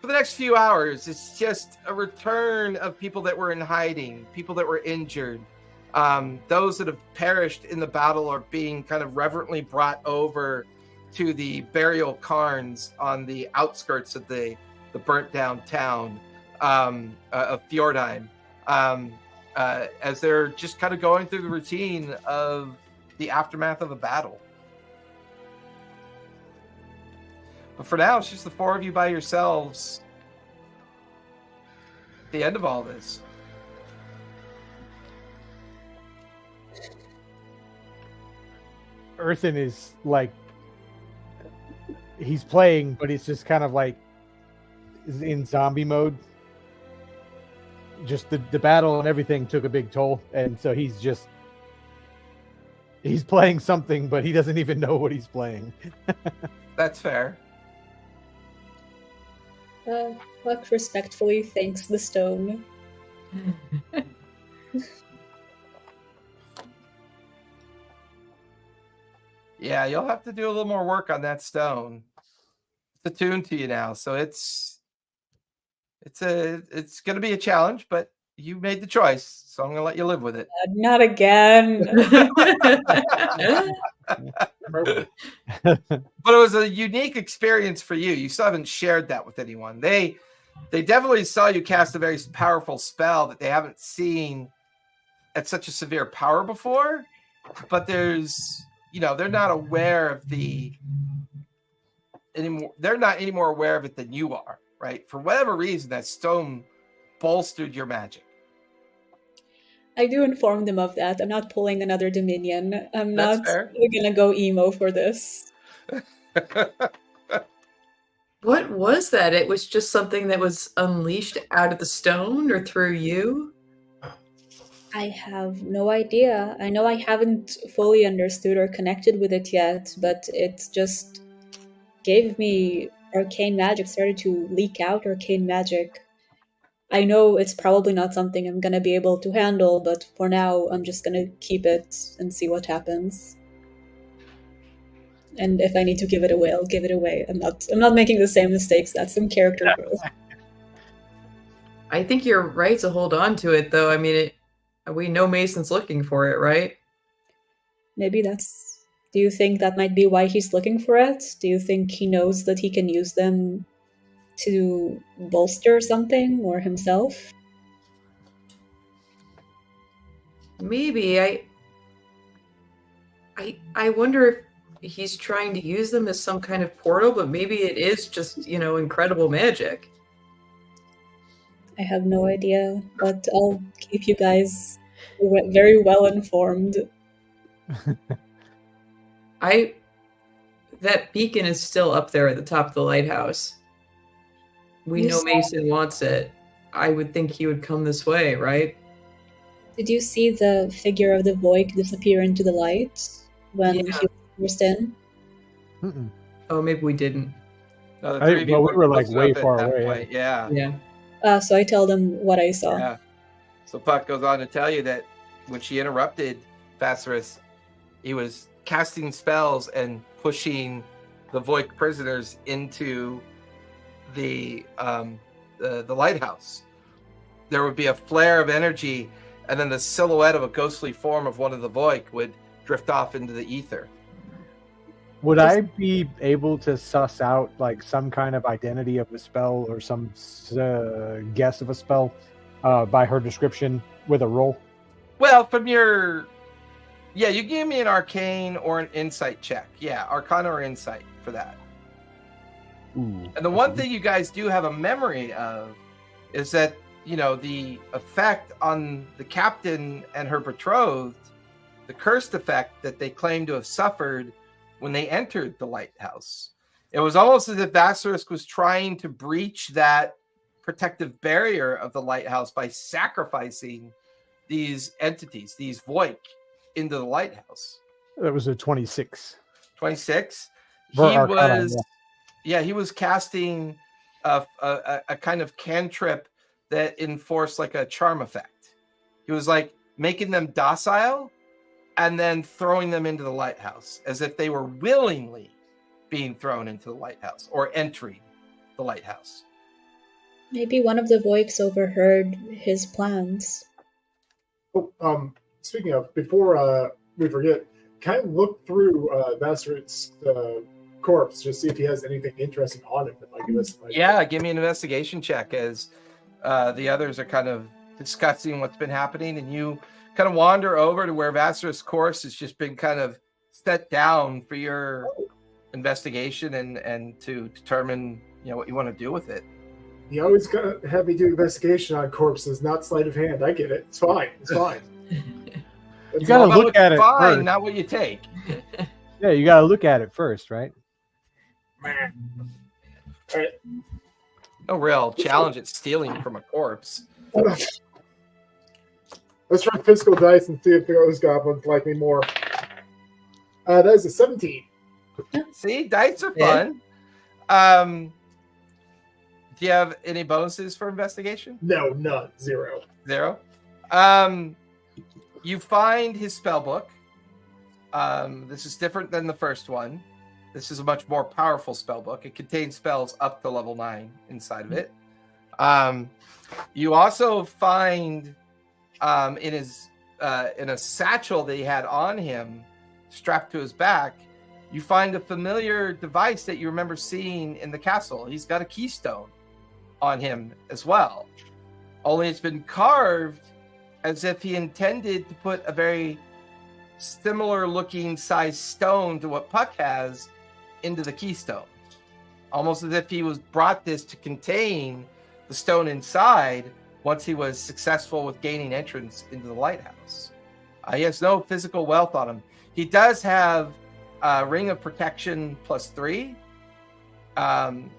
for the next few hours, it's just a return of people that were in hiding, people that were injured. Those that have perished in the battle are being kind of reverently brought over to the burial cairns on the outskirts of the burnt down town of Fjordheim, as they're just kind of going through the routine of the aftermath of a battle. But for now, it's just the four of you by yourselves at the end of all this. Earthen is like, he's playing, but he's just kind of like is in zombie mode. Just the battle and everything took a big toll, and so he's playing something, but he doesn't even know what he's playing. That's fair. Puck respectfully thanks the stone. Yeah, you'll have to do a little more work on that stone. It's attuned to you now, so it's going to be a challenge, but you made the choice, so I'm going to let you live with it. Not again. But it was a unique experience for you. You still haven't shared that with anyone. They definitely saw you cast a very powerful spell that they haven't seen at such a severe power before, but there's, they're not aware of they're not any more aware of it than you are, right? For whatever reason, that stone bolstered your magic. I do inform them of that. I'm not pulling another Dominion. I'm That's not fair. gonna go emo for this. What was that? It was just something that was unleashed out of the stone or through you? I have no idea. I know I haven't fully understood or connected with it yet, but it just gave me arcane magic, started to leak out arcane magic. I know it's probably not something I'm gonna be able to handle, but for now, I'm just gonna keep it and see what happens. And if I need to give it away, I'll give it away. I'm not making the same mistakes. That's some character growth. I think you're right to hold on to it, though. I mean, we know Mason's looking for it, right? Maybe that's... Do you think that might be why he's looking for it? Do you think he knows that he can use them to bolster something or himself? Maybe. I wonder if he's trying to use them as some kind of portal, but maybe it is just, incredible magic. I have no idea, but I'll keep you guys very well informed. That beacon is still up there at the top of the lighthouse. We know Mason wants it. I would think he would come this way, right? Did you see the figure of the Voik disappear into the light when he was forced in? Mm-mm. Oh, maybe we didn't. No, We were like way far away. Point. Yeah. Yeah. So I tell them what I saw. Yeah. So Puck goes on to tell you that when she interrupted Phasphorus, he was casting spells and pushing the Voik prisoners into the lighthouse. There would be a flare of energy, and then the silhouette of a ghostly form of one of the Voik would drift off into the ether. Would I be able to suss out like some kind of identity of a spell or some guess of a spell by her description with a roll? Well, from your... Yeah, you give me an arcane or an insight check. Yeah, arcana or insight for that. Ooh. And the one thing you guys do have a memory of is that the effect on the captain and her betrothed, the cursed effect that they claim to have suffered when they entered the lighthouse. It was almost as if Vassarisk was trying to breach that protective barrier of the lighthouse by sacrificing these entities, these Voik, into the lighthouse. That was a 26. 26. He For Arcana, was, he was casting a kind of cantrip that enforced like a charm effect. He was like making them docile and then throwing them into the lighthouse as if they were willingly being thrown into the lighthouse or entering the lighthouse. Maybe one of the Voiks overheard his plans. Oh, speaking of, before we forget, kind of look through Vassarisk's corpse, just see if he has anything interesting on him. Give me an investigation check as the others are kind of discussing what's been happening, and you kind of wander over to where Vassarisk's corpse has just been kind of set down for your investigation and to determine what you want to do with it. You always gotta have me do investigation on corpses, not sleight of hand. I get it. It's fine. It's fine. You gotta look at it fine, first. not what you take. Yeah, you gotta look at it first, right? Alright. No real challenge at stealing from a corpse. Let's try physical dice and see if those goblins like me more. That is a 17. See, dice are fun. Do you have any bonuses for investigation? No, none. Zero. You find his spell book. This is different than the first one. This is a much more powerful spell book. It contains spells up to level 9 inside of it. You also find in a satchel that he had on him, strapped to his back, you find a familiar device that you remember seeing in the castle. He's got a keystone on him as well. Only it's been carved as if he intended to put a very similar looking size stone to what Puck has into the keystone. Almost as if he was brought this to contain the stone inside once he was successful with gaining entrance into the lighthouse. He has no physical wealth on him. He does have a ring of protection +3.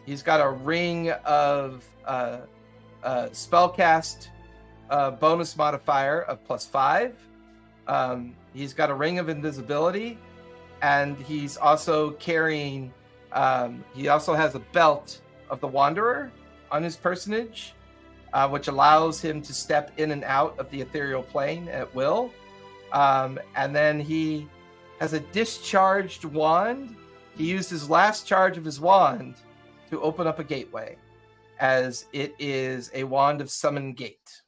He's got a ring of spellcast bonus modifier of +5. He's got a ring of invisibility, and he's also carrying. He also has a belt of the Wanderer on his personage, which allows him to step in and out of the ethereal plane at will. And then he has a discharged wand. He used his last charge of his wand to open up a gateway, as it is a wand of summon gate.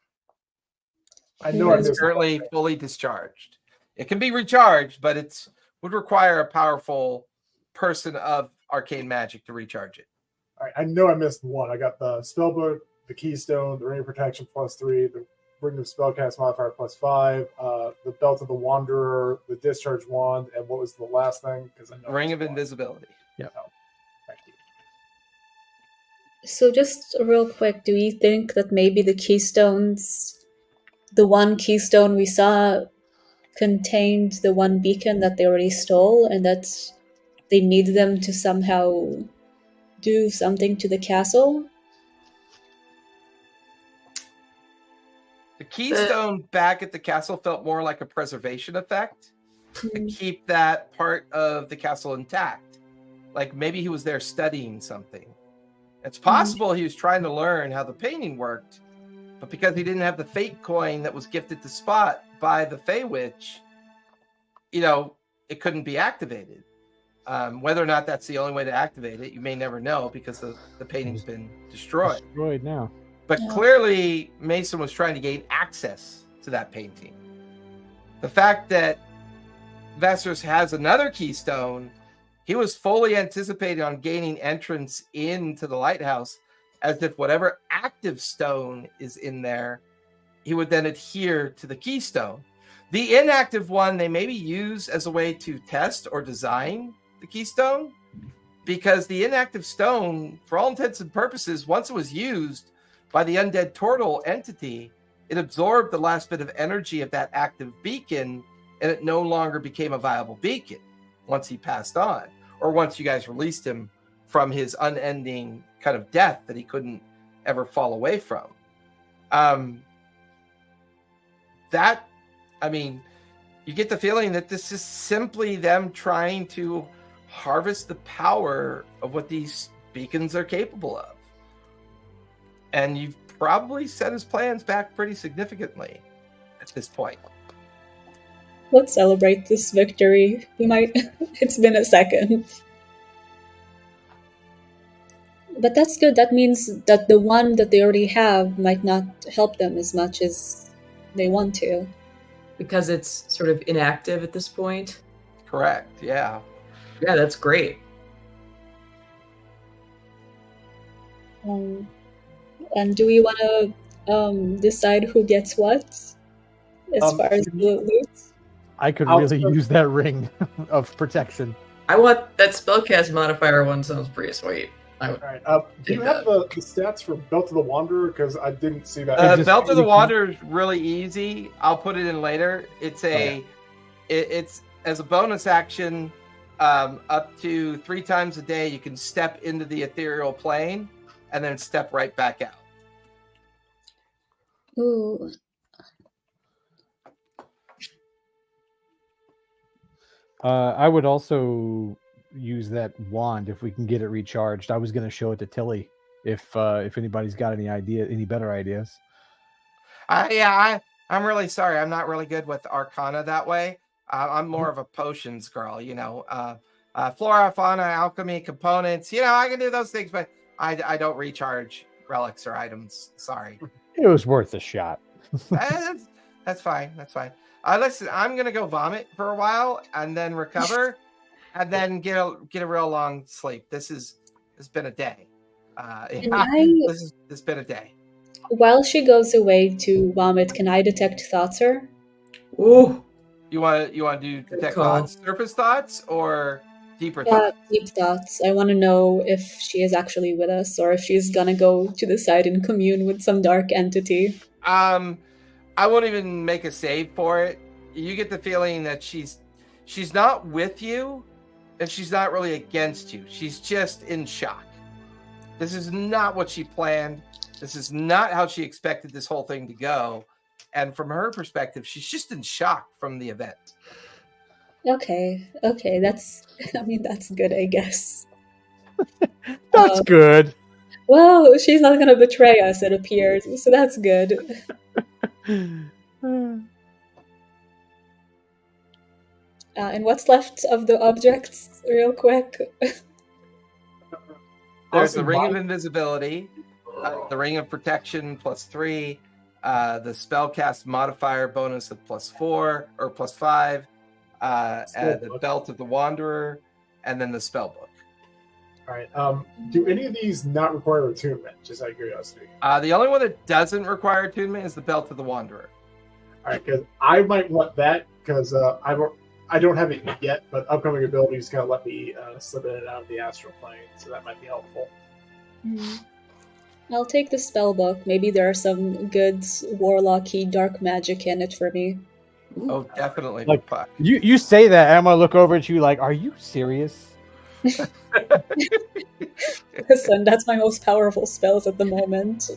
I know It's currently fully discharged. It can be recharged, but it would require a powerful person of arcane magic to recharge it. All right, I know I missed one. I got the spellbook, the keystone, the ring of protection +3, the ring of spellcast modifier +5, the belt of the Wanderer, the discharge wand, and what was the last thing? Because I know Ring of invisibility. Yeah. Thank you. So just real quick, do you think that maybe the one keystone we saw contained the one beacon that they already stole, and that they need them to somehow do something to the castle? The keystone back at the castle felt more like a preservation effect to keep that part of the castle intact. Like maybe he was there studying something. It's possible he was trying to learn how the painting worked, but because he didn't have the fate coin that was gifted to Spot by the Fey Witch, it couldn't be activated. Whether or not that's the only way to activate it, you may never know because the painting's been destroyed. Destroyed now. But clearly, Mason was trying to gain access to that painting. The fact that Vassarisk has another keystone, he was fully anticipating on gaining entrance into the lighthouse, as if whatever active stone is in there, he would then adhere to the keystone. The inactive one, they maybe use as a way to test or design the keystone, because the inactive stone, for all intents and purposes, once it was used, by the undead turtle entity, it absorbed the last bit of energy of that active beacon, and it no longer became a viable beacon once he passed on, or once you guys released him from his unending kind of death that he couldn't ever fall away from. You get the feeling that this is simply them trying to harvest the power of what these beacons are capable of. And you've probably set his plans back pretty significantly at this point. Let's celebrate this victory. We might. It's been a second. But that's good. That means that the one that they already have might not help them as much as they want to. Because it's sort of inactive at this point. Correct, yeah. Yeah, that's great. And do we want to decide who gets what as far as the loot? I could really use that ring of protection. I want that spellcast modifier one. Sounds pretty sweet. All right. Do you have the stats for Belt of the Wanderer? Because I didn't see that. Belt of the Wanderer is really easy. I'll put it in later. It's it's as a bonus action, up to 3 times a day. You can step into the ethereal plane and then step right back out. Ooh. I would also use that wand if we can get it recharged. I was going to show it to Tilly if anybody's got any better ideas. I'm really sorry. I'm not really good with Arcana that way. I'm more of a potions girl, flora, fauna, alchemy, components. I can do those things, but I don't recharge relics or items. Sorry. It was worth a shot. That's fine. That's fine. Listen, I'm gonna go vomit for a while and then recover, and then get a real long sleep. It's been a day. This has been a day. While she goes away to vomit, can I detect thoughts her? Ooh. You want to do detect thoughts, surface thoughts, or deeper thoughts? Deep thoughts. I want to know if she is actually with us, or if she's gonna go to the side and commune with some dark entity. I won't even make a save for it. You get the feeling that she's not with you, and she's not really against you. She's just in shock. This is not what she planned. This is not how she expected this whole thing to go. And from her perspective, she's just in shock from the event. Okay, that's good, I guess. That's good. Well, she's not gonna betray us, it appears, so that's good. And what's left of the objects, real quick? There's the Ring of Invisibility, the Ring of Protection +3, the Spellcast modifier bonus of +4 or +5, the Belt of the Wanderer, and then the Spellbook. All right. Do any of these not require attunement? Just out of curiosity. The only one that doesn't require attunement is the Belt of the Wanderer. All right, because I might want that because I don't have it yet, but upcoming abilities kind of let me slip in and out of the astral plane, so that might be helpful. I'll take the spellbook. Maybe there are some good warlocky dark magic in it for me. Oh, definitely. Like, you say that, and I'm gonna look over at you like, are you serious? Listen, that's my most powerful spells at the moment.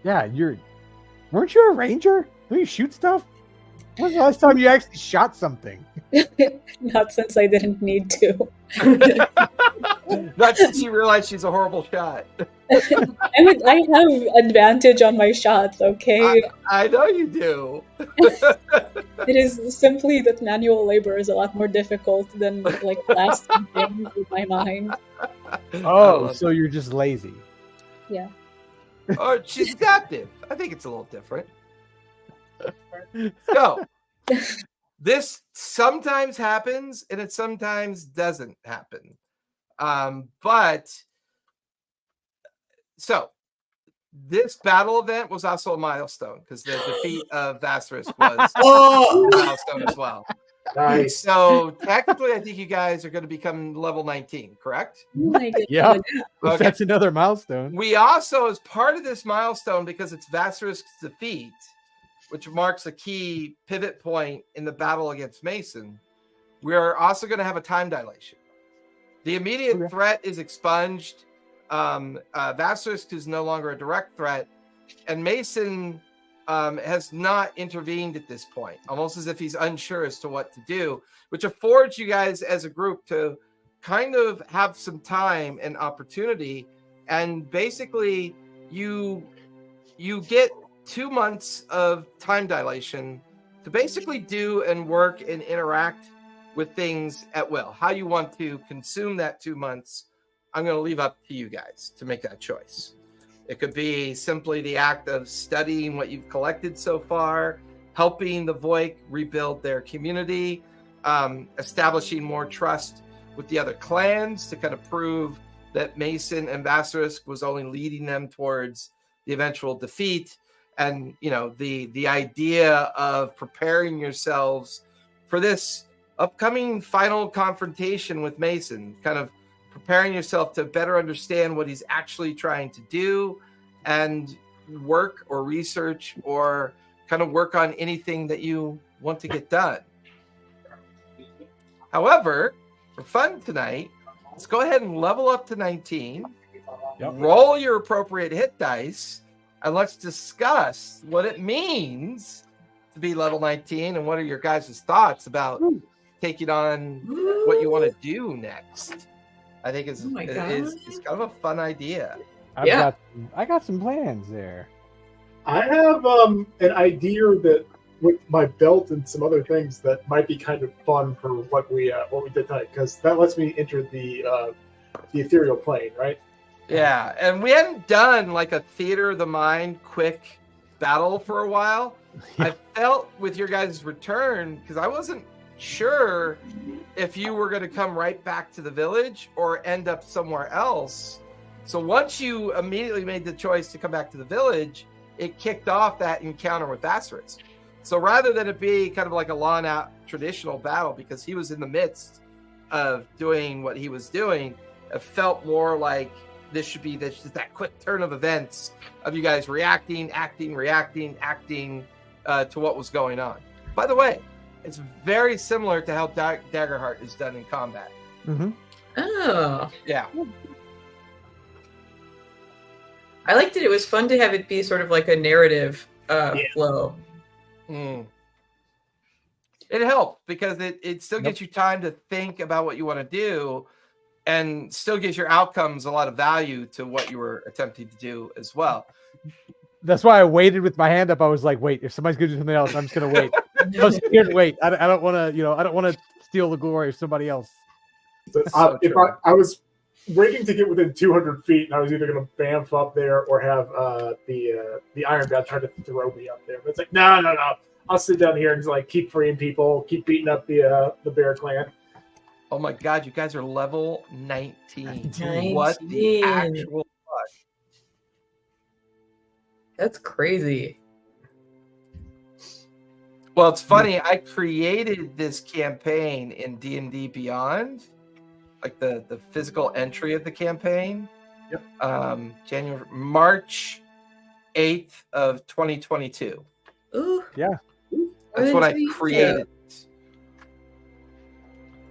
Yeah, weren't you a ranger? Don't you shoot stuff? When was the last time you actually shot something? Not since I didn't need to. Not since you realized she's a horrible shot. I have advantage on my shots, okay? I know you do. It is simply that manual labor is a lot more difficult than blasting things with my mind. Oh, so you're just lazy. Yeah. Or she's adaptive. I think it's a little different. So, this sometimes happens and it sometimes doesn't happen. So this battle event was also a milestone because the defeat of Vasserus was a milestone as well. Nice. So technically, I think you guys are going to become level 19, correct? Oh my goodness. Yeah. Okay. That's another milestone. We also, as part of this milestone, because it's Vasarisk's defeat, which marks a key pivot point in the battle against Mason, we're also going to have a time dilation. The immediate threat is expunged. Vasarisk is no longer a direct threat, and Mason has not intervened at this point, almost as if he's unsure as to what to do, which affords you guys as a group to kind of have some time and opportunity. And basically, you get 2 months of time dilation to basically do and work and interact with things at will. How you want to consume that 2 months, I'm going to leave up to you guys to make that choice. It could be simply the act of studying what you've collected so far, helping the Voik rebuild their community, establishing more trust with the other clans to kind of prove that Mason and Vasarisk was only leading them towards the eventual defeat. And, you know, the idea of preparing yourselves for this upcoming final confrontation with Mason, kind of preparing yourself to better understand what he's actually trying to do and work or research or kind of work on anything that you want to get done. However, for fun tonight, let's go ahead and level up to 19, roll your appropriate hit dice, and let's discuss what it means to be level 19 and what are your guys' thoughts about taking on what you want to do next. I think it's kind of a fun idea. I got some plans there. I have an idea that with my belt and some other things that might be kind of fun for what we did tonight, because that lets me enter the ethereal plane, right? Yeah, and we hadn't done like a theater of the mind quick battle for a while. I felt with your guys' return, because I wasn't sure if you were going to come right back to the village or end up somewhere else. So once you immediately made the choice to come back to the village, it kicked off that encounter with Vasarisk. So rather than it be kind of like a long-out traditional battle, because he was in the midst of doing what he was doing, it felt more like this should be that quick turn of events of you guys reacting, acting to what was going on. By the way, it's very similar to how Daggerheart is done in combat. Mm-hmm. Oh. Yeah. I liked it. It was fun to have it be sort of like a narrative flow. Mm. It helped because it still gives you time to think about what you want to do and still gives your outcomes a lot of value to what you were attempting to do as well. That's why I waited with my hand up. I was like, wait, if somebody's going to do something else, I'm just going to wait. I was here to wait. I don't want to, I don't want to steal the glory of somebody else. So if I was waiting to get within 200 feet, and I was either going to bamf up there or have the Iron God try to throw me up there. But it's like, no. I'll sit down here and just like keep freeing people, keep beating up the Bear Clan. Oh my God, you guys are level 19. 19. What the actual fuck? That's crazy. Well, it's funny. I created this campaign in D&D Beyond, like the physical entry of the campaign. Yep. March 8th of 2022. Ooh. Yeah. That's when I created it.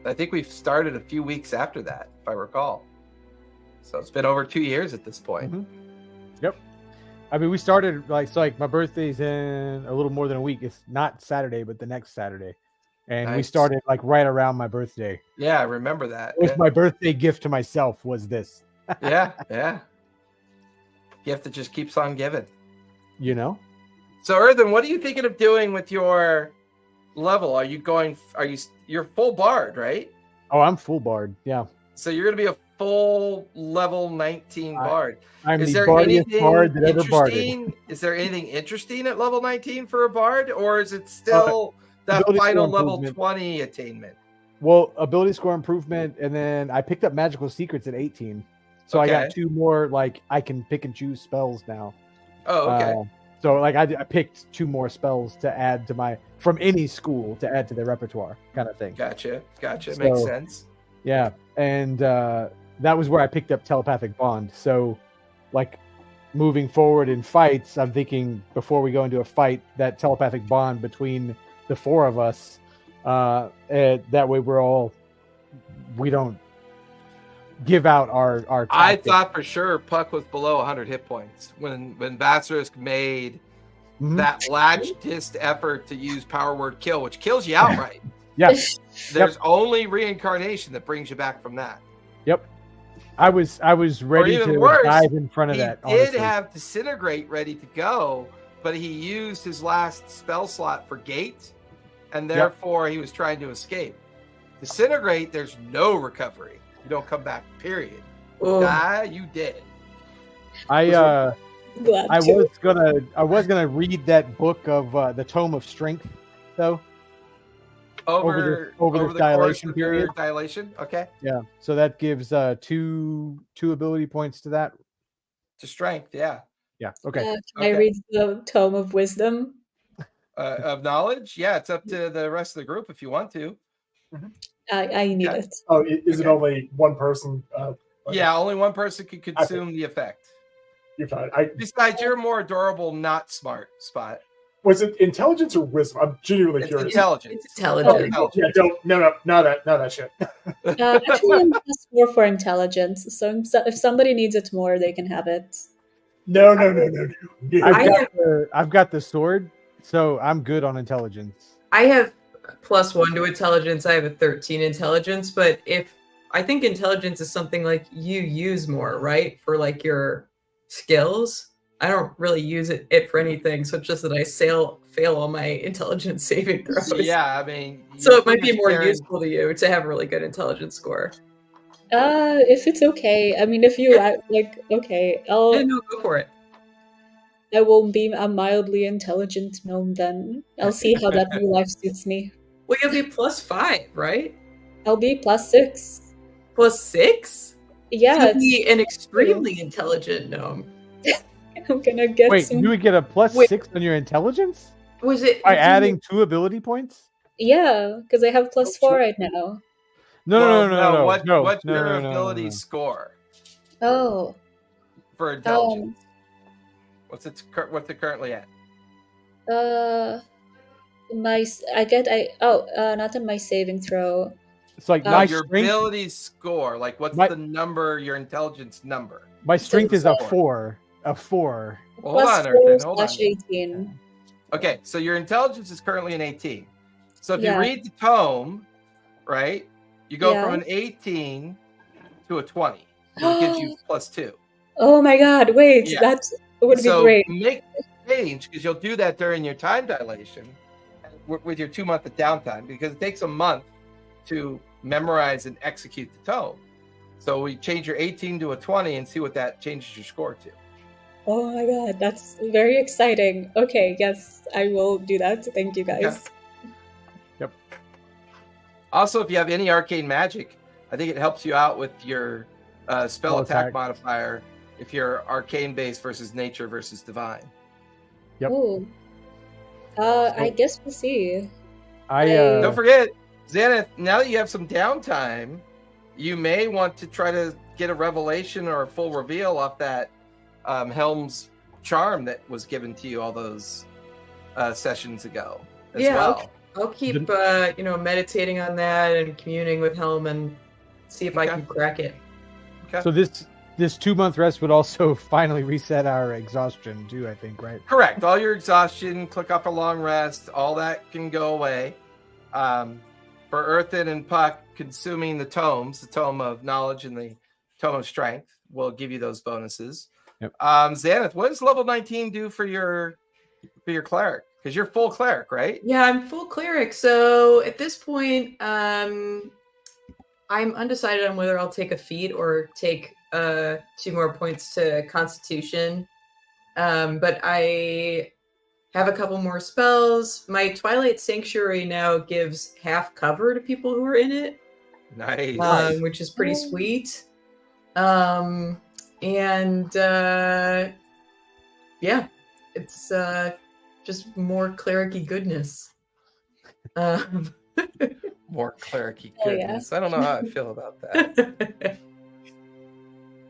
I think we've started a few weeks after that, if I recall. So it's been over 2 years at this point. Mm-hmm. Yep. I mean, we started like my birthday's in a little more than a week. It's not Saturday, but the next Saturday. And we started like right around my birthday. Yeah, I remember that. It was my birthday gift to myself was this. Yeah. Gift that just keeps on giving. So Errand, what are you thinking of doing with your level? You're full bard, right? Oh, I'm full bard. Yeah. So you're going to be a full level 19 bard. I'm the bardiest bard that ever barded. Is there anything interesting at level 19 for a bard, or is it still that final level 20 attainment? Well, ability score improvement, and then I picked up magical secrets at 18. So I got 2 more, like I can pick and choose spells now. Oh, okay. So like I picked 2 more spells to add to from any school to add to their repertoire, kind of thing. Gotcha. So- Makes sense. Yeah, and that was where I picked up telepathic bond. So, like, moving forward in fights, I'm thinking before we go into a fight, that telepathic bond between the 4 of us, that way we don't give out our I tactics. thought for sure Puck was below 100 hit points when Basilisk made Mhm. that latch-dist effort to use power word kill, which kills you outright. Yes. There's only reincarnation that brings you back from that. Yep. I was ready even to worse, dive in front of He that. did honestly. have Disintegrate ready to go, but he used his last spell slot for Gate, and therefore he was trying to escape. Disintegrate, there's no recovery. You don't come back, period. Oh, Die, you dead. I Glad I to. was gonna read that book of the Tome of Strength, though. Over over this the dilation course of your period. dilation, okay, Yeah, so that gives 2 ability points to that. to strength, yeah. Yeah. Okay. Can I Okay. read the Tome of Wisdom? Of knowledge, yeah, it's up to the rest of the group if you want to. I need Okay. it. Oh, is it Okay. only one person? Okay. Yeah, only one person can consume the effect. You're fine. Besides, you're more adorable, not smart, Spot. Was it intelligence or wisdom? I'm genuinely It's curious. intelligence. it's intelligent. Intelligence. Yeah, don't no that shit. Actually, I'm just more for intelligence. So if somebody needs it more, they can have it. No. I've got the sword, so I'm good on intelligence. I have +1 to intelligence. I have a 13 intelligence, but I think intelligence is something like you use more, right? For like your skills. I don't really use it for anything, so it's just that I fail all my intelligence saving throws. Yeah, I mean, So you're it might be pretty more scared. useful to you to have a really good intelligence score. If it's okay. I mean, if you like, okay, Yeah, no, go for it. I will be a mildly intelligent gnome then. I'll see how that new life suits me. Well, you'll be +5, right? I'll be +6. +6? Yeah, You'll be an extremely intelligent gnome. I'm gonna get Wait, some. you would get a Wait. +6 on your intelligence Was it by adding 2 ability points? Yeah, because I have +4 right now. No. What's your ability score Oh, for intelligence? What's it currently at? not in my saving throw. It's like No, my Your strength. ability score, like what's My- the number? Your intelligence number. My strength is a Four. 4. A 4. Well, hold on, +4 Ertan, hold on. / 18. Okay, so your intelligence is currently an 18. So if Yeah. you read the tome, right, you go Yeah. from an 18 to a 20. So it gives you +2. Oh my god, wait, Yeah. that would be So great. make a change because you'll do that during your time dilation with your 2 month of downtime because it takes a month to memorize and execute the tome. So we change your 18 to a 20 and see what that changes your score to. Oh my god, that's very exciting. Okay, yes, I will do that. Thank you guys. Okay. Also, if you have any arcane magic, I think it helps you out with your spell attack modifier if you're arcane based versus nature versus divine. Yep. Ooh. I guess we'll see. Don't forget, Xanath, now that you have some downtime, you may want to try to get a revelation or a full reveal off that Helm's charm that was given to you all those sessions ago as well. I'll keep meditating on that and communing with Helm and see if I can crack it. Okay. So this 2-month rest would also finally reset our exhaustion too, I think, right? Correct. All your exhaustion, click off a long rest, all that can go away. For Earthen and Puck, consuming the tomes, the Tome of Knowledge and the Tome of Strength will give you those bonuses. Yep. Xanath, what does level 19 do for your cleric? Because you're full cleric, right? Yeah, I'm full cleric. So at this point, I'm undecided on whether I'll take a feat or take 2 more points to Constitution. But I have a couple more spells. My Twilight Sanctuary now gives half cover to people who are in it, Nice. which is pretty sweet. Yeah, It's just more cleric-y goodness. Um, More cleric-y Oh, yeah. goodness. I don't know how I feel about that.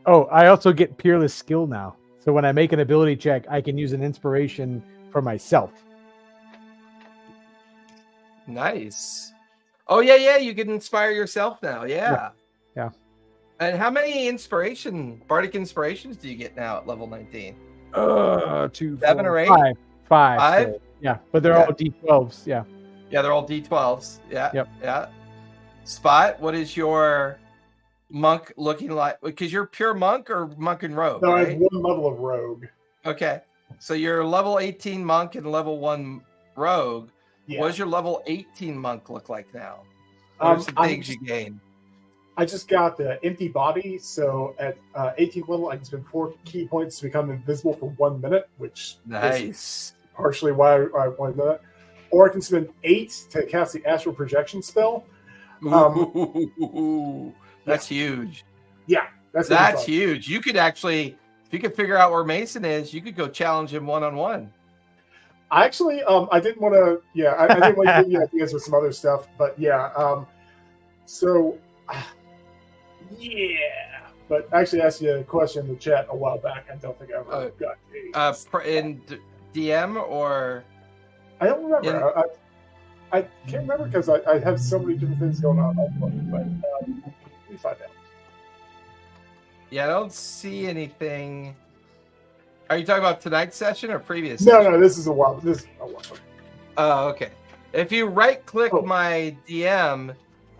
Oh, I also get peerless skill now. So when I make an ability check, I can use an inspiration for myself. Nice. Oh yeah, you can inspire yourself now. Yeah. Yeah. And how many bardic inspirations do you get now at level 19? 2, 7 4, or 8? 5. 5. 5? So, yeah, but they're Yeah. all D12s. Yeah. Yeah, they're all D12s. Yeah. Yep. Yeah. Spot, what is your monk looking like? Because you're pure monk or monk and rogue, No, I right? have one level of rogue. Okay. So you're level 18 monk and level 1 rogue. Yeah. What does your level 18 monk look like now? What are some things you gain? I just got the empty body, so at 18th level, I can spend 4 key points to become invisible for 1 minute, which is Nice. partially why I want to know that. Or I can spend 8 to cast the astral projection spell. Ooh, that's huge. Yeah, that's gonna be That's fun. huge. You could actually, if you could figure out where Mason is, you could go challenge him one-on-one. I actually, I didn't want to. Yeah, I didn't want to give you ideas with some other stuff, but yeah. So, yeah. But I actually asked you a question in the chat a while back. I don't think I ever got In DM or I don't remember. I can't remember because I have so many different things going on. But we find out. yeah, I don't see anything. Are you talking about tonight's session or previous? No, session? no, this is a while. This is a while. Oh, okay. If you right-click Oh. my DM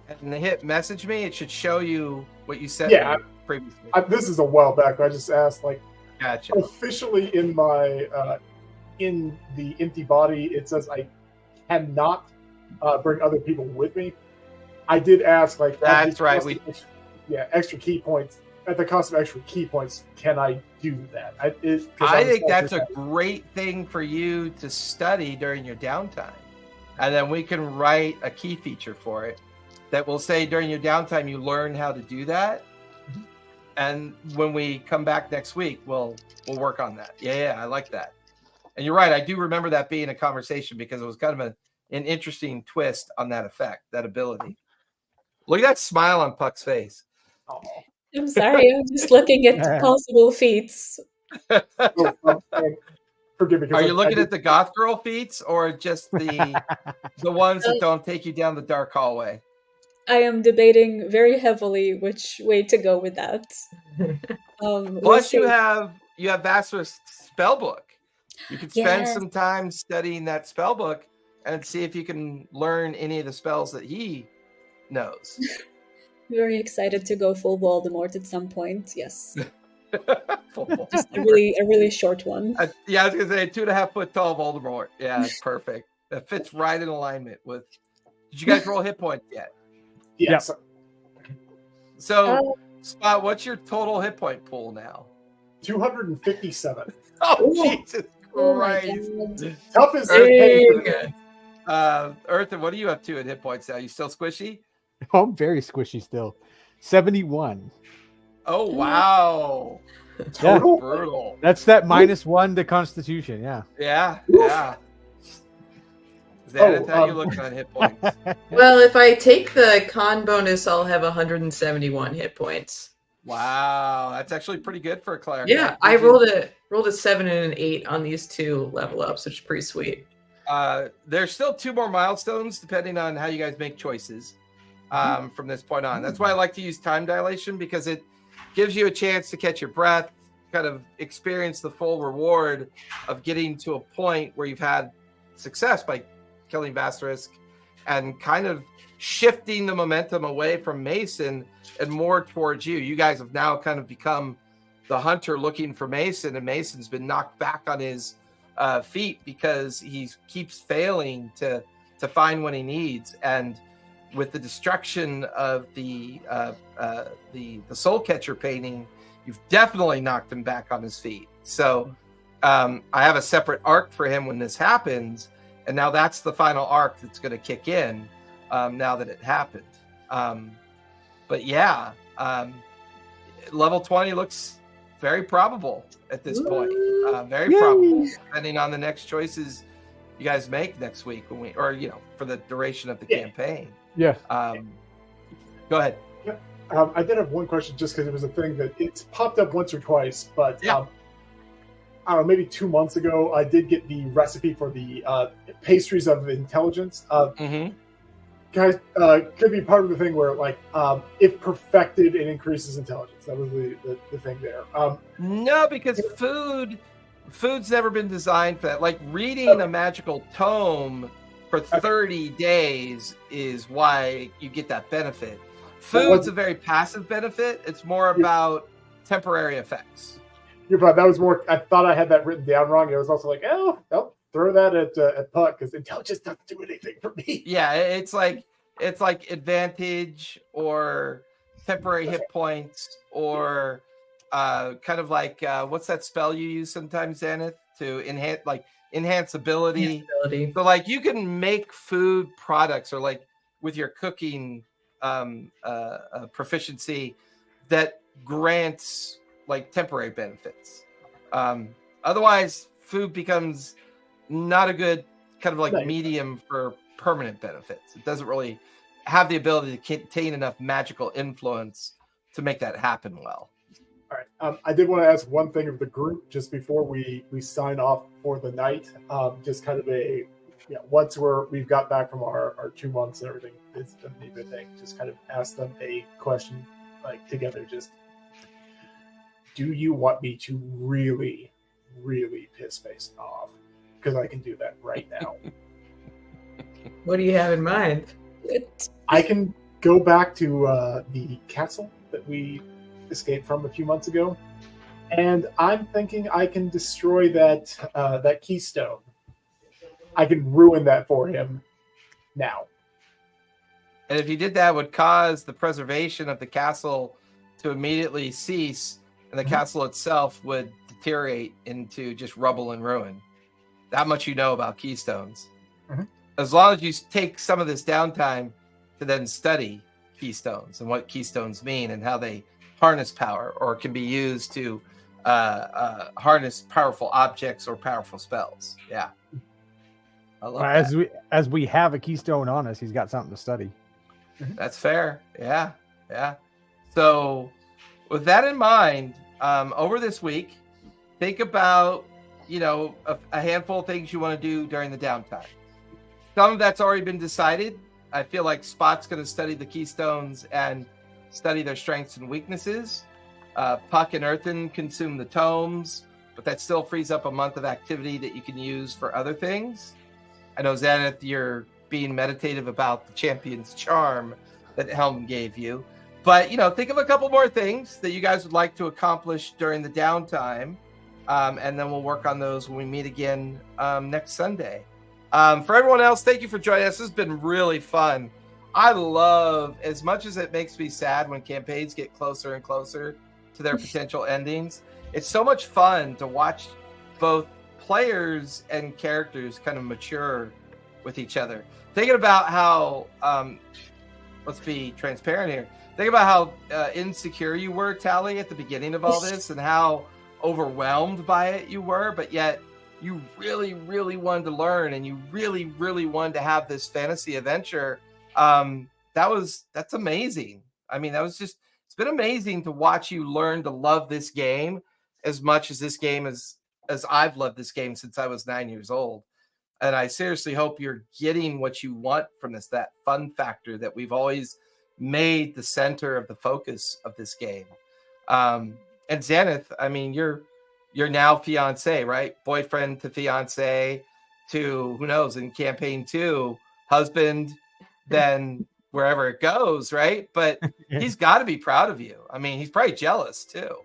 and hit message me, it should show you what you said Yeah, previously. This is a while back. I just asked, like, Gotcha. officially in my in the empty body, it says I cannot bring other people with me. I did ask, like, That's right. Extra key points. At the cost of extra key points, can I do that? I think that's a great thing for you to study during your downtime. And then we can write a key feature for it that will say during your downtime you learn how to do that. And when we come back next week, we'll work on that. Yeah, I like that. And you're right, I do remember that being a conversation because it was kind of an interesting twist on that effect, that ability. Look at that smile on Puck's face. Oh. I'm sorry, I'm just looking at possible feats. Forgive me. Are you looking at the goth girl feats or just the ones that don't take you down the dark hallway? I am debating very heavily which way to go with that. Plus, you have Vassar's spellbook. You could spend Yes. some time studying that spellbook and see if you can learn any of the spells that he knows. Very excited to go full Voldemort at some point. Yes, Full just a really short one. Yeah, I was gonna say 2.5 foot tall Voldemort. Yeah, it's perfect. That fits right in alignment with. Did you guys roll hit points yet? Yes. So, Spot, what's your total hit point pool now? 257. Oh, Ooh. Jesus Oh my Christ! god. Tough as Earthen, Earthen, what are you up to at hit points now? You still squishy? Oh, I'm very squishy still. 71. Oh wow! Yeah. Brutal. That's that -1 to Constitution. Yeah. Yeah. Xanath, how you looking on hit points? Well, if I take the con bonus, I'll have 171 hit points. Wow, that's actually pretty good for a cleric. Yeah, I rolled a 7 and an 8 on these 2 level ups, which is pretty sweet. There's still 2 more milestones depending on how you guys make choices from this point on. That's why I like to use time dilation because it gives you a chance to catch your breath, kind of experience the full reward of getting to a point where you've had success by killing Vasterisk and kind of shifting the momentum away from Mason and more towards you. You guys have now kind of become the hunter looking for Mason, and Mason's been knocked back on his feet because he keeps failing to find what he needs. And with the destruction of the Soul Catcher painting, you've definitely knocked him back on his feet. So I have a separate arc for him when this happens, and now that's the final arc that's going to kick in now that it happened. But yeah, level 20 looks very probable at this point. Very Yay. probable, depending on the next choices you guys make next week for the duration of the campaign. Yeah. Go ahead. I did have one question just because it was a thing that it's popped up once or twice, but Yeah. I don't know, maybe 2 months ago, I did get the recipe for the pastries of intelligence. Guys, could be part of the thing where, like, if perfected, it increases intelligence. That was the thing there. No, because food's never been designed for that. Like reading a magical tome for 30 days is why you get that benefit. Food's a very passive benefit. It's more about temporary effects. You're right. That was more. I thought I had that written down wrong. It was also like, oh, throw that at Puck because intelligence doesn't do anything for me. Yeah, it's like advantage or temporary hit points or kind of like what's that spell you use sometimes, Zenith, to enhance ability. So like you can make food products or like with your cooking proficiency that grants like temporary benefits. Otherwise, food becomes not a good kind of like medium for permanent benefits. It doesn't really have the ability to contain enough magical influence to make that happen well. All right. I did want to ask one thing of the group just before we sign off for the night. Just kind of once we've got back from our 2 months and everything, it's a good thing. Just kind of ask them a question like together. Just, do you want me to really, really piss face off? Because I can do that right now. What do you have in mind? I can go back to the castle that we escaped from a few months ago, and I'm thinking I can destroy that keystone. I can ruin that for him now. And if you did that, it would cause the preservation of the castle to immediately cease, and the castle itself would deteriorate into just rubble and ruin. That much you know about keystones. As long as you take some of this downtime to then study keystones and what keystones mean and how they harness power or can be used to harness powerful objects or powerful spells. Yeah. I love that. As we have a keystone on us, he's got something to study. That's fair. Yeah. So with that in mind, over this week, think about, a handful of things you want to do during the downtime. Some of that's already been decided. I feel like Spot's going to study the keystones and study their strengths and weaknesses. Puck and Earthen consume the tomes, but that still frees up a month of activity that you can use for other things. I know, Zenith, you're being meditative about the champion's charm that Helm gave you. But, think of a couple more things that you guys would like to accomplish during the downtime. And then we'll work on those when we meet again next Sunday. For everyone else, thank you for joining us. This has been really fun. I love, as much as it makes me sad when campaigns get closer and closer to their potential endings, it's so much fun to watch both players and characters kind of mature with each other. Thinking about how, let's be transparent here. Think about how insecure you were, Tally, at the beginning of all this and how overwhelmed by it you were, but yet you really, really wanted to learn and you really, really wanted to have this fantasy adventure. That's amazing. I mean, it's been amazing to watch you learn to love this game as much as this game as I've loved this game since I was 9 years old. And I seriously hope you're getting what you want from this, that fun factor that we've always made the center of the focus of this game. And Zenith, I mean, you're now fiance, right? Boyfriend to fiance to, who knows, in campaign 2, husband, then wherever it goes, right? But he's got to be proud of you. I mean, he's probably jealous too.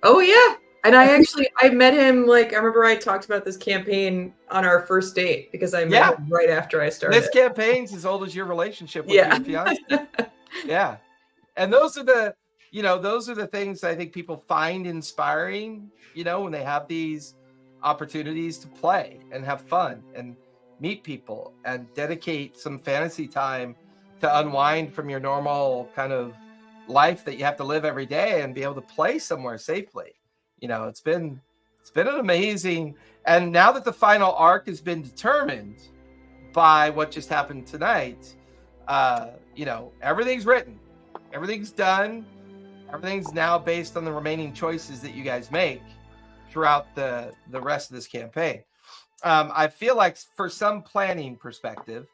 Oh yeah. And I met him, I remember I talked about this campaign on our first date because I met him right after I started. This campaign's as old as your relationship with your fiance. Yeah. And those are the things I think people find inspiring, when they have these opportunities to play and have fun and meet people and dedicate some fantasy time to unwind from your normal kind of life that you have to live every day and be able to play somewhere safely. You know, it's been an amazing, and now that the final arc has been determined by what just happened tonight, you know, everything's written, everything's done, everything's now based on the remaining choices that you guys make throughout the rest of this campaign. I feel like for some planning perspective,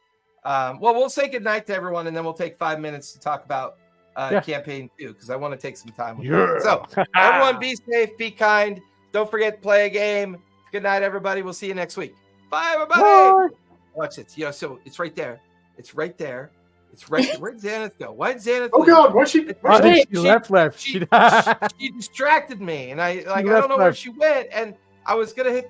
well, we'll say goodnight to everyone, and then we'll take 5 minutes to talk about campaign 2, because I want to take some time with it. So everyone be safe, be kind. Don't forget to play a game. Good night, everybody. We'll see you next week. Bye, everybody. Bye. Watch it. You know, so it's right there. It's right there. It's right there. Where'd Xanath go? Why did Xanath Oh leave? God, what's she? She left. She distracted me, and I don't know where she went, and I was gonna hit